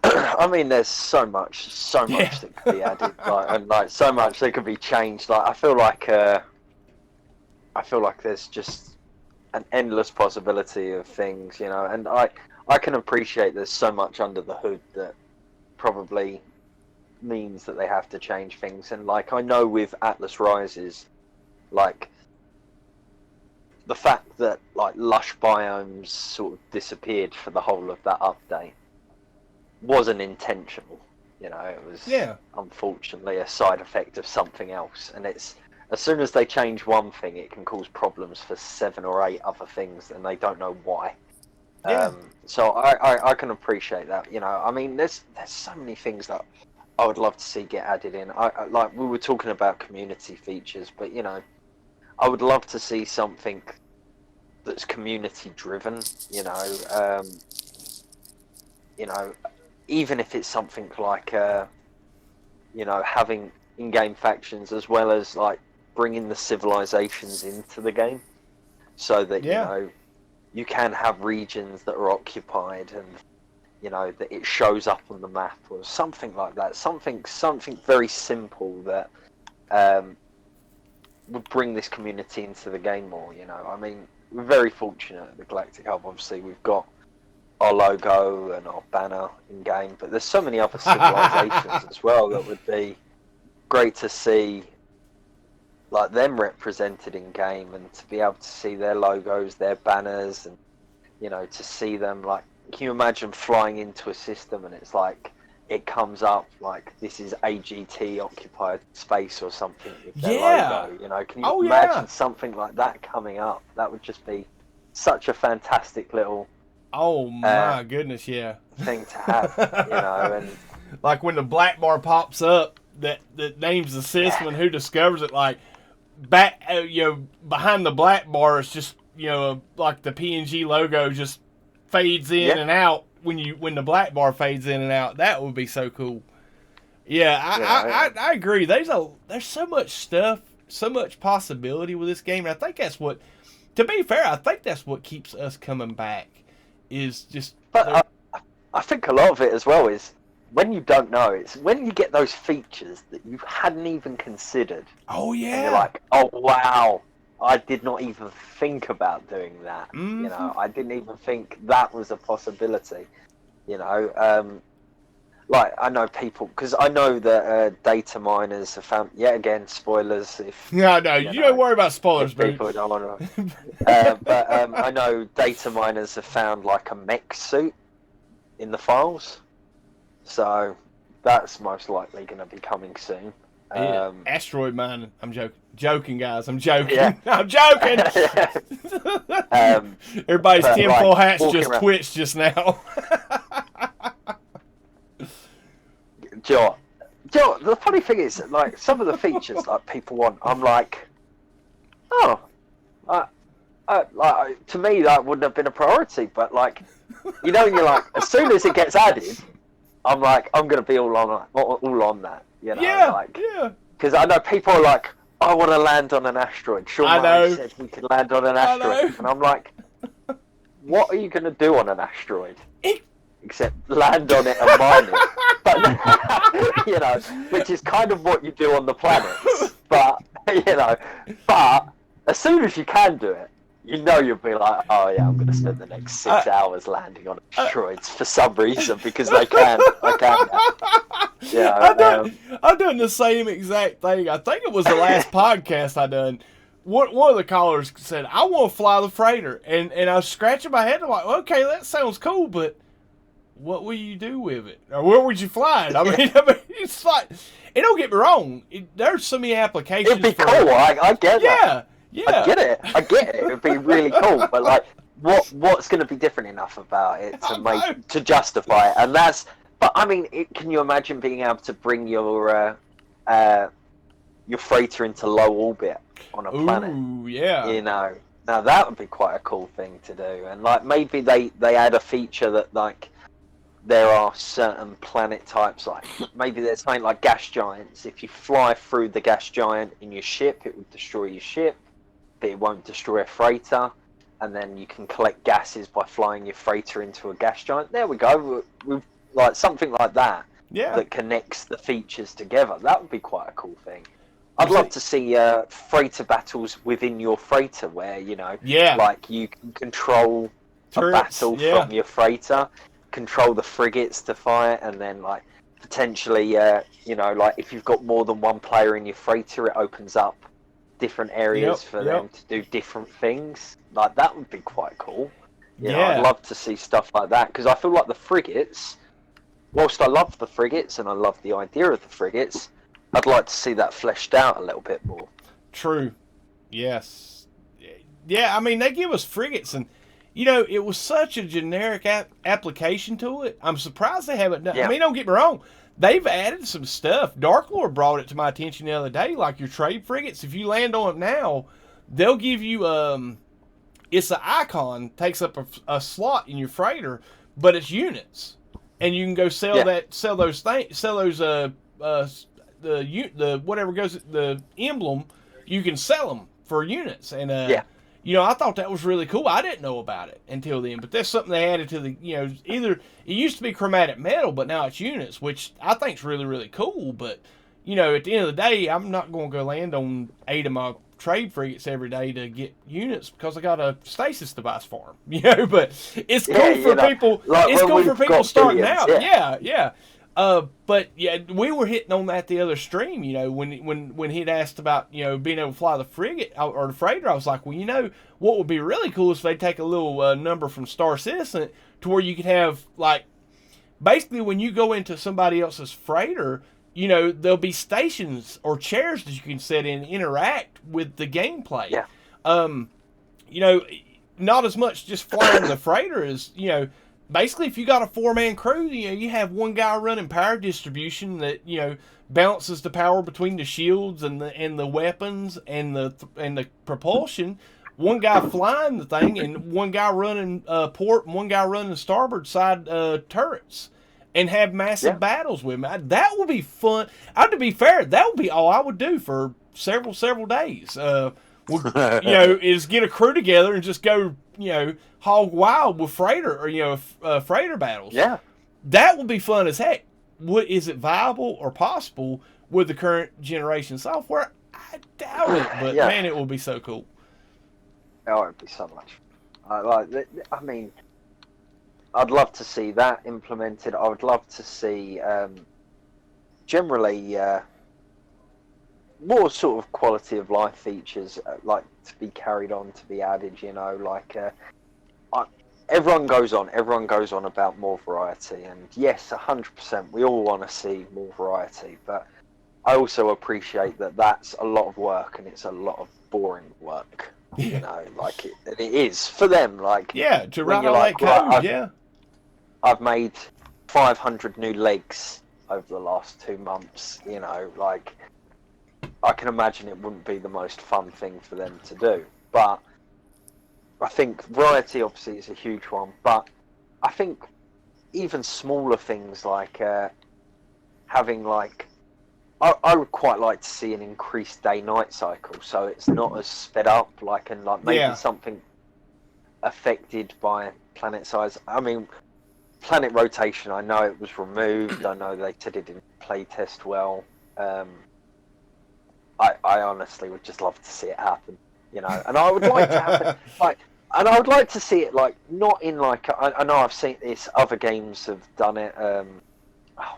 There's so much that could be added, and so much that could be changed. I feel like there's just an endless possibility of things, and I can appreciate there's so much under the hood that probably means that they have to change things. And like, I know with Atlas Rises, like, the fact that like lush biomes sort of disappeared for the whole of that update wasn't intentional. You know, it was unfortunately a side effect of something else. And it's, as soon as they change one thing, it can cause problems for 7 or 8 other things, and they don't know why. Yeah. So I can appreciate that. You know, I mean, there's so many things that I would love to see get added in. Like, we were talking about community features, but you know, I would love to see something that's community driven. You know, even if it's something like you know, having in-game factions as well as like bringing the civilizations into the game, so that you know, you can have regions that are occupied, and you know, that it shows up on the map or something like that. Something very simple that would bring this community into the game more. You know, I mean, we're very fortunate at the Galactic Hub. Obviously, we've got our logo and our banner in game, but there's so many other civilizations as well that would be great to see, like, them represented in game, and to be able to see their logos, their banners, and you know, to see them, like, can you imagine flying into a system and it's like, it comes up like, this is AGT occupied space or something with their logo, you know? Can you imagine something like that coming up? That would just be such a fantastic little my goodness, thing to have, you know. And like when the black bar pops up that names the system and who discovers it, like back, you know, behind the black bar is just, you know, like the PNG logo just fades in and out when the black bar fades in and out. That would be so cool. I agree. There's so much stuff, so much possibility with this game, and I think that's what, to be fair, I think that's what keeps us coming back. Is just, but I think a lot of it as well is when you don't know. It's when you get those features that you hadn't even considered. Oh yeah. And you're like, oh wow, I ddid not even think about doing that. Mm-hmm. You know, I didn't even think that was a possibility. You know, like, I know people, because I know that data miners have found, yet again, spoilers. If no, you don't worry about spoilers, bro. People don't want to. But I know data miners have found like a mech suit in the files, so that's most likely going to be coming soon. Asteroid mining. I'm joking, guys. I'm joking. Yeah. I'm joking. Everybody's tinfoil hats just around. Twitched just now. Joe, the funny thing is, like, some of the features like people want, I'm like, oh, like, to me that wouldn't have been a priority, but like, you know, you're like, as soon as it gets added, I'm like, I'm gonna be all on that, you know, because I know people are like, I want to land on an asteroid. Sean Murray said we could land on an asteroid, and I'm like, what are you gonna do on an asteroid? Except land on it and mine it. But, you know, which is kind of what you do on the planets. But, you know, as soon as you can do it, you know, you'll be like, oh yeah, I'm going to spend the next 6 hours landing on asteroids for some reason, because I can. Yeah, I've done the same exact thing. I think it was the last podcast I done. One of the callers said, I want to fly the freighter. And I was scratching my head. I'm like, okay, that sounds cool, but what will you do with it? Or where would you fly it? I mean, it's like, and don't get me wrong, there's so many applications. It'd be cool. I get that. Yeah. I get it. It'd be really cool. But like, what's going to be different enough about it to justify it? And that's. But I mean, can you imagine being able to bring your freighter into low orbit on a planet? Ooh, yeah. You know, now that would be quite a cool thing to do. And like, maybe they add a feature that, like, there are certain planet types, like maybe there's something like gas giants. If you fly through the gas giant in your ship, it would destroy your ship, but it won't destroy a freighter. And then you can collect gases by flying your freighter into a gas giant. There we go. We've like something like that. Yeah. That connects the features together. That would be quite a cool thing. I'd love to see freighter battles within your freighter, where, you know, like you can control a battle from your freighter, control the frigates to fire, and then like potentially, like if you've got more than one player in your freighter, it opens up different areas for them to do different things. Like, that would be quite cool. You know, I'd love to see stuff like that, because I feel like the frigates, whilst I love the frigates and I love the idea of the frigates, I'd like to see that fleshed out a little bit more. True. Yes. Yeah, I mean, they give us frigates, and, you know, it was such a generic application to it. I'm surprised they haven't done. I mean, don't get me wrong. They've added some stuff. Dark Lord brought it to my attention the other day, like your trade frigates. If you land on it now, they'll give you, it's an icon, takes up a slot in your freighter, but it's units. And you can go sell those whatever goes, the emblem, you can sell them for units. And, you know, I thought that was really cool. I didn't know about it until then, but that's something they added to the, you know, either, it used to be chromatic metal, but now it's units, which I think is really, really cool. But, you know, at the end of the day, I'm not going to go land on 8 of my trade frigates every day to get units because I got a stasis device for them, you know, but it's cool for people. Like, it's cool for people starting out. Yeah. But yeah, we were hitting on that the other stream, you know, when he'd asked about, you know, being able to fly the frigate or the freighter. I was like, well, you know, what would be really cool is if they take a little number from Star Citizen to where you could have, like, basically when you go into somebody else's freighter, you know, there'll be stations or chairs that you can sit in and interact with the gameplay. Yeah. You know, not as much just flying the freighter as, you know, basically if you got a 4-man crew, you know, you have one guy running power distribution that, you know, balances the power between the shields and the weapons and the propulsion. One guy flying the thing and one guy running port and one guy running starboard side turrets. And have massive battles with me. That would be fun. To be fair, that would be all I would do for several days. You know, is get a crew together and just go, you know, hog wild with freighter or, you know, freighter battles. Yeah, that would be fun as heck. Is it viable or possible with the current generation software? I doubt it, but man, it would be so cool. Oh, it'd be so much. I mean, I'd love to see that implemented. I would love to see, generally, more sort of quality of life features, like to be carried on, to be added. You know, like everyone goes on about more variety, and yes, 100%, we all want to see more variety. But I also appreciate that that's a lot of work, and it's a lot of boring work. You know, like it is for them. Like to write all that code. I've made 500 new legs over the last 2 months, you know, like, I can imagine it wouldn't be the most fun thing for them to do, but I think variety obviously is a huge one, but I think even smaller things like having, like, I would quite like to see an increased day-night cycle, so it's not as sped up, like, and like maybe something affected by planet size. I mean, planet rotation, I know it was removed. I know they said it didn't play test well. I honestly would just love to see it happen, you know. And I would like to happen, like, and I would like to see it like not in like I know I've seen this. Other games have done it.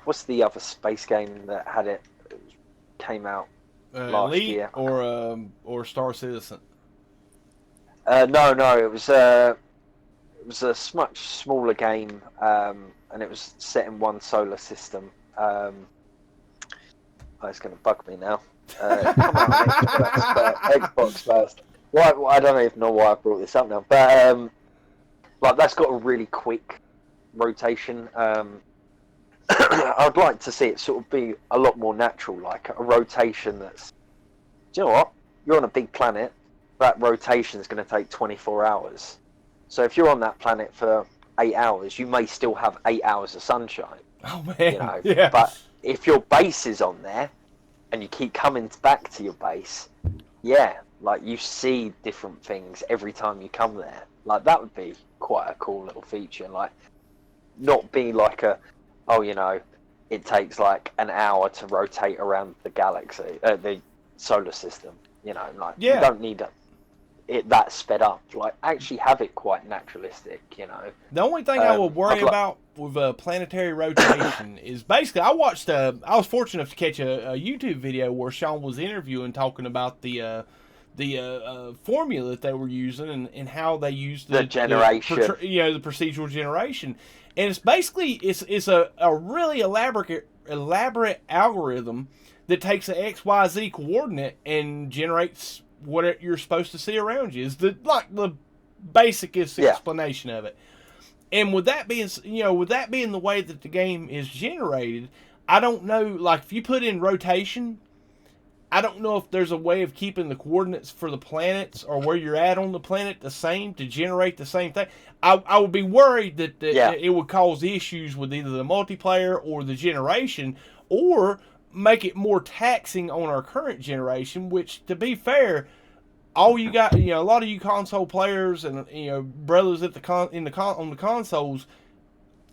What's the other space game that had it? Came out last Elite year. Or Star Citizen. No, it was a much smaller game, and it was set in one solar system. It's going to bug me now. Come on, Xbox first. Why? I don't even know why I brought this up now, but like that's got a really quick rotation. I'd like to see it sort of be a lot more natural, like a rotation that's. Do you know what? You're on a big planet. That rotation is going to take 24 hours. So if you're on that planet for 8 hours, you may still have 8 hours of sunshine. Oh man, you know? yeah. But if your base is on there, and you keep coming back to your base, like you see different things every time you come there. Like that would be quite a cool little feature. Like not be like you know, it takes like an hour to rotate around the galaxy, the solar system. You know, like you don't need it that sped up. Like, actually have it quite naturalistic, you know. The only thing I would worry I'd about with planetary rotation is basically I was fortunate enough to catch a YouTube video where Sean was interviewing, talking about the formula that they were using and how they used the generation, the procedural generation, and it's basically it's a really elaborate algorithm that takes an XYZ coordinate and generates what you're supposed to see around you. Is the basicest explanation of it. And with that being the way that the game is generated, I don't know, like if you put in rotation, I don't know if there's a way of keeping the coordinates for the planets or where you're at on the planet the same to generate the same thing. I would be worried that it would cause issues with either the multiplayer or the generation, or make it more taxing on our current generation, which, to be fair, all you got, a lot of you console players and brothers at on the consoles,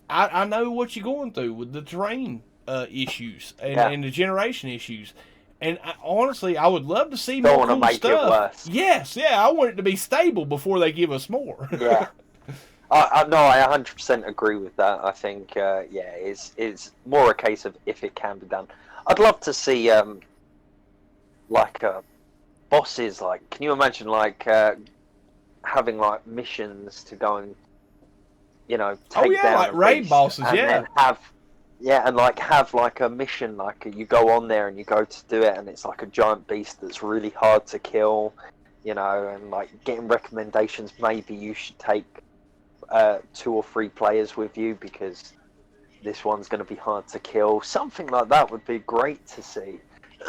I know what you're going through with the terrain issues and the generation issues. And honestly, I would love to see more cool stuff. Don't want to make it worse. Yes, I want it to be stable before they give us more. Yeah. I 100% agree with that. I think, it's more a case of if it can be done. I'd love to see, bosses, like, can you imagine, having, missions to go and, take down like raid bosses, and then have a mission, you go on there and you go to do it, and it's like a giant beast that's really hard to kill, and, getting recommendations, maybe you should take 2 or 3 players with you because this one's going to be hard to kill. Something like that would be great to see.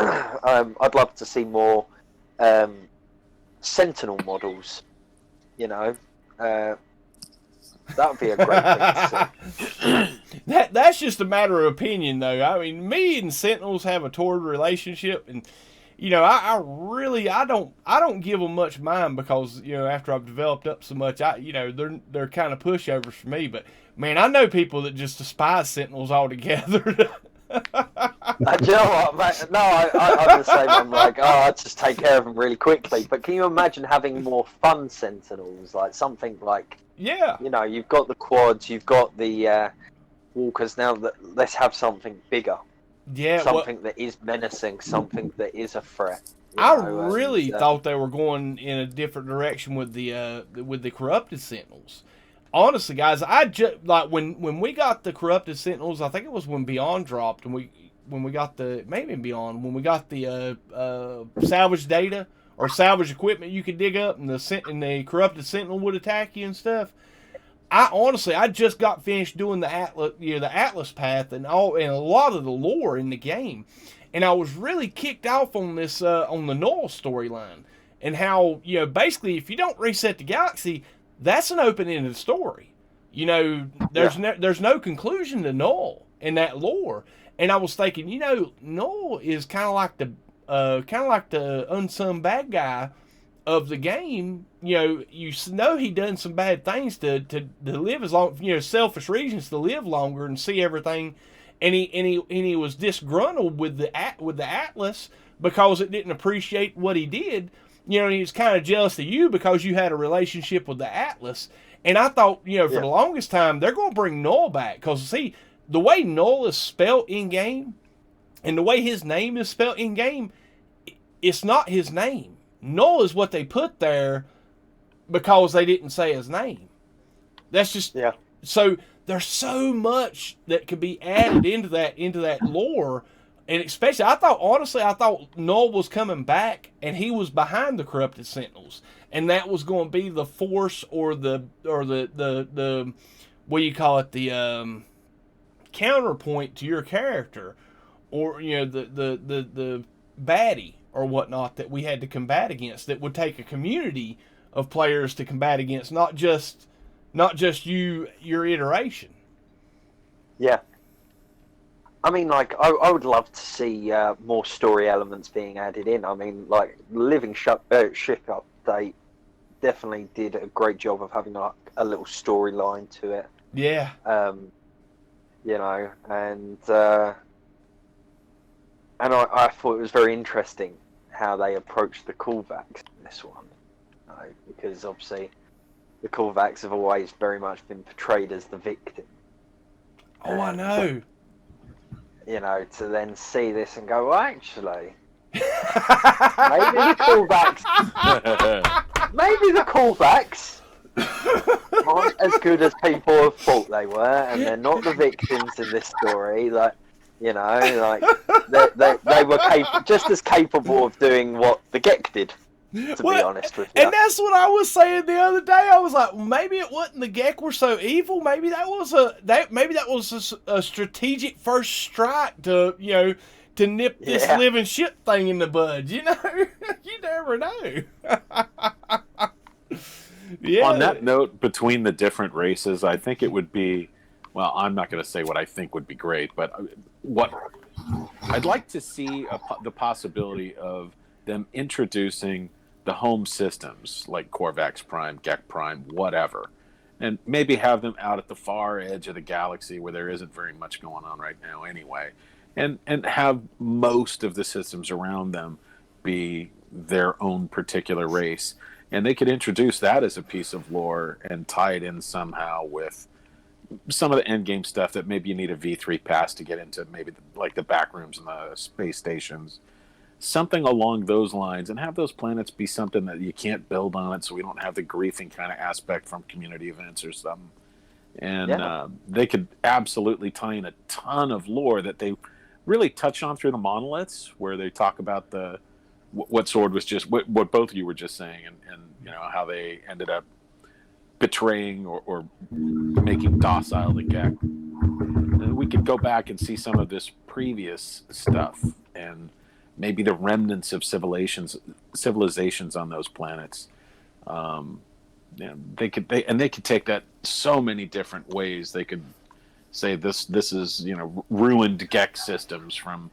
I'd love to see more Sentinel models. That would be a great thing to see. That's just a matter of opinion, though. I mean, me and Sentinels have a torrid relationship, and I don't give them much mind because after I've developed up so much, they're kind of pushovers for me. But man, I know people that just despise Sentinels altogether. Do you know what, mate? No, I'm the same. I'm like, I'll just take care of them really quickly. But can you imagine having more fun Sentinels, like something like? Yeah. You've got the quads, you've got the walkers. Now let's have something bigger. Yeah, something that is menacing, something that is a threat. I really thought they were going in a different direction with the corrupted Sentinels. Honestly, guys, I just when we got the corrupted Sentinels, I think it was when Beyond dropped, and when we got the salvage data or salvage equipment you could dig up, and the corrupted Sentinel would attack you and stuff. I just got finished doing the Atlas path and a lot of the lore in the game, and I was really kicked off on this on the Null storyline, and how basically if you don't reset the galaxy, that's an open-ended story. There's no conclusion to Null in that lore, and I was thinking, Null is kind of like the unsung bad guy of the game. You know he done some bad things to live as long, selfish reasons to live longer and see everything, and he was disgruntled with the Atlas because it didn't appreciate what he did. He was kind of jealous of you because you had a relationship with the Atlas. And I thought, for the longest time, they're going to bring Null back. Because, see, the way Null is spelled in-game and the way his name is spelled in-game, it's not his name. Null is what they put there because they didn't say his name. That's just... Yeah. So, there's so much that could be added into that lore. And especially, I thought Null was coming back, and he was behind the corrupted Sentinels, and that was going to be the force or the what do you call it, the counterpoint to your character, or the baddie or whatnot that we had to combat against. That would take a community of players to combat against, not just your iteration. Yeah. I mean, I would love to see more story elements being added in. I mean, Living Ship Update definitely did a great job of having a little storyline to it. Yeah. And I thought it was very interesting how they approached the callbacks in this one. because obviously the Korvax have always very much been portrayed as the victim. Oh, I know. You know, to then see this and go, well, actually, maybe the callbacks aren't as good as people have thought they were, and they're not the victims in this story. Like, you know, like they were just as capable of doing what the Gek did. To be honest with you. And that's what I was saying the other day. I was like, well, maybe it wasn't the Gek were so evil. Maybe that was a strategic first strike to nip this living shit thing in the bud. You know, you never know. Yeah. On that note, between the different races, I think it would be. Well, I'm not going to say what I think would be great, but what I'd like to see the possibility of them introducing the home systems like Korvax Prime, Gek Prime, whatever, and maybe have them out at the far edge of the galaxy where there isn't very much going on right now anyway, and have most of the systems around them be their own particular race, and they could introduce that as a piece of lore and tie it in somehow with some of the end game stuff that maybe you need a V3 pass to get into, maybe like the back rooms and the space stations. Something along those lines, and have those planets be something that you can't build on it, so we don't have the griefing kind of aspect from community events or something. And they could absolutely tie in a ton of lore that they really touch on through the monoliths, where they talk about what Sword was just what both of you were just saying, and you know how they ended up betraying or making docile the Gek. We could go back and see some of this previous stuff and maybe the remnants of civilizations on those planets. They could take that so many different ways. They could say this is ruined Gek systems from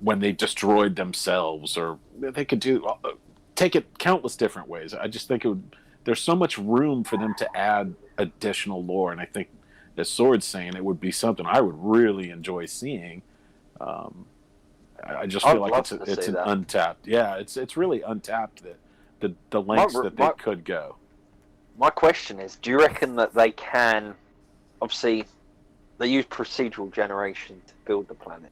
when they destroyed themselves, or they could take it countless different ways. I just think there's so much room for them to add additional lore, and I think, as Sword's saying, it would be something I would really enjoy seeing. I just feel like it's an untapped. Yeah, it's really untapped, that the lengths that they could go. My question is, do you reckon that they can? Obviously, they use procedural generation to build the planet.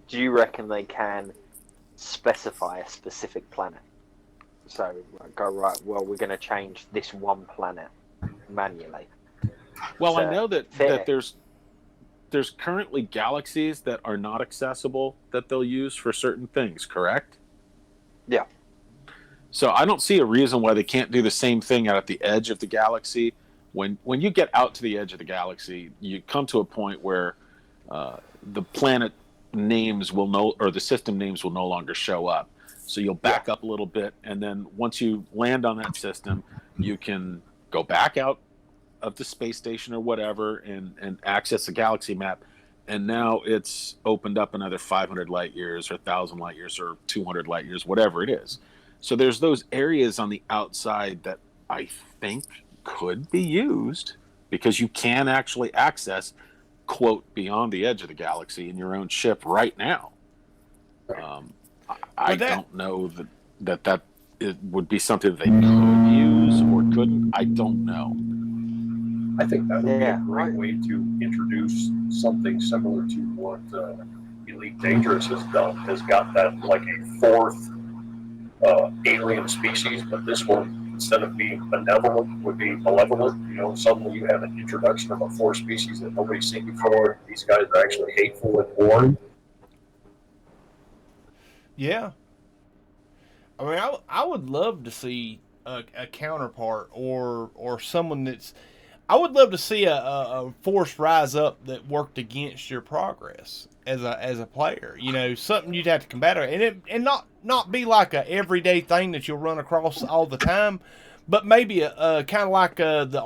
Do you reckon they can specify a specific planet? So go right. Well, we're going to change this one planet manually. Well, I know that there's currently galaxies that are not accessible that they'll use for certain things, correct? Yeah. So I don't see a reason why they can't do the same thing out at the edge of the galaxy. When you get out to the edge of the galaxy, you come to a point where the planet names or the system names will no longer show up. So you'll back up a little bit, and then once you land on that system, you can go back out of the space station or whatever and access the galaxy map, and now it's opened up another 500 light years or 1,000 light years or 200 light years, whatever it is. So there's those areas on the outside that I think could be used, because you can actually access, quote, beyond the edge of the galaxy in your own ship right now. I don't know that it would be something they could use or couldn't. I don't know. I think that would be a great way to introduce something similar to what Elite Dangerous has done. Has got that like a fourth alien species, but this one, instead of being benevolent, would be malevolent. Suddenly you have an introduction of a fourth species that nobody's seen before. These guys are actually hateful and warm. Yeah. I mean, I would love to see a counterpart or someone that's. I would love to see a force rise up that worked against your progress as a player. Something you'd have to combat, and not be like a everyday thing that you'll run across all the time, but maybe a kind of like the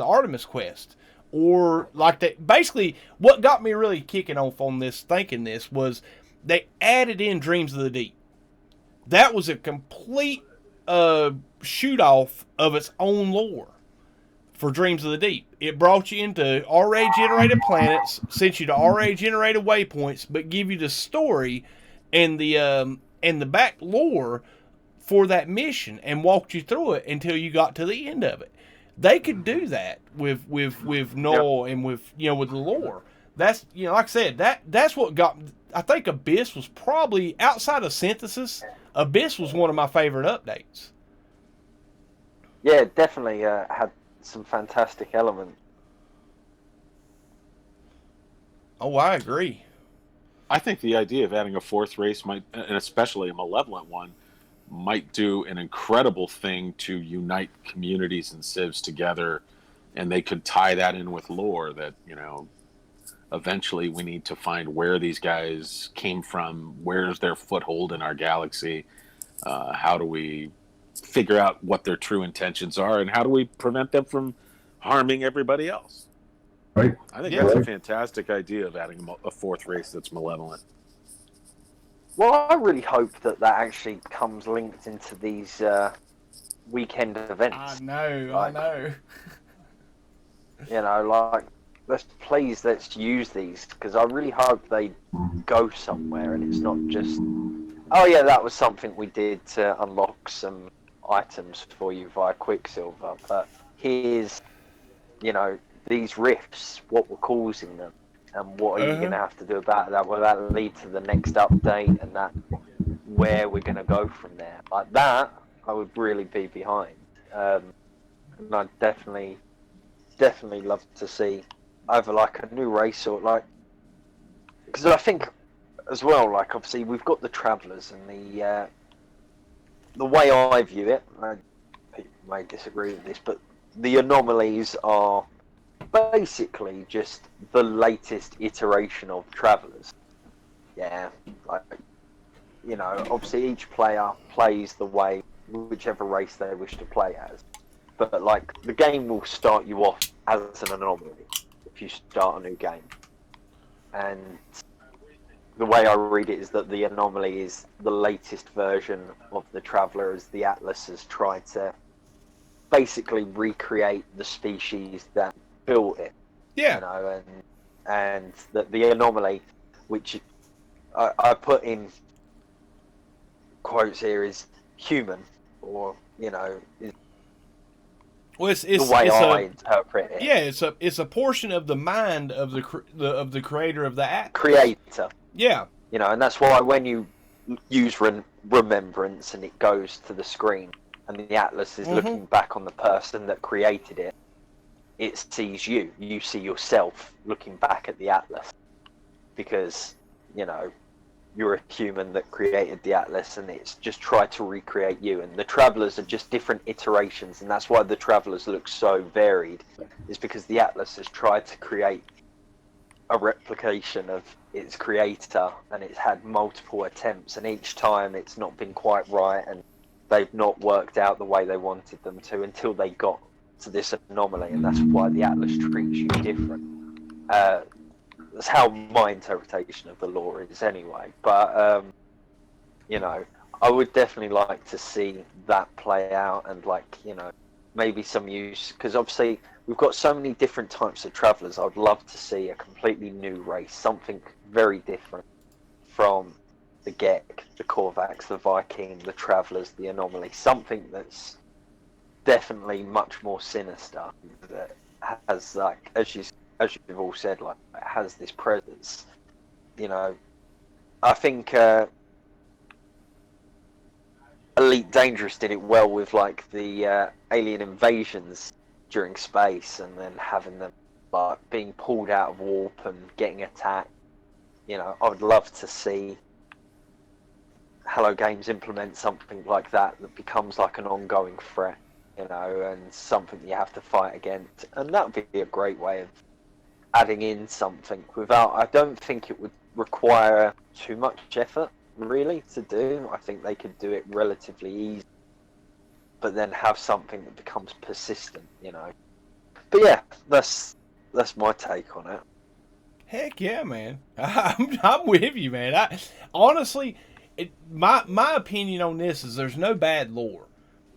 Artemis quest, or like that. Basically, what got me really kicking off on this, thinking this, was they added in Dreams of the Deep. That was a complete shoot off of its own lore for Dreams of the Deep. It brought you into RA generated planets, sent you to RA generated waypoints, but give you the story and the back lore for that mission and walked you through it until you got to the end of it. They could do that with Null and with the lore. That's like I said, that's what got. I think Abyss was probably outside of Synthesis. Abyss was one of my favorite updates. Yeah, it definitely had some fantastic elements. Oh, I agree. I think the idea of adding a fourth race might, and especially a malevolent one, might do an incredible thing to unite communities and civs together, and they could tie that in with lore that, eventually we need to find where these guys came from, where's their foothold in our galaxy, how do we figure out what their true intentions are, and how do we prevent them from harming everybody else. Right. I think that's a fantastic idea of adding a fourth race that's malevolent. Well, I really hope that actually comes linked into these weekend events. I know. Let's use these, because I really hope they go somewhere and it's not just, oh yeah, that was something we did to unlock some items for you via Quicksilver, but here's, these rifts, what we're causing them, and what are you going to have to do about that? Will that lead to the next update, and that where we're going to go from there? Like that, I would really be behind. And I'd definitely love to see either like a new race or like, because I think as well, like obviously we've got the Travellers, and the way I view it, people may disagree with this, but the anomalies are basically just the latest iteration of Travellers. Yeah, like, obviously each player plays the way, whichever race they wish to play as. But like, the game will start you off as an anomaly if you start a new game. And the way I read it is that the anomaly is the latest version of the Traveller, as the Atlas has tried to basically recreate the species that built it. Yeah. And that the anomaly, which I put in quotes here, is human, or is it's the way I interpret it. Yeah, it's a portion of the mind of the creator of the act. Creator. Yeah. And that's why when you use remembrance and it goes to the screen and the Atlas is looking back on the person that created it, it sees you. You see yourself looking back at the Atlas, because you're a human that created the Atlas, and it's just tried to recreate you. And the Travellers are just different iterations, and that's why the Travellers look so varied, is because the Atlas has tried to create a replication of its creator, and it's had multiple attempts, and each time it's not been quite right, and they've not worked out the way they wanted them to until they got to this anomaly, and that's why the Atlas treats you different. That's how my interpretation of the lore is anyway. But I would definitely like to see that play out, and maybe some use, because obviously we've got so many different types of Travellers. I'd love to see a completely new race, something very different from the Gek, the Korvax, the Viking, the Travellers, the Anomaly, something that's definitely much more sinister, that has, like, as you've all said, like, it has this presence. I think Elite Dangerous did it well with like the alien invasions during space, and then having them like being pulled out of warp and getting attacked. I would love to see Hello Games implement something like that becomes like an ongoing threat, and something you have to fight against. And that would be a great way of adding in something without, I don't think it would require too much effort really to do. I think they could do it relatively easy, but then have something that becomes persistent, But yeah, that's my take on it. Heck yeah, man. I'm with you, man. Honestly, my opinion on this is there's no bad lore.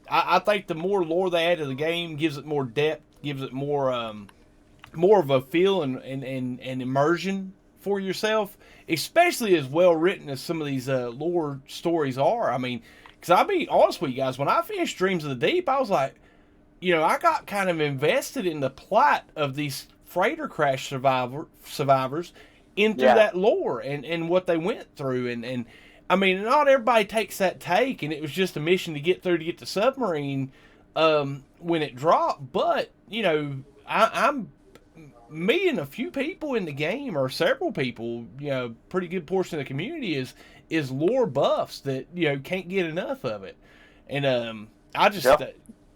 I think the more lore they add to the game gives it more depth, gives it more of a feel and immersion for yourself, especially as well written as some of these lore stories are. I mean, Because I'll be honest with you guys, when I finished Dreams of the Deep, I was like, I got kind of invested in the plot of these freighter crash survivors into that lore and what they went through. And I mean, not everybody takes that take, and it was just a mission to get through to get the submarine when it dropped. But, I'm me and a few people in the game, or several people, pretty good portion of the community is lore buffs that, can't get enough of it. And I just,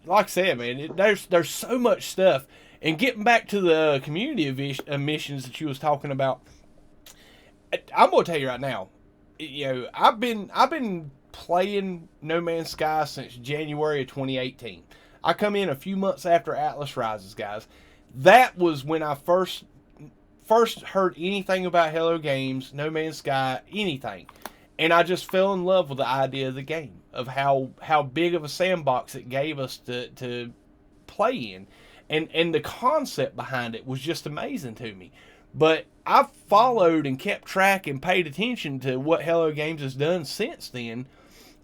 like I said, man, there's so much stuff. And getting back to the community missions that you was talking about, I'm gonna tell you right now, I've been playing No Man's Sky since January of 2018. I come in a few months after Atlas Rises, guys. That was when I first heard anything about Hello Games, No Man's Sky, anything. And I just fell in love with the idea of the game, of how big of a sandbox it gave us to play in. And the concept behind it was just amazing to me. But I've followed and kept track and paid attention to what Hello Games has done since then.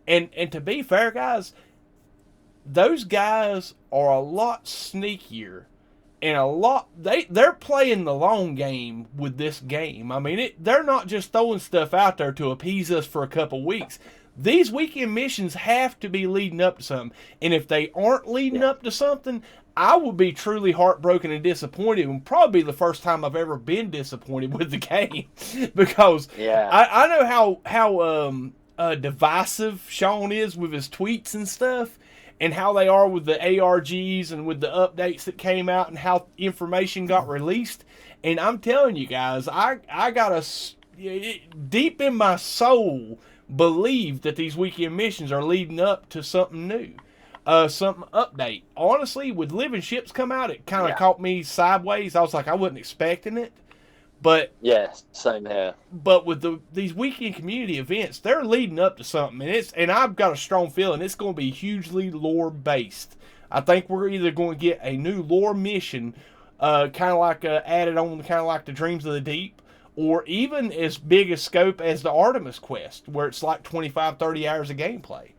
And to be fair, guys, those guys are a lot sneakier and they're playing the long game with this game. I mean, they're not just throwing stuff out there to appease us for a couple weeks. These weekend missions have to be leading up to something. And if they aren't leading up to something, I would be truly heartbroken and disappointed, and probably the first time I've ever been disappointed with the game. Because I know how divisive Sean is with his tweets and stuff, and how they are with the ARGs and with the updates that came out and how information got released. And I'm telling you guys, I got deep in my soul believe that these weekend missions are leading up to something new. Something update. Honestly, with Living Ships come out, it kind of caught me sideways. I was like, I wasn't expecting it. But same here. But with these weekend community events, they're leading up to something, and I've got a strong feeling it's going to be hugely lore based. I think we're either going to get a new lore mission, kind of like added on, kind of like the Dreams of the Deep, or even as big a scope as the Artemis Quest, where it's like 25, 30 hours of gameplay.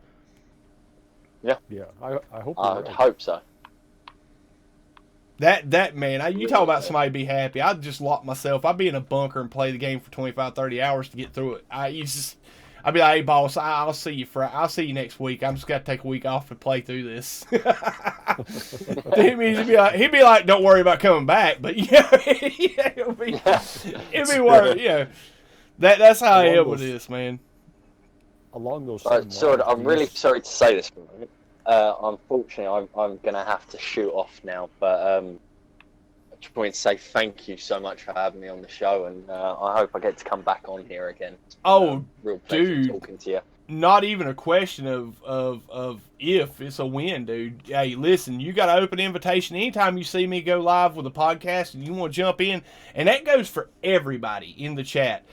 Yeah, I hope. I hope so. That man, you talk about somebody be happy. I'd just lock myself. I'd be in a bunker and play the game for 25, 30 hours to get through it. I'd be like, hey boss, I'll see you I'll see you next week. I'm just got to take a week off to play through this. He'd be like, don't worry about coming back. But it'd be worth. That's how I am with this, man. Along those same I'm really sorry to say this for a minute. Unfortunately, I'm going to have to shoot off now, but I just wanted to say thank you so much for having me on the show, and I hope I get to come back on here again. Real pleasure dude, talking to you. Not even a question of if, it's a win, dude. Hey, listen, you got an open invitation anytime you see me go live with a podcast and you want to jump in, and that goes for everybody in the chat.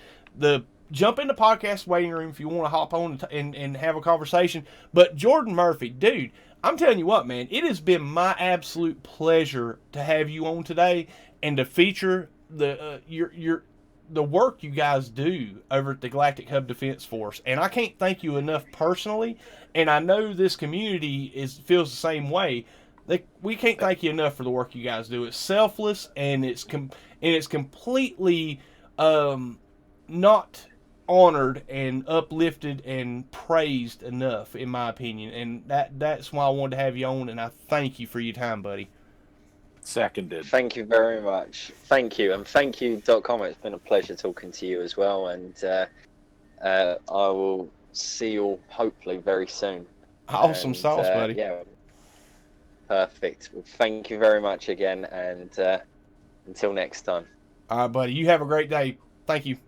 Jump in the podcast waiting room if you want to hop on and have a conversation. But Jordan Murphy, dude, I'm telling you what, man, it has been my absolute pleasure to have you on today and to feature the work you guys do over at the Galactic Hub Defense Force. And I can't thank you enough personally, and I know this community feels the same way. We can't thank you enough for the work you guys do. It's selfless, and it's completely not honored and uplifted and praised enough, in my opinion, and that's why I wanted to have you on, and I thank you for your time, buddy. Seconded. Thank you very much. Thank you, and thank you, .com. It's been a pleasure talking to you as well, and I will see you all hopefully very soon. Awesome sauce, buddy. Yeah, perfect. Well, thank you very much again, and until next time. All right, buddy. You have a great day. Thank you.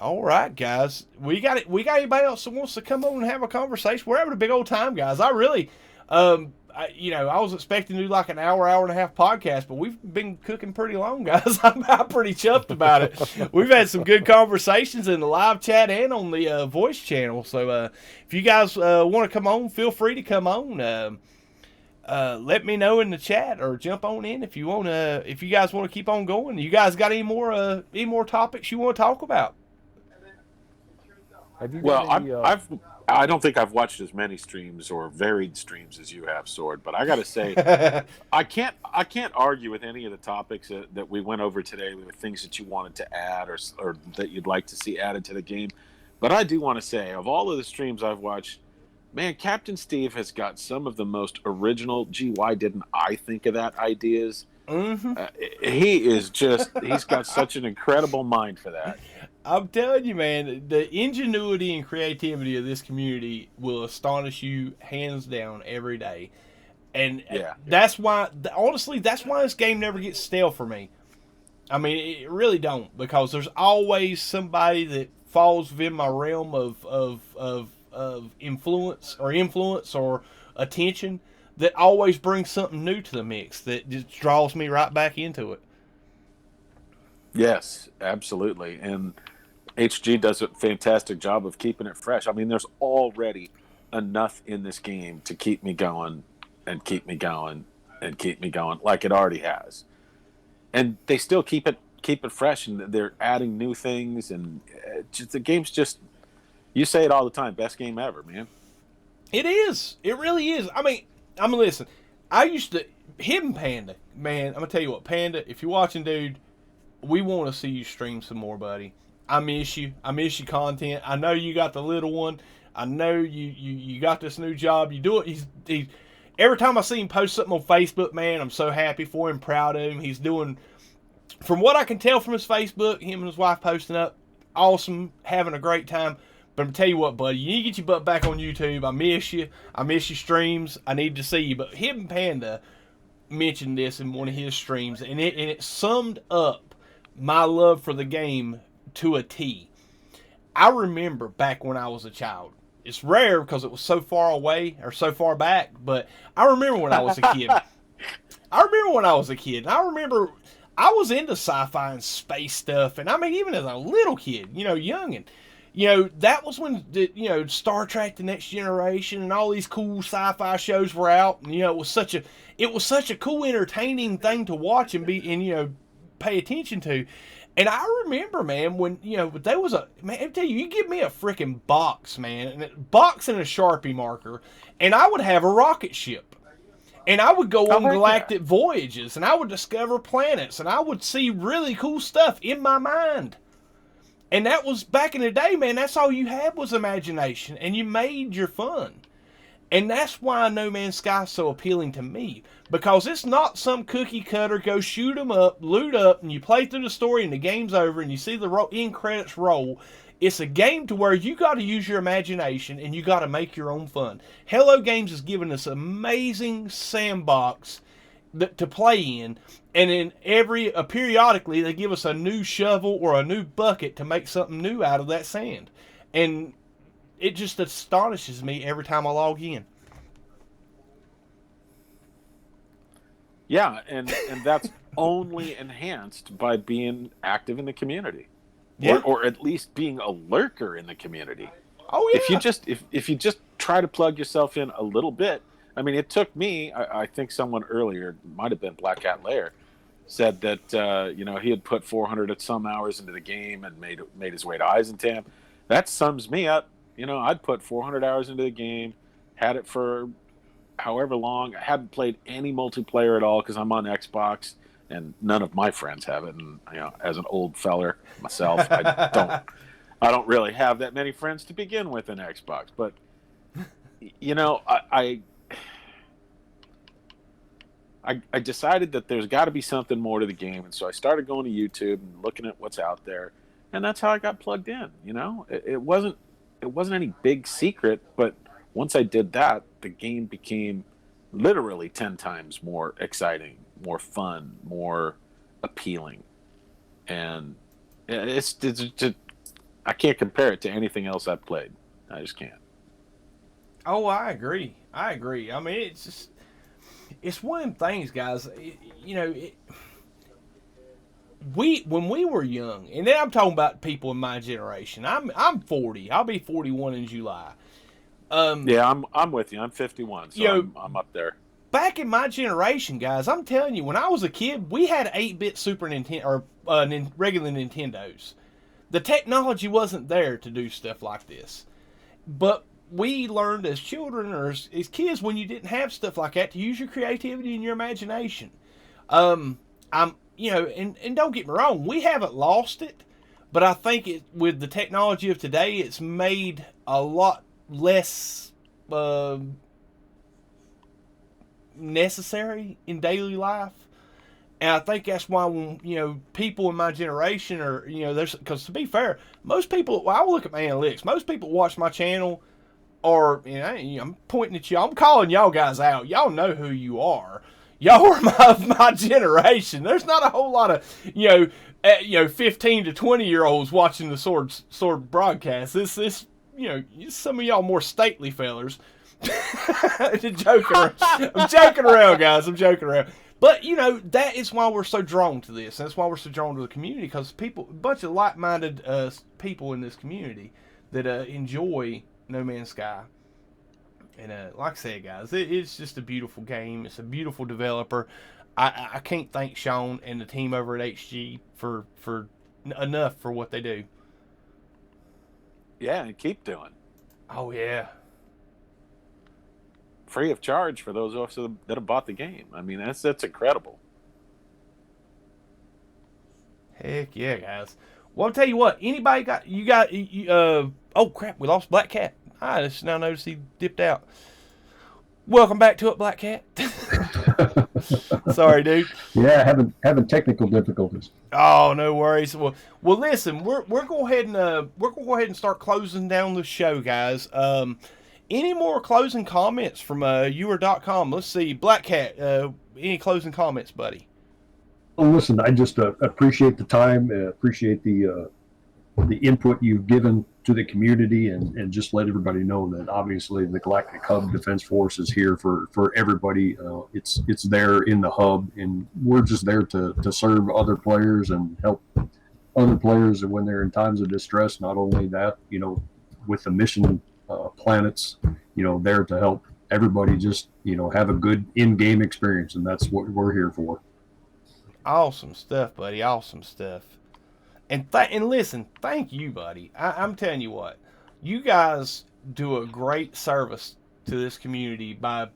All right, guys. We got anybody else that wants to come on and have a conversation? We're having a big old time, guys. I really, I was expecting to do like an hour and a half podcast, but we've been cooking pretty long, guys. I'm pretty chuffed about it. We've had some good conversations in the live chat and on the voice channel. So if you guys want to come on, feel free to come on. Let me know in the chat or jump on in if you want to. If you guys want to keep on going, you guys got any more topics you want to talk about? Have you Well, got any, I don't think I've watched as many streams or varied streams as you have, Sword. But I got to say, I can't argue with any of the topics that we went over today with things that you wanted to add or that you'd like to see added to the game. But I do want to say, of all of the streams I've watched, man, Captain Steve has got some of the most original, gee, why didn't I think of that ideas. Mm-hmm. He's got such an incredible mind for that. I'm telling you, man, the ingenuity and creativity of this community will astonish you hands down every day. And that's why, honestly, that's why this game never gets stale for me. I mean, it really don't, because there's always somebody that falls within my realm of influence or attention that always brings something new to the mix that just draws me right back into it. Yes, absolutely. And HG does a fantastic job of keeping it fresh. I mean, there's already enough in this game to keep me going and keep me going and keep me going, like it already has. And they still keep it fresh, and they're adding new things, and the game's just, you say it all the time, best game ever, man. It is. It really is. I mean, listen, I used to, Hidden Panda, man, I'm going to tell you what, Panda, if you're watching, dude, we want to see you stream some more, buddy. I miss you. I miss your content. I know you got the little one. I know you got this new job. You do it. He's every time I see him post something on Facebook, man, I'm so happy for him, proud of him. He's doing, from what I can tell from his Facebook, him and his wife posting up, awesome, having a great time. But I'm going to tell you what, buddy, you need to get your butt back on YouTube. I miss you. I miss your streams. I need to see you. But Hidden Panda mentioned this in one of his streams, and it summed up my love for the game to a T. I remember back when I was a child. It's rare because it was so far away or so far back, but I remember when I was a kid. I remember I was into sci-fi and space stuff, and I mean, even as a little kid, youngin'. That was when Star Trek: The Next Generation and all these cool sci-fi shows were out, and it was such a cool, entertaining thing to watch and pay attention to. And I remember, man, when there was I tell you give me a freaking box, man, and a box and a Sharpie marker, and I would have a rocket ship, and I would go on galactic voyages, and I would discover planets, and I would see really cool stuff in my mind. And that was back in the day, man. That's all you had was imagination, and you made your fun. And that's why No Man's Sky is so appealing to me. Because it's not some cookie cutter, go shoot them up, loot up, and you play through the story and the game's over and you see the end credits roll. It's a game to where you got to use your imagination and you got to make your own fun. Hello Games has given us an amazing sandbox to play in. And then periodically they give us a new shovel or a new bucket to make something new out of that sand. And it just astonishes me every time I log in. Yeah, and that's only enhanced by being active in the community, or at least being a lurker in the community. Oh yeah. If you just try to plug yourself in a little bit, I mean, it took me. I think someone earlier, might have been Black Cat Lair, said that he had put 400 at some hours into the game and made his way to Eisentam. That sums me up. I'd put 400 hours into the game, had it for however long. I hadn't played any multiplayer at all because I'm on Xbox, and none of my friends have it. And as an old feller myself, I don't really have that many friends to begin with in Xbox. But I decided that there's got to be something more to the game, and so I started going to YouTube and looking at what's out there, and that's how I got plugged in. It wasn't any big secret, but once I did that, the game became literally 10 times more exciting, more fun, more appealing. And it's just, I can't compare it to anything else I've played. I just can't. Oh, I agree. I mean, it's one of them things, guys. When we were young, and then I'm talking about people in my generation. I'm 40. I'll be 41 in July. I'm with you. I'm 51, so I'm up there. Back in my generation, guys, I'm telling you, when I was a kid, we had 8-bit Super Nintendo or regular Nintendos. the technology wasn't there to do stuff like this. But we learned as children or as kids, when you didn't have stuff like that, to use your creativity and your imagination. And don't get me wrong, we haven't lost it, but I think with the technology of today, it's made a lot less necessary in daily life. And I think that's why when, people in my generation because to be fair, most people, I look at my analytics, most people watch my channel or, I'm pointing at you, I'm calling y'all guys out. Y'all know who you are. Y'all are my generation. There's not a whole lot of, 15 to 20-year-olds watching the sword broadcast. This, some of y'all more stately fellers. I'm joking around, guys. I'm joking around. But, that is why we're so drawn to this. That's why we're so drawn to the community, because a bunch of like-minded people in this community that enjoy No Man's Sky. And like I said, guys, it's just a beautiful game. It's a beautiful developer. I can't thank Sean and the team over at HG for enough for what they do. Yeah, and keep doing. Oh, yeah. Free of charge for those of us that have bought the game. I mean, that's incredible. Heck yeah, guys. Well, I'll tell you what. Anybody oh, crap. We lost Black Cat. I just now noticed he dipped out. Welcome back to it, Black Cat. Sorry, dude. Yeah, having technical difficulties. Oh, no worries. Well, listen, we're going to go ahead and start closing down the show, guys. Any more closing comments from ewer.com? Let's see, Black Cat. Any closing comments, buddy? Well, listen, I just appreciate the time, appreciate the input you've given to the community, and just let everybody know that obviously the Galactic Hub Defense Force is here for everybody. It's there in the hub, and we're just there to serve other players and help other players when they're in times of distress. Not only that, with the mission planets, there to help everybody just, have a good in-game experience, and that's what we're here for. Awesome stuff, buddy. Awesome stuff. And listen, thank you, buddy. I'm telling you what, you guys do a great service to this community by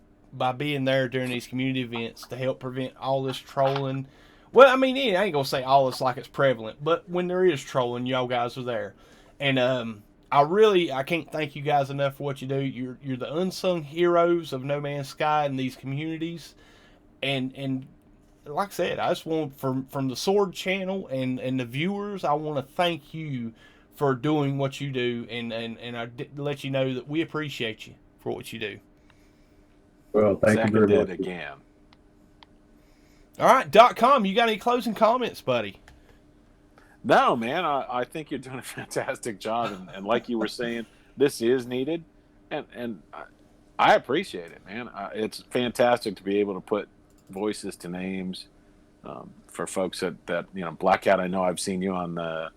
being there during these community events to help prevent all this trolling. Well, I mean, I ain't gonna say all this like it's prevalent, but when there is trolling, y'all guys are there. And I can't thank you guys enough for what you do. You're the unsung heroes of No Man's Sky in these communities. And like I said, I just want from the Sword channel and the viewers, I want to thank you for doing what you do, and I let you know that we appreciate you for what you do. Well, thank you very much. Again. All right, .com, you got any closing comments, buddy? No, man, I think you're doing a fantastic job, and like you were saying, this is needed, and I appreciate it, man. It's fantastic to be able to put voices to names for folks that Black Cat. I know I've seen you on the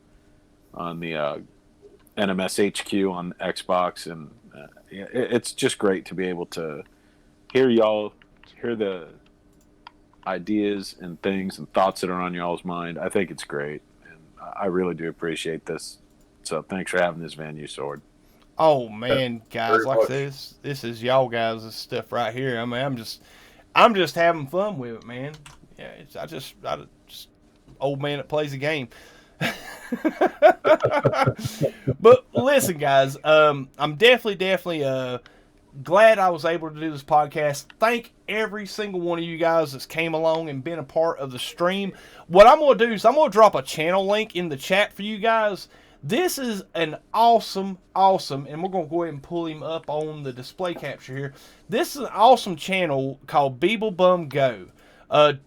NMS HQ on Xbox, and it's just great to be able to hear the ideas and things and thoughts that are on y'all's mind. I think it's great, and I really do appreciate this. So thanks for having this venue, Sword. Oh man, guys, like this is y'all guys' stuff right here. I mean, I'm just having fun with it, man. Yeah, I just old man that plays a game. But listen, guys, I'm definitely glad I was able to do this podcast. Thank every single one of you guys that's came along and been a part of the stream. What I'm going to do is I'm going to drop a channel link in the chat for you guys. This is an awesome, and we're going to go ahead and pull him up on the display capture here. This is an awesome channel called Beeblebum Go.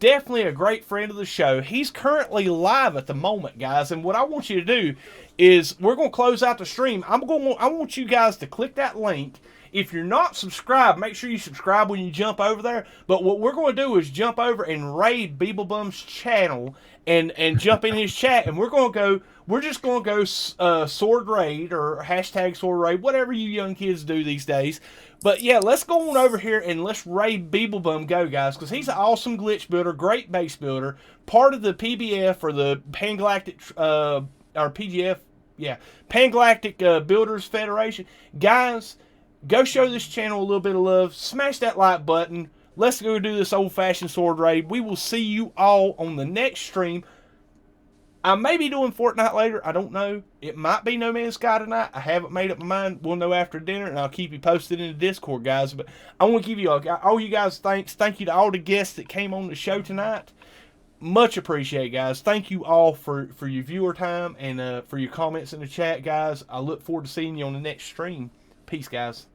Definitely a great friend of the show. He's currently live at the moment, guys. And what I want you to do is we're going to close out the stream. I want you guys to click that link. If you're not subscribed, make sure you subscribe when you jump over there. But what we're going to do is jump over and raid Beeblebum's channel and jump in his chat. And we're just going to go sword raid or hashtag sword raid, whatever you young kids do these days. But yeah, let's go on over here and let's raid Beeblebum Go, guys, because he's an awesome glitch builder, great base builder, part of the PBF or the Pan Galactic or PGF Pan-Galactic Builders Federation. Guys, go show this channel a little bit of love. Smash that like button. Let's go do this old-fashioned sword raid. We will see you all on the next stream. I may be doing Fortnite later. I don't know. It might be No Man's Sky tonight. I haven't made up my mind. We'll know after dinner, and I'll keep you posted in the Discord, guys. But I want to give you all you guys thanks. Thank you to all the guests that came on the show tonight. Much appreciated, guys. Thank you all for your viewer time and for your comments in the chat, guys. I look forward to seeing you on the next stream. Peace, guys.